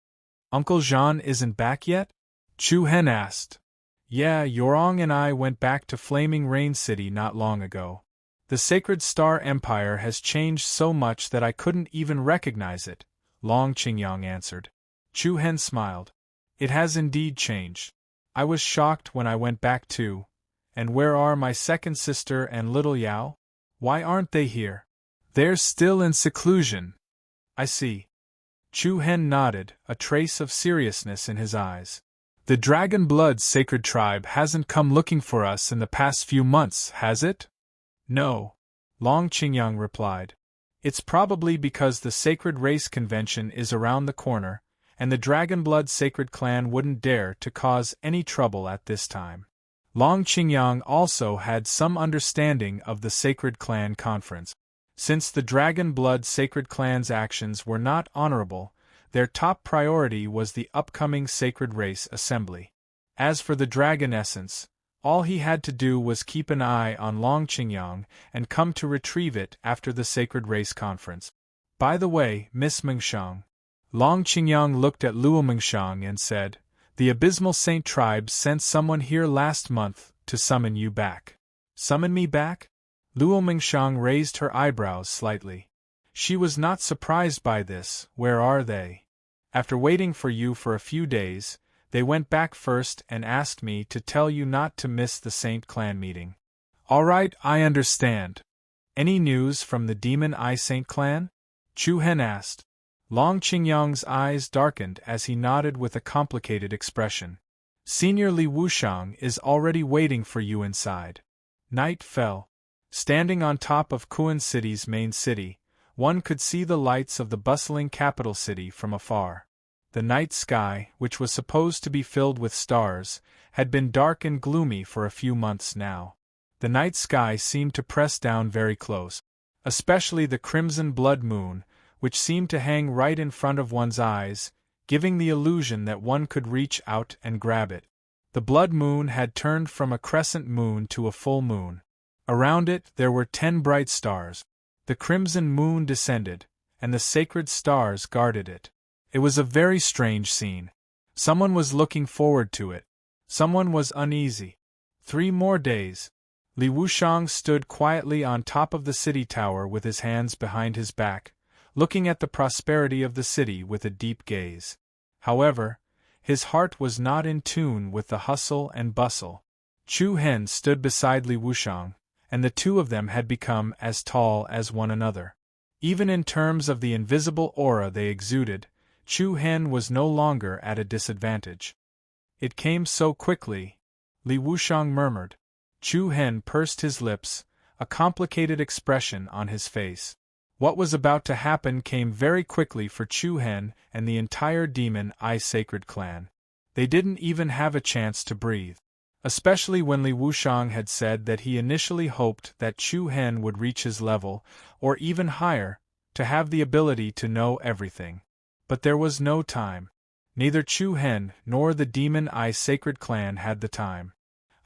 Uncle Jean isn't back yet? Chu Hen asked. Yeah, Yorong and I went back to Flaming Rain City not long ago. The Sacred Star Empire has changed so much that I couldn't even recognize it, Long Qingyang answered. Chu Hen smiled. It has indeed changed. I was shocked when I went back too. And where are my second sister and little Yao? Why aren't they here? They're still in seclusion. I see. Chu Hen nodded, a trace of seriousness in his eyes. The Dragon Blood Sacred Tribe hasn't come looking for us in the past few months, has it? No, Long Qingyang replied. It's probably because the Sacred Race Convention is around the corner, and the Dragon Blood Sacred Clan wouldn't dare to cause any trouble at this time. Long Qingyang also had some understanding of the Sacred Clan Conference. Since the Dragon Blood Sacred Clan's actions were not honorable, their top priority was the upcoming Sacred Race Assembly. As for the Dragon Essence, all he had to do was keep an eye on Long Qingyang and come to retrieve it after the Sacred Race Conference. By the way, Miss Mengshang. Long Qingyang looked at Luo Mengshang and said, The Abysmal Saint Tribe sent someone here last month to summon you back. Summon me back? Luo Mengshang raised her eyebrows slightly. She was not surprised by this. Where are they? After waiting for you for a few days, they went back first and asked me to tell you not to miss the Saint Clan meeting. All right, I understand. Any news from the Demon Eye Saint Clan? Chu Hen asked. Long Qingyang's eyes darkened as he nodded with a complicated expression. Senior Li Wushang is already waiting for you inside. Night fell. Standing on top of Kuan City's main city, one could see the lights of the bustling capital city from afar. The night sky, which was supposed to be filled with stars, had been dark and gloomy for a few months now. The night sky seemed to press down very close. Especially the crimson blood moon, which seemed to hang right in front of one's eyes, giving the illusion that one could reach out and grab it. The blood moon had turned from a crescent moon to a full moon. Around it there were 10 bright stars. The crimson moon descended, and the sacred stars guarded it. It was a very strange scene. Someone was looking forward to it. Someone was uneasy. 3 more days. Li Wushang stood quietly on top of the city tower with his hands behind his back, looking at the prosperity of the city with a deep gaze. However, his heart was not in tune with the hustle and bustle. Chu Hen stood beside Li Wushang, and the two of them had become as tall as one another. Even in terms of the invisible aura they exuded, Chu Hen was no longer at a disadvantage. It came so quickly, Li Wushang murmured. Chu Hen pursed his lips, a complicated expression on his face. What was about to happen came very quickly for Chu Hen and the entire Demon Eye Sacred Clan. They didn't even have a chance to breathe. Especially when Li Wushang had said that he initially hoped that Chu Hen would reach his level, or even higher, to have the ability to know everything. But there was no time. Neither Chu Hen nor the Demon Eye Sacred Clan had the time.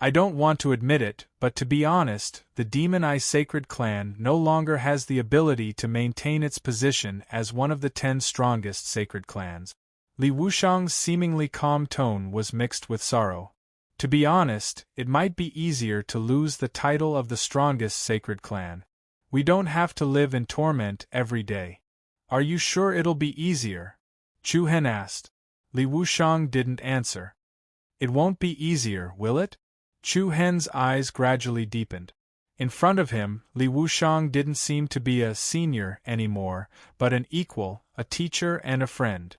I don't want to admit it, but to be honest, the Demon Eye Sacred Clan no longer has the ability to maintain its position as one of the 10 strongest sacred clans. Li Wushang's seemingly calm tone was mixed with sorrow. To be honest, it might be easier to lose the title of the strongest sacred clan. We don't have to live in torment every day. Are you sure it'll be easier? Chu Hen asked. Li Wushang didn't answer. It won't be easier, will it? Chu Hen's eyes gradually deepened. In front of him, Li Wushang didn't seem to be a senior anymore, but an equal, a teacher and a friend.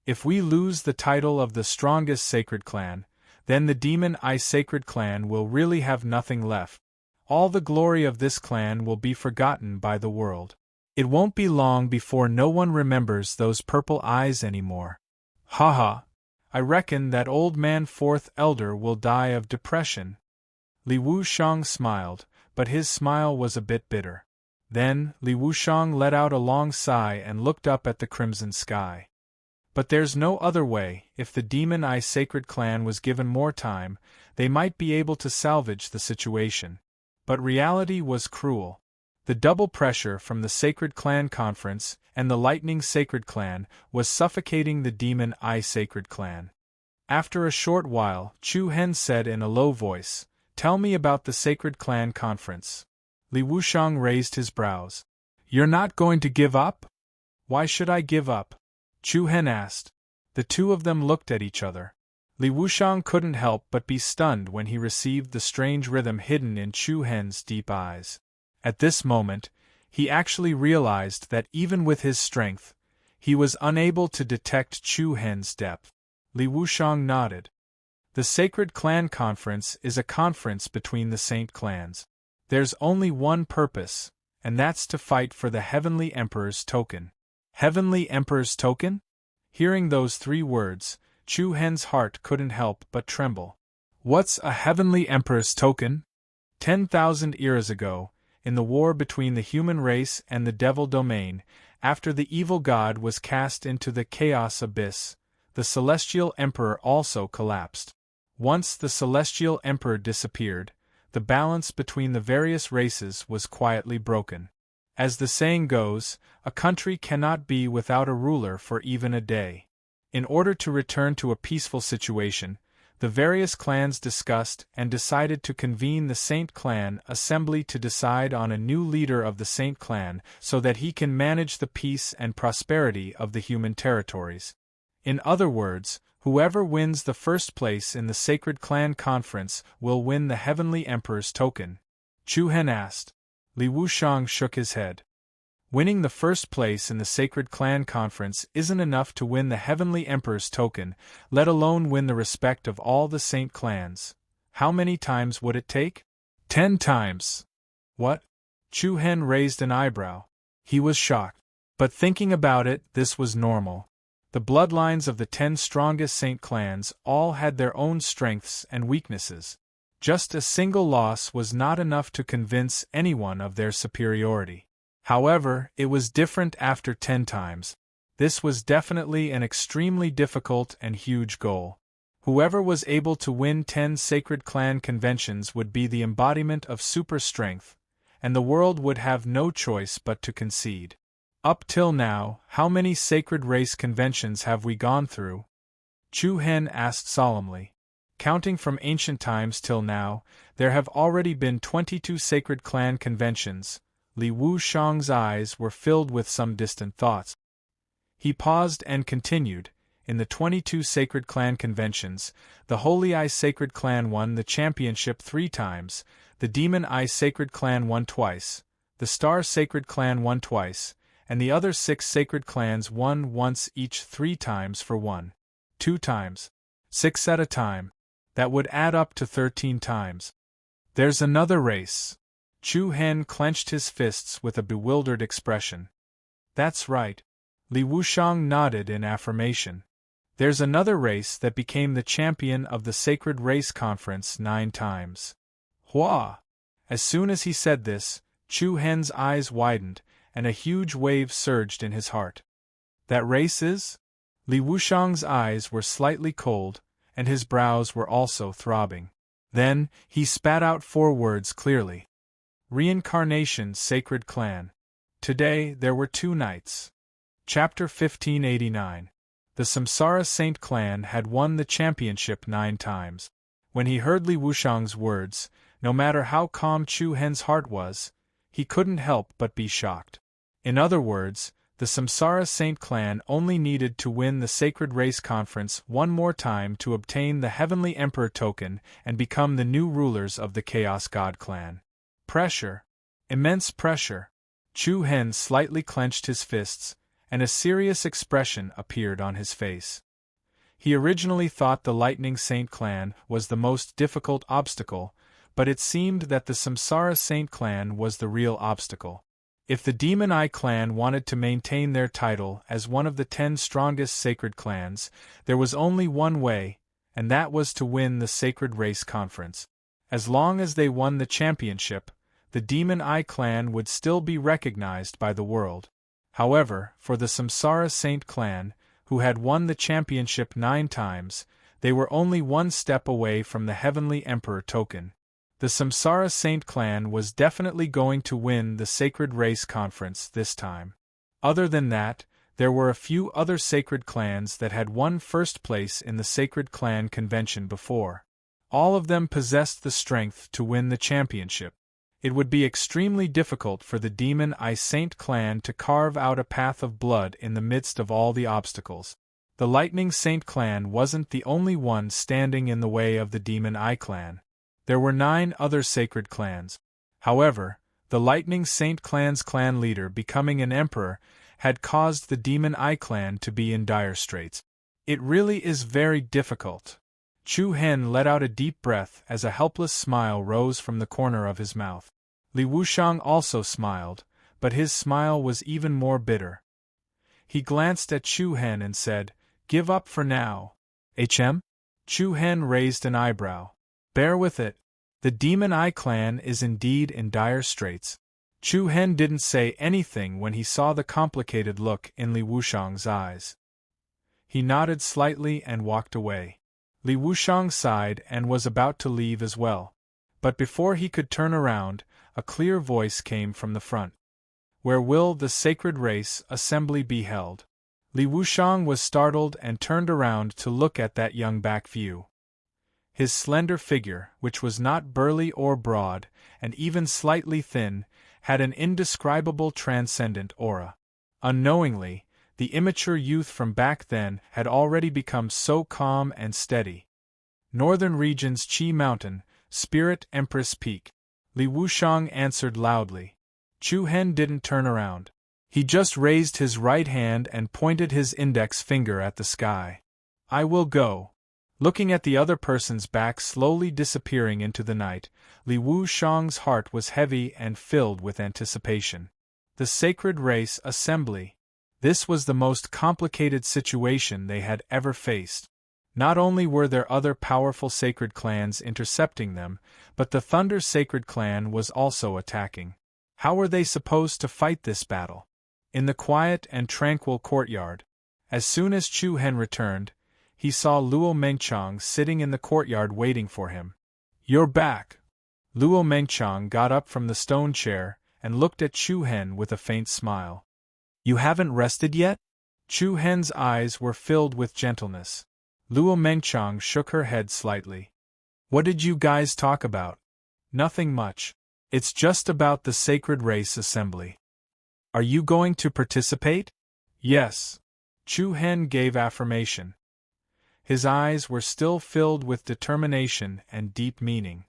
If we lose the title of the strongest sacred clan, then the Demon Eye Sacred Clan will really have nothing left. All the glory of this clan will be forgotten by the world. It won't be long before no one remembers those purple eyes anymore. Ha ha! I reckon that old man fourth elder will die of depression. Li Wuxiang smiled, but his smile was a bit bitter. Then, Li Wuxiang let out a long sigh and looked up at the crimson sky. But there's no other way. If the Demon Eye Sacred Clan was given more time, they might be able to salvage the situation. But reality was cruel. The double pressure from the Sacred Clan Conference and the Lightning Sacred Clan was suffocating the Demon Eye Sacred Clan. After a short while, Chu Hen said in a low voice, "Tell me about the Sacred Clan Conference." Li Wuxiang raised his brows. "You're not going to give up?" "Why should I give up?" Chu Hen asked. The two of them looked at each other. Li Wuxiang couldn't help but be stunned when he received the strange rhythm hidden in Chu Hen's deep eyes. At this moment, he actually realized that even with his strength, he was unable to detect Chu Hen's depth. Li Wuxiang nodded. The Sacred Clan Conference is a conference between the Saint Clans. There's only one purpose, and that's to fight for the Heavenly Emperor's token. Heavenly Emperor's token? Hearing those three words, Chu Hen's heart couldn't help but tremble. What's a Heavenly Emperor's token? 10,000 eras ago, in the war between the human race and the devil domain, after the evil god was cast into the chaos abyss, the Celestial Emperor also collapsed. Once the Celestial Emperor disappeared, the balance between the various races was quietly broken. As the saying goes, a country cannot be without a ruler for even a day. In order to return to a peaceful situation, the various clans discussed and decided to convene the Saint Clan Assembly to decide on a new leader of the Saint Clan so that he can manage the peace and prosperity of the human territories. In other words, whoever wins the first place in the Sacred Clan Conference will win the Heavenly Emperor's token. Chu Hen asked. Li Wuxiang shook his head. Winning the first place in the Sacred Clan Conference isn't enough to win the Heavenly Emperor's token, let alone win the respect of all the Saint Clans. How many times would it take? 10 times. What? Chu Hen raised an eyebrow. He was shocked. But thinking about it, this was normal. The bloodlines of the 10 strongest Saint Clans all had their own strengths and weaknesses. Just a single loss was not enough to convince anyone of their superiority. However, it was different after 10 times. This was definitely an extremely difficult and huge goal. Whoever was able to win 10 Sacred Clan conventions would be the embodiment of super strength, and the world would have no choice but to concede. Up till now, how many Sacred Race conventions have we gone through? Chu Hen asked solemnly. Counting from ancient times till now, there have already been 22 Sacred Clan conventions. Li Wuxiang's eyes were filled with some distant thoughts. He paused and continued. In the 22 Sacred Clan conventions, the Holy Eye Sacred Clan won the championship 3 times, the Demon Eye Sacred Clan won twice, the Star Sacred Clan won twice, and the other 6 Sacred Clans won once each 3 times for 1, 2 times, 6 at a time. That would add up to 13 times. There's another race. Chu Hen clenched his fists with a bewildered expression. That's right. Li Wuxiang nodded in affirmation. There's another race that became the champion of the Sacred Race Conference 9 times. Hua! As soon as he said this, Chu Hen's eyes widened, and a huge wave surged in his heart. That race is? Li Wuxiang's eyes were slightly cold, and his brows were also throbbing. Then, he spat out 4 words clearly. Reincarnation Sacred Clan. Today there were 2 nights. Chapter 1589. The Samsara Saint Clan had won the championship 9 times. When he heard Li Wuxiang's words, no matter how calm Chu Hen's heart was, he couldn't help but be shocked. In other words, the Samsara Saint Clan only needed to win the Sacred Race Conference 1 more time to obtain the Heavenly Emperor token and become the new rulers of the Chaos God Clan. Pressure. Immense pressure. Chu Hen slightly clenched his fists, and a serious expression appeared on his face. He originally thought the Lightning Saint Clan was the most difficult obstacle, but it seemed that the Samsara Saint Clan was the real obstacle. If the Demon Eye clan wanted to maintain their title as one of the 10 strongest sacred clans, there was only one way, and that was to win the Sacred Race Conference. As long as they won the championship, the Demon Eye clan would still be recognized by the world. However, for the Samsara Saint clan, who had won the championship 9 times, they were only one step away from the Heavenly Emperor token. The Samsara Saint clan was definitely going to win the Sacred Race Conference this time. Other than that, there were a few other sacred clans that had won first place in the Sacred Clan Convention before. All of them possessed the strength to win the championship. It would be extremely difficult for the Demon Eye Saint clan to carve out a path of blood in the midst of all the obstacles. The Lightning Saint clan wasn't the only one standing in the way of the Demon Eye clan. There were 9 other sacred clans. However, the Lightning Saint clan's clan leader becoming an emperor had caused the Demon Eye clan to be in dire straits. It really is very difficult. Chu Hen let out a deep breath as a helpless smile rose from the corner of his mouth. Li Wuxiang also smiled, but his smile was even more bitter. He glanced at Chu Hen and said, "Give up for now." "HM?" Chu Hen raised an eyebrow. "Bear with it. The Demon Eye clan is indeed in dire straits." Chu Hen didn't say anything when he saw the complicated look in Li Wuxiang's eyes. He nodded slightly and walked away. Li Wuxiang sighed and was about to leave as well. But before he could turn around, a clear voice came from the front. "Where will the Sacred Race Assembly be held?" Li Wuxiang was startled and turned around to look at that young back view. His slender figure, which was not burly or broad, and even slightly thin, had an indescribable transcendent aura. Unknowingly, the immature youth from back then had already become so calm and steady. "Northern Region's Qi Mountain, Spirit Empress Peak," Li Wuxiang answered loudly. Chu Hen didn't turn around. He just raised his right hand and pointed his index finger at the sky. "I will go." Looking at the other person's back slowly disappearing into the night, Li Wuxiang's heart was heavy and filled with anticipation. The Sacred Race Assembly. This was the most complicated situation they had ever faced. Not only were there other powerful sacred clans intercepting them, but the Thunder Sacred Clan was also attacking. How were they supposed to fight this battle? In the quiet and tranquil courtyard, as soon as Chu Hen returned, he saw Luo Mengchang sitting in the courtyard waiting for him. "You're back." Luo Mengchang got up from the stone chair and looked at Chu Hen with a faint smile. "You haven't rested yet?" Chu Hen's eyes were filled with gentleness. Luo Mengchang shook her head slightly. "What did you guys talk about?" "Nothing much. It's just about the Sacred Race Assembly." "Are you going to participate?" "Yes." Chu Hen gave affirmation. His eyes were still filled with determination and deep meaning.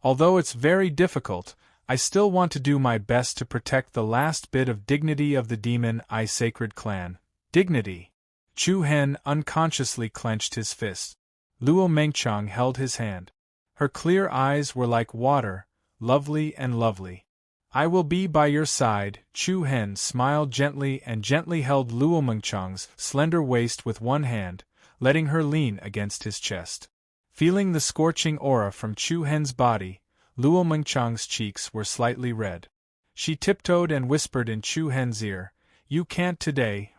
"Although it's very difficult, I still want to do my best to protect the last bit of dignity of the Demon Eye Sacred Clan." "Dignity?" Chu Hen unconsciously clenched his fist. Luo Mengchang held his hand. Her clear eyes were like water, lovely and lovely. "I will be by your side." Chu Hen smiled gently and gently held Luo Mengchang's slender waist with one hand, letting her lean against his chest. Feeling the scorching aura from Chu Hen's body, Luo Mengchang's cheeks were slightly red. She tiptoed and whispered in Chu Hen's ear, "You can't today,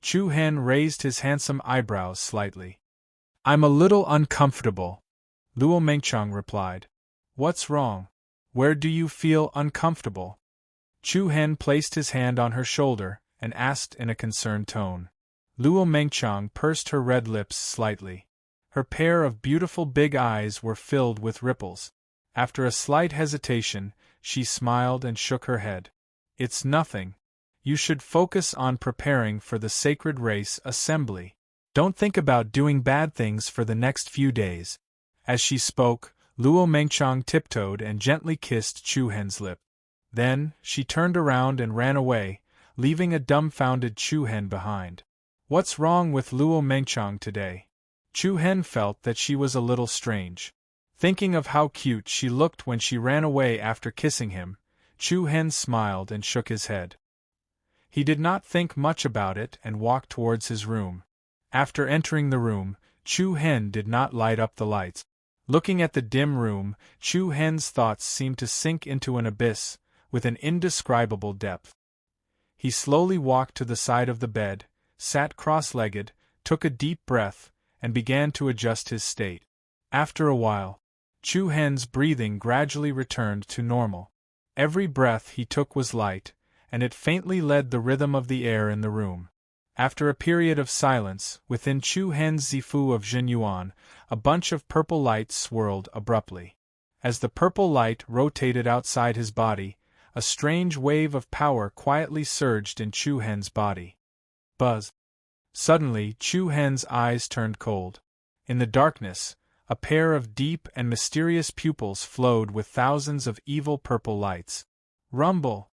Chu Hen raised his handsome eyebrows slightly. "I'm a little uncomfortable," Luo Mengchang replied. "What's wrong? Where do you feel uncomfortable?" Chu Hen placed his hand on her shoulder and asked in a concerned tone. Luo Mengchang pursed her red lips slightly. Her pair of beautiful big eyes were filled with ripples. After a slight hesitation, she smiled and shook her head. "It's nothing. You should focus on preparing for the Sacred Race Assembly. Don't think about doing bad things for the next few days." As she spoke, Luo Mengchang tiptoed and gently kissed Chu Hen's lip. Then, she turned around and ran away, leaving a dumbfounded Chu Hen behind. What's wrong with Luo Mengchang today? Chu Hen felt that she was a little strange. Thinking of how cute she looked when she ran away after kissing him, Chu Hen smiled and shook his head. He did not think much about it and walked towards his room. After entering the room, Chu Hen did not light up the lights. Looking at the dim room, Chu Hen's thoughts seemed to sink into an abyss, with an indescribable depth. He slowly walked to the side of the bed, sat cross-legged, took a deep breath, and began to adjust his state. After a while, Chu Hen's breathing gradually returned to normal. Every breath he took was light, and it faintly led the rhythm of the air in the room. After a period of silence, within Chu Hen's Zifu of Jinyuan, a bunch of purple light swirled abruptly. As the purple light rotated outside his body, a strange wave of power quietly surged in Chu Hen's body. Buzz! Suddenly, Chu Hen's eyes turned cold. In the darkness, a pair of deep and mysterious pupils flowed with thousands of evil purple lights. Rumble!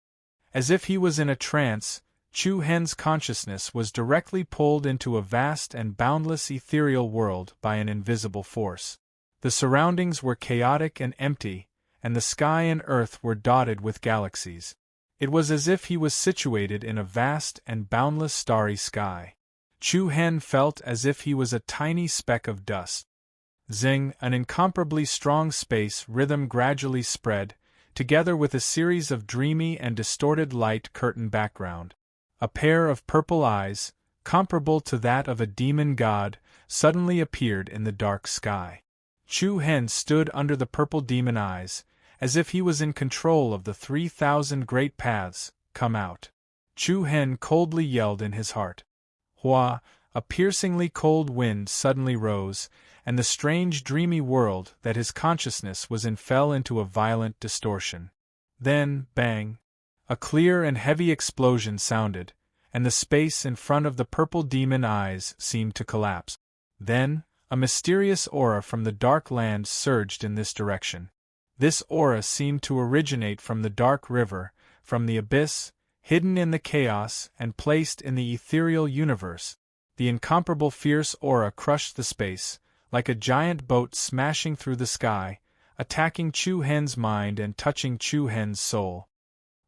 As if he was in a trance, Chu Hen's consciousness was directly pulled into a vast and boundless ethereal world by an invisible force. The surroundings were chaotic and empty, and the sky and earth were dotted with galaxies. It was as if he was situated in a vast and boundless starry sky. Chu Hen felt as if he was a tiny speck of dust. Zing! An incomparably strong space rhythm gradually spread, together with a series of dreamy and distorted light curtain background. A pair of purple eyes, comparable to that of a demon god, suddenly appeared in the dark sky. Chu Hen stood under the purple demon eyes, as if he was in control of the 3,000 great paths. Come out! Chu Hen coldly yelled in his heart. Hua! A piercingly cold wind suddenly rose, and the strange dreamy world that his consciousness was in fell into a violent distortion. Then, bang! A clear and heavy explosion sounded, and the space in front of the purple demon eyes seemed to collapse. Then, a mysterious aura from the dark land surged in this direction. This aura seemed to originate from the dark river, from the abyss, hidden in the chaos and placed in the ethereal universe. The incomparable fierce aura crushed the space, like a giant boat smashing through the sky, attacking Chu Hen's mind and touching Chu Hen's soul.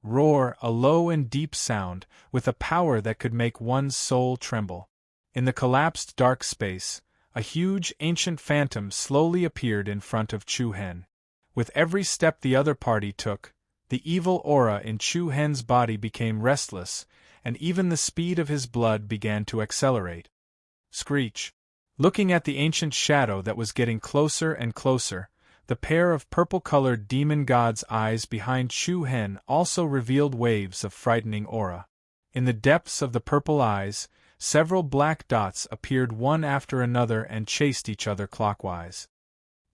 Roar! A low and deep sound, with a power that could make one's soul tremble. In the collapsed dark space, a huge ancient phantom slowly appeared in front of Chu Hen. With every step the other party took, the evil aura in Chu Hen's body became restless, and even the speed of his blood began to accelerate. Screech! Looking at the ancient shadow that was getting closer and closer, the pair of purple-colored demon god's eyes behind Chu Hen also revealed waves of frightening aura. In the depths of the purple eyes, several black dots appeared one after another and chased each other clockwise.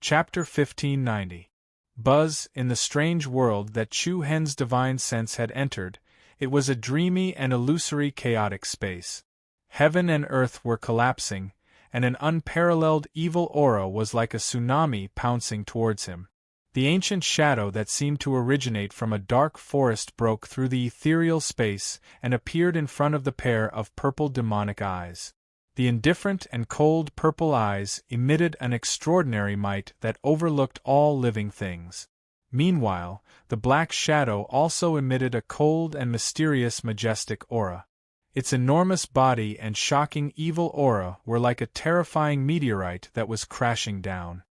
Chapter 1590. Buzz! In the strange world that Chu Hen's divine sense had entered, it was a dreamy and illusory chaotic space. Heaven and earth were collapsing, and an unparalleled evil aura was like a tsunami pouncing towards him. The ancient shadow that seemed to originate from a dark forest broke through the ethereal space and appeared in front of the pair of purple demonic eyes. The indifferent and cold purple eyes emitted an extraordinary might that overlooked all living things. Meanwhile, the black shadow also emitted a cold and mysterious majestic aura. Its enormous body and shocking evil aura were like a terrifying meteorite that was crashing down.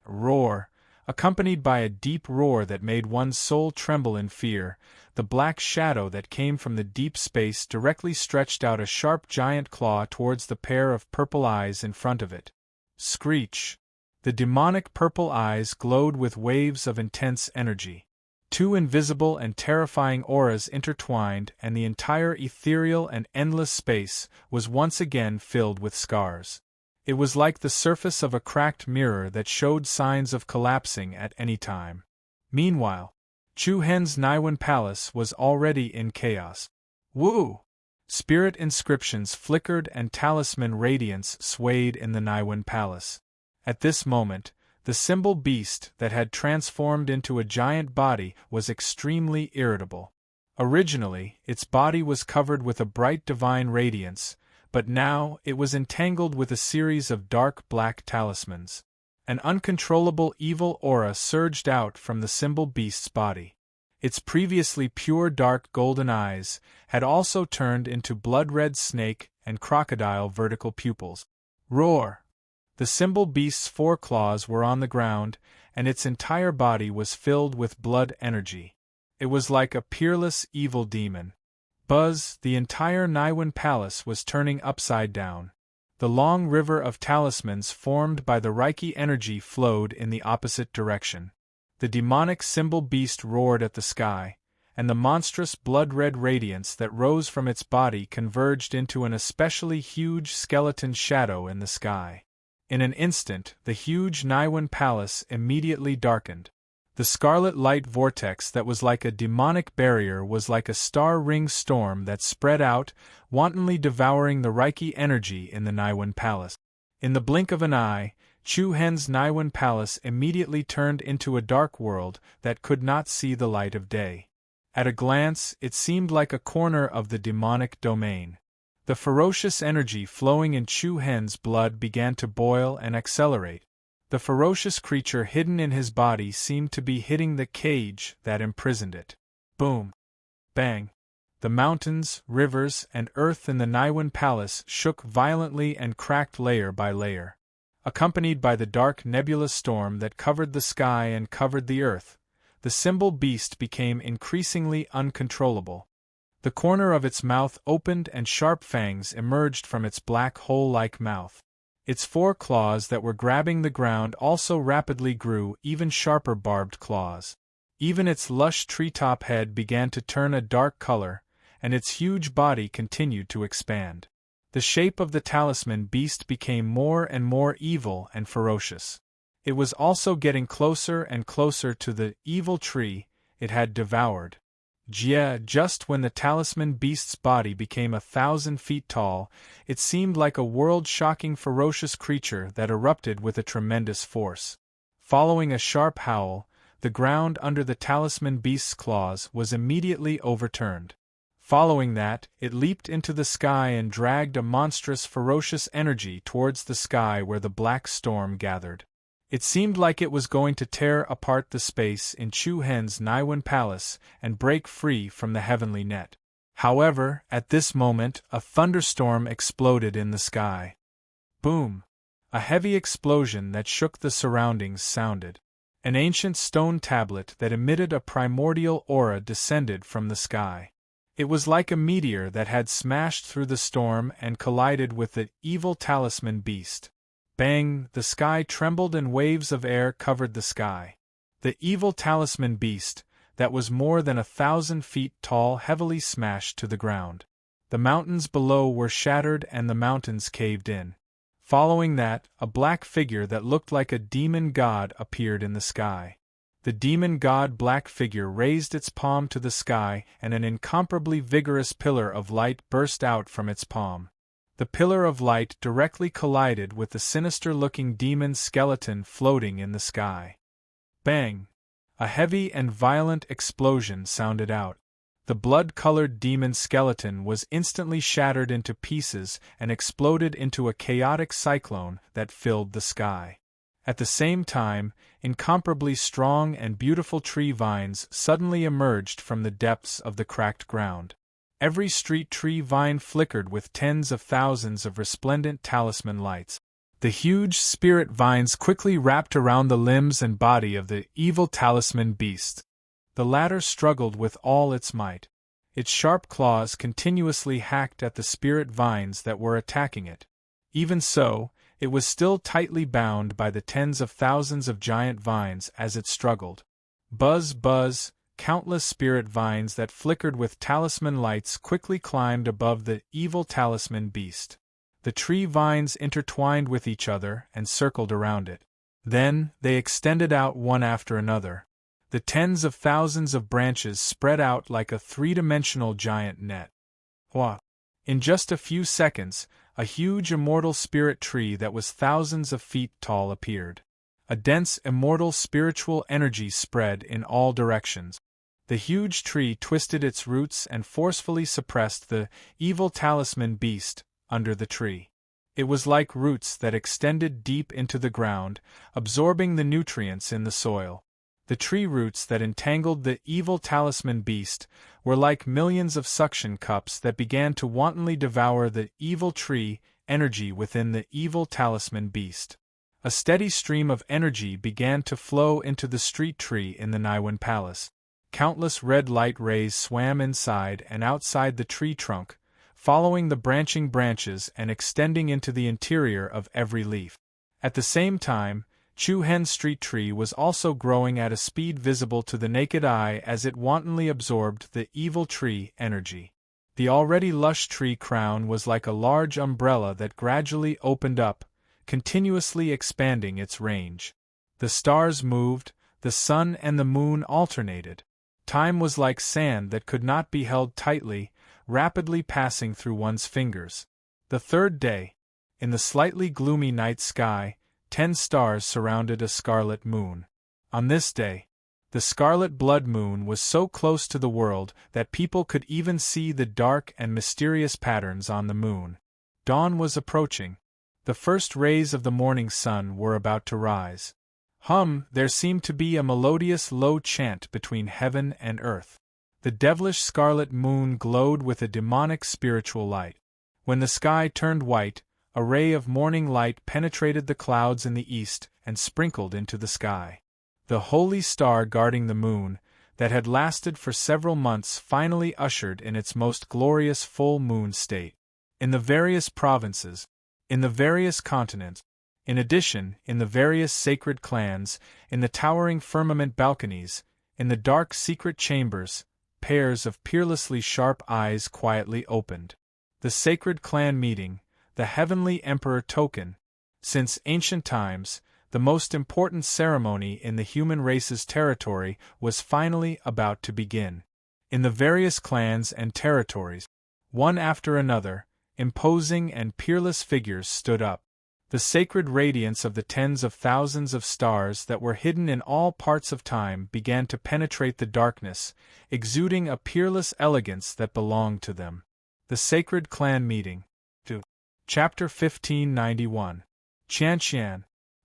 Roar! Accompanied by a deep roar that made one's soul tremble in fear, the black shadow that came from the deep space directly stretched out a sharp giant claw towards the pair of purple eyes in front of it. Screech! The demonic purple eyes glowed with waves of intense energy. Two invisible and terrifying auras intertwined, and the entire ethereal and endless space was once again filled with scars. It was like the surface of a cracked mirror that showed signs of collapsing at any time. Meanwhile, Chu Hen's Naiwan Palace was already in chaos. Woo! Spirit inscriptions flickered and talisman radiance swayed in the Naiwan Palace. At this moment, the symbol beast that had transformed into a giant body was extremely irritable. Originally, its body was covered with a bright divine radiance, but now it was entangled with a series of dark black talismans. An uncontrollable evil aura surged out from the symbol beast's body. Its previously pure dark golden eyes had also turned into blood-red snake and crocodile vertical pupils. Roar! The symbol beast's foreclaws were on the ground, and its entire body was filled with blood energy. It was like a peerless evil demon. Buzz, the entire Naiwan palace was turning upside down. The long river of talismans formed by the Reiki energy flowed in the opposite direction. The demonic symbol beast roared at the sky, and the monstrous blood-red radiance that rose from its body converged into an especially huge skeleton shadow in the sky. In an instant, the huge Naiwan palace immediately darkened. The scarlet light vortex that was like a demonic barrier was like a star-ring storm that spread out, wantonly devouring the Reiki energy in the Naiwan palace. In the blink of an eye, Chu Hen's Naiwan palace immediately turned into a dark world that could not see the light of day. At a glance, it seemed like a corner of the demonic domain. The ferocious energy flowing in Chu Hen's blood began to boil and accelerate. The ferocious creature hidden in his body seemed to be hitting the cage that imprisoned it. Boom! Bang! The mountains, rivers, and earth in the Naiwan palace shook violently and cracked layer by layer. Accompanied by the dark nebulous storm that covered the sky and covered the earth, the symbol beast became increasingly uncontrollable. The corner of its mouth opened and sharp fangs emerged from its black hole-like mouth. Its 4 claws that were grabbing the ground also rapidly grew even sharper barbed claws. Even its lush treetop head began to turn a dark color, and its huge body continued to expand. The shape of the talisman beast became more and more evil and ferocious. It was also getting closer and closer to the evil tree it had devoured. Just when the talisman beast's body became 1,000 feet tall, it seemed like a world-shocking ferocious creature that erupted with a tremendous force. Following a sharp howl, the ground under the talisman beast's claws was immediately overturned. Following that, it leaped into the sky and dragged a monstrous ferocious energy towards the sky where the black storm gathered. It seemed like it was going to tear apart the space in Chu Hen's Naiwan palace and break free from the heavenly net. However, at this moment, a thunderstorm exploded in the sky. Boom! A heavy explosion that shook the surroundings sounded. An ancient stone tablet that emitted a primordial aura descended from the sky. It was like a meteor that had smashed through the storm and collided with the evil talisman beast. Bang! The sky trembled and waves of air covered the sky. The evil talisman beast, that was more than 1,000 feet tall, heavily smashed to the ground. The mountains below were shattered and the mountains caved in. Following that, a black figure that looked like a demon god appeared in the sky. The demon god black figure raised its palm to the sky and an incomparably vigorous pillar of light burst out from its palm. The pillar of light directly collided with the sinister-looking demon skeleton floating in the sky. Bang! A heavy and violent explosion sounded out. The blood-colored demon skeleton was instantly shattered into pieces and exploded into a chaotic cyclone that filled the sky. At the same time, incomparably strong and beautiful tree vines suddenly emerged from the depths of the cracked ground. Every street tree vine flickered with tens of thousands of resplendent talisman lights. The huge spirit vines quickly wrapped around the limbs and body of the evil talisman beast. The latter struggled with all its might. Its sharp claws continuously hacked at the spirit vines that were attacking it. Even so, it was still tightly bound by the tens of thousands of giant vines as it struggled. Buzz, buzz! Countless spirit vines that flickered with talisman lights quickly climbed above the evil talisman beast. The tree vines intertwined with each other and circled around it. Then, they extended out one after another. The tens of thousands of branches spread out like a three-dimensional giant net. Wah! In just a few seconds, a huge immortal spirit tree that was thousands of feet tall appeared. A dense immortal spiritual energy spread in all directions. The huge tree twisted its roots and forcefully suppressed the evil talisman beast under the tree. It was like roots that extended deep into the ground, absorbing the nutrients in the soil. The tree roots that entangled the evil talisman beast were like millions of suction cups that began to wantonly devour the evil tree energy within the evil talisman beast. A steady stream of energy began to flow into the street tree in the Niwen Palace. Countless red light rays swam inside and outside the tree trunk, following the branching branches and extending into the interior of every leaf. At the same time, Chu Hen's street tree was also growing at a speed visible to the naked eye as it wantonly absorbed the evil tree energy. The already lush tree crown was like a large umbrella that gradually opened up, continuously expanding its range. The stars moved, the sun and the moon alternated. Time was like sand that could not be held tightly, rapidly passing through one's fingers. The third day. In the slightly gloomy night sky, 10 stars surrounded a scarlet moon. On this day, the scarlet blood moon was so close to the world that people could even see the dark and mysterious patterns on the moon. Dawn was approaching. The first rays of the morning sun were about to rise. There seemed to be a melodious low chant between heaven and earth. The devilish scarlet moon glowed with a demonic spiritual light. When the sky turned white, a ray of morning light penetrated the clouds in the east and sprinkled into the sky. The holy star guarding the moon, that had lasted for several months, finally ushered in its most glorious full moon state. In the various provinces, in the various continents, in addition, in the various sacred clans, in the towering firmament balconies, in the dark secret chambers, pairs of peerlessly sharp eyes quietly opened. The sacred clan meeting, the heavenly emperor token. Since ancient times, the most important ceremony in the human race's territory was finally about to begin. In the various clans and territories, one after another, imposing and peerless figures stood up. The sacred radiance of the tens of thousands of stars that were hidden in all parts of time began to penetrate the darkness, exuding a peerless elegance that belonged to them. The sacred clan meeting. Chapter 1591. Qianqian.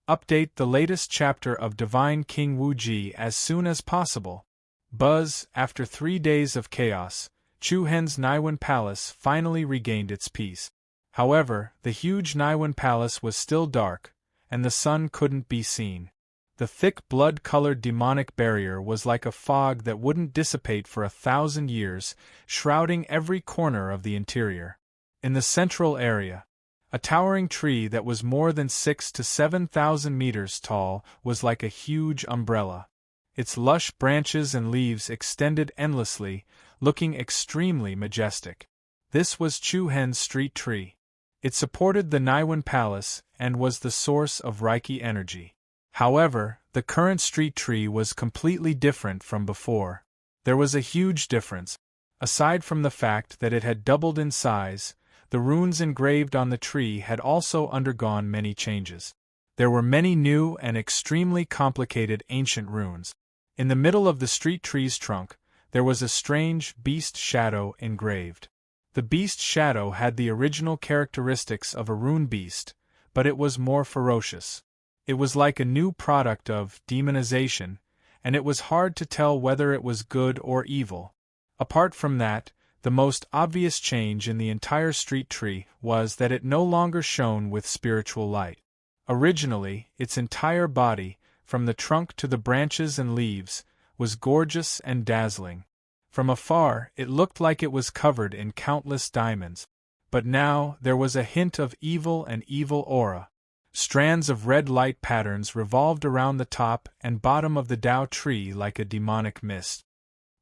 Update the latest chapter of Divine King Wuji as soon as possible. Buzz. After 3 days of chaos, Chu Hen's Niwen Palace finally regained its peace. However, the huge Niwen Palace was still dark, and the sun couldn't be seen. The thick blood-colored demonic barrier was like a fog that wouldn't dissipate for 1,000 years, shrouding every corner of the interior. In the central area, a towering tree that was more than 6,000 to 7,000 meters tall was like a huge umbrella. Its lush branches and leaves extended endlessly, looking extremely majestic. This was Chu Hen's street tree. It supported the Niwen Palace and was the source of Reiki energy. However, the current street tree was completely different from before. There was a huge difference. Aside from the fact that it had doubled in size, the runes engraved on the tree had also undergone many changes. There were many new and extremely complicated ancient runes. In the middle of the street tree's trunk, there was a strange beast shadow engraved. The beast shadow had the original characteristics of a rune beast, but it was more ferocious. It was like a new product of demonization, and it was hard to tell whether it was good or evil. Apart from that, the most obvious change in the entire street tree was that it no longer shone with spiritual light. Originally, its entire body, from the trunk to the branches and leaves, was gorgeous and dazzling. From afar, it looked like it was covered in countless diamonds. But now, there was a hint of evil and evil aura. Strands of red light patterns revolved around the top and bottom of the Tao tree like a demonic mist.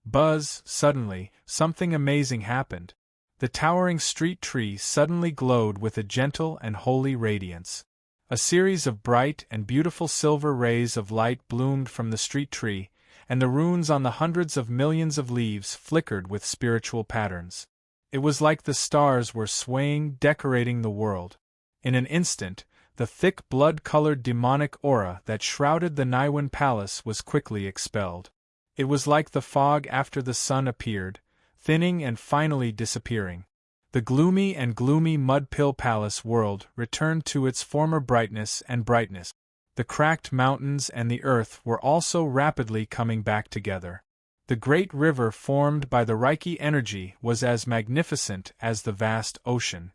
Buzz. Suddenly, something amazing happened. The towering street tree suddenly glowed with a gentle and holy radiance. A series of bright and beautiful silver rays of light bloomed from the street tree, and the runes on the hundreds of millions of leaves flickered with spiritual patterns. It was like the stars were swaying, decorating the world. In an instant, the thick blood-colored demonic aura that shrouded the Niwen Palace was quickly expelled. It was like the fog after the sun appeared, thinning and finally disappearing. The gloomy Mud Pill Palace world returned to its former brightness and brightness. The cracked mountains and the earth were also rapidly coming back together. The great river formed by the Reiki energy was as magnificent as the vast ocean.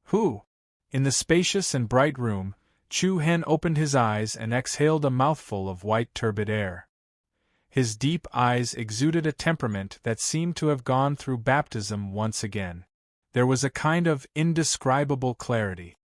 Who? In the spacious and bright room, Chu Hen opened his eyes and exhaled a mouthful of white turbid air. His deep eyes exuded a temperament that seemed to have gone through baptism once again. There was a kind of indescribable clarity.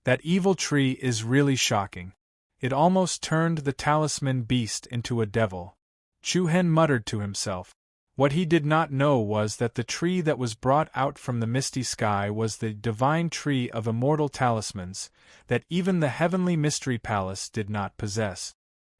That evil tree is really shocking. It almost turned the talisman beast into a devil. Chu Hen muttered to himself. What he did not know was that the tree that was brought out from the misty sky was the divine tree of immortal talismans, that even the heavenly mystery palace did not possess.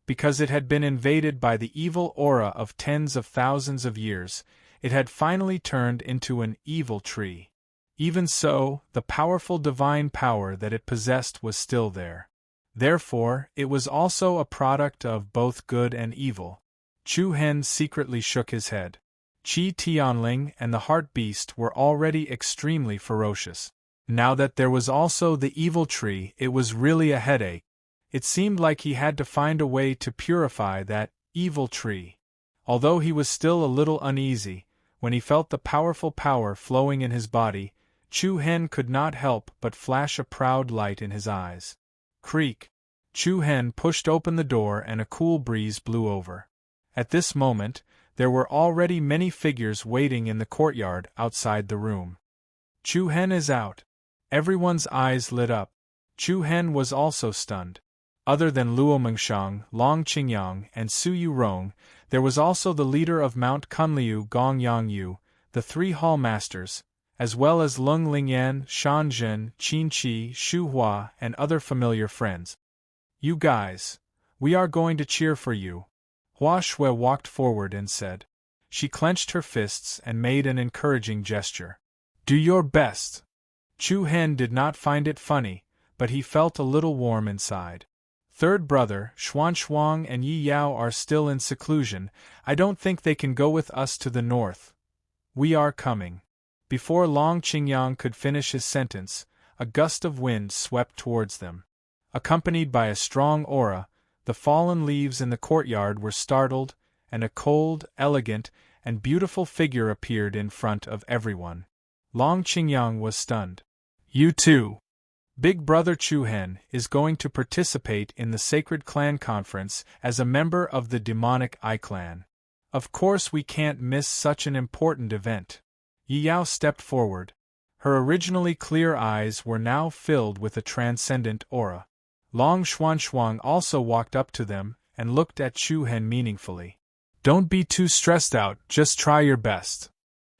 Because it had been invaded by the evil aura of tens of thousands of years, it had finally turned into an evil tree. Even so, the powerful divine power that it possessed was still there. Therefore, it was also a product of both good and evil. Chu Hen secretly shook his head. Qi Tianling and the Heart Beast were already extremely ferocious. Now that there was also the evil tree, it was really a headache. It seemed like he had to find a way to purify that evil tree. Although he was still a little uneasy, when he felt the powerful power flowing in his body, Chu Hen could not help but flash a proud light in his eyes. Creak! Chu Hen pushed open the door and a cool breeze blew over. At this moment, there were already many figures waiting in the courtyard outside the room. Chu Hen is out. Everyone's eyes lit up. Chu Hen was also stunned. Other than Luo Mengxiang, Long Qingyang, and Su Yurong, there was also the leader of Mount Kunliu Gong Yangyu, the three hall masters, as well as Lung Lingyan, Shan Zhen, Qin Qi, Shu Hua, and other familiar friends. You guys, we are going to cheer for you. Hua Shui walked forward and said. She clenched her fists and made an encouraging gesture. Do your best. Chu Hen did not find it funny, but he felt a little warm inside. Third brother, Xuan and Yi Yao are still in seclusion. I don't think they can go with us to the north. We are coming. Before Long Qingyang could finish his sentence, a gust of wind swept towards them. Accompanied by a strong aura, the fallen leaves in the courtyard were startled, and a cold, elegant, and beautiful figure appeared in front of everyone. Long Qingyang was stunned. You too. Big brother Chu Hen is going to participate in the Sacred Clan Conference as a member of the demonic Eye Clan. Of course we can't miss such an important event. Yi Yao stepped forward. Her originally clear eyes were now filled with a transcendent aura. Long Xuan also walked up to them and looked at Chu Hen meaningfully. Don't be too stressed out, just try your best.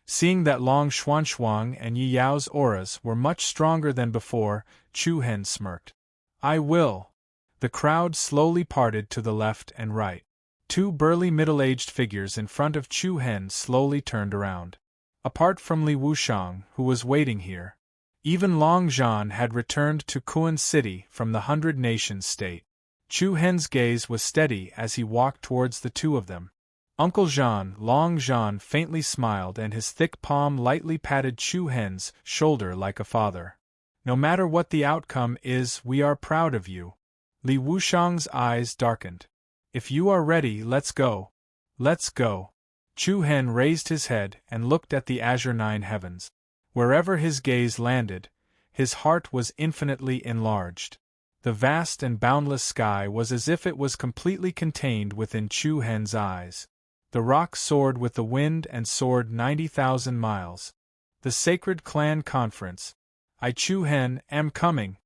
Seeing that Long Xuan and Yi Yao's auras were much stronger than before, Chu Hen smirked. I will. The crowd slowly parted to the left and right. Two burly middle-aged figures in front of Chu Hen slowly turned around. Apart from Li Wushang, who was waiting here, even Long Zhan had returned to Kuan City from the 100 Nations state. Chu Hen's gaze was steady as he walked towards the two of them. Uncle Zhan, Long Zhan, faintly smiled and his thick palm lightly patted Chu Hen's shoulder like a father. No matter what the outcome is, we are proud of you. Li Wushang's eyes darkened. If you are ready, let's go. Let's go. Chu Hen raised his head and looked at the azure nine heavens. Wherever his gaze landed, his heart was infinitely enlarged. The vast and boundless sky was as if it was completely contained within Chu Hen's eyes. The rock soared with the wind and soared 90,000 miles. The Sacred Clan Conference. I Chu Hen am coming.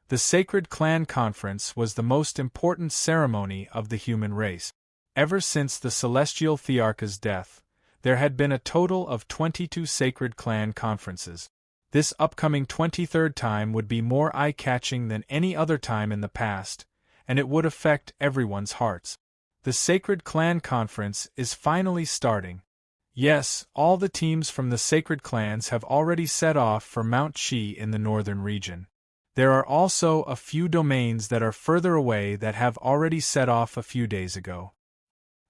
The Sacred Clan Conference was the most important ceremony of the human race. Ever since the Celestial Thearcha's death, there had been a total of 22 Sacred Clan Conferences. This upcoming 23rd time would be more eye-catching than any other time in the past, and it would affect everyone's hearts. The Sacred Clan Conference is finally starting. Yes, all the teams from the Sacred Clans have already set off for Mount Qi in the northern region. There are also a few domains that are further away that have already set off a few days ago.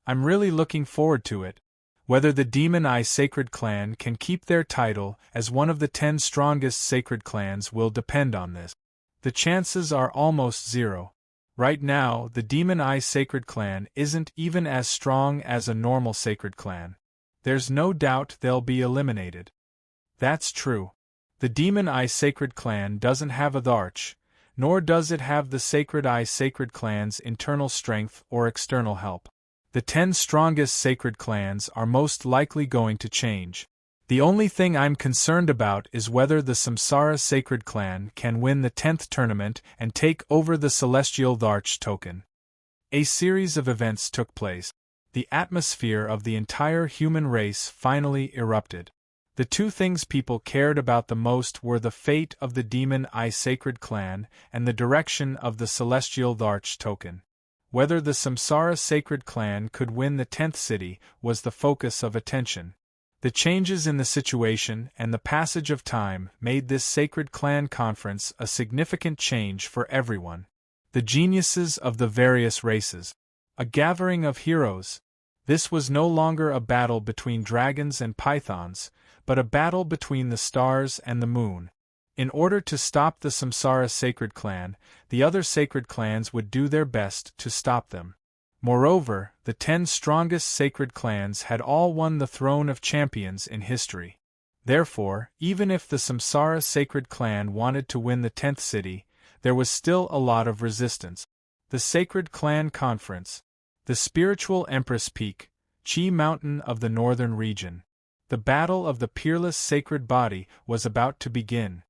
I'm really looking forward to it. Whether the Demon Eye Sacred Clan can keep their title as one of the 10 strongest sacred clans will depend on this. The chances are almost zero. Right now, the Demon Eye Sacred Clan isn't even as strong as a normal Sacred Clan. There's no doubt they'll be eliminated. That's true. The Demon Eye Sacred Clan doesn't have a Arch, nor does it have the Sacred Eye Sacred Clan's internal strength or external help. The 10 strongest Sacred Clans are most likely going to change. The only thing I'm concerned about is whether the Samsara Sacred Clan can win the 10th tournament and take over the Celestial Arch token. A series of events took place. The atmosphere of the entire human race finally erupted. The two things people cared about the most were the fate of the Demon Eye Sacred Clan and the direction of the Celestial Arch token. Whether the Samsara Sacred Clan could win the 10th city was the focus of attention. The changes in the situation and the passage of time made this Sacred Clan conference a significant change for everyone. The geniuses of the various races. A gathering of heroes. This was no longer a battle between dragons and pythons, but a battle between the stars and the moon. In order to stop the Samsara Sacred Clan, the other Sacred Clans would do their best to stop them. Moreover, the 10 strongest Sacred Clans had all won the throne of champions in history. Therefore, even if the Samsara Sacred Clan wanted to win the 10th city, there was still a lot of resistance. The Sacred Clan Conference. The Spiritual Empress Peak, Chi Mountain of the Northern Region. The battle of the peerless sacred body was about to begin.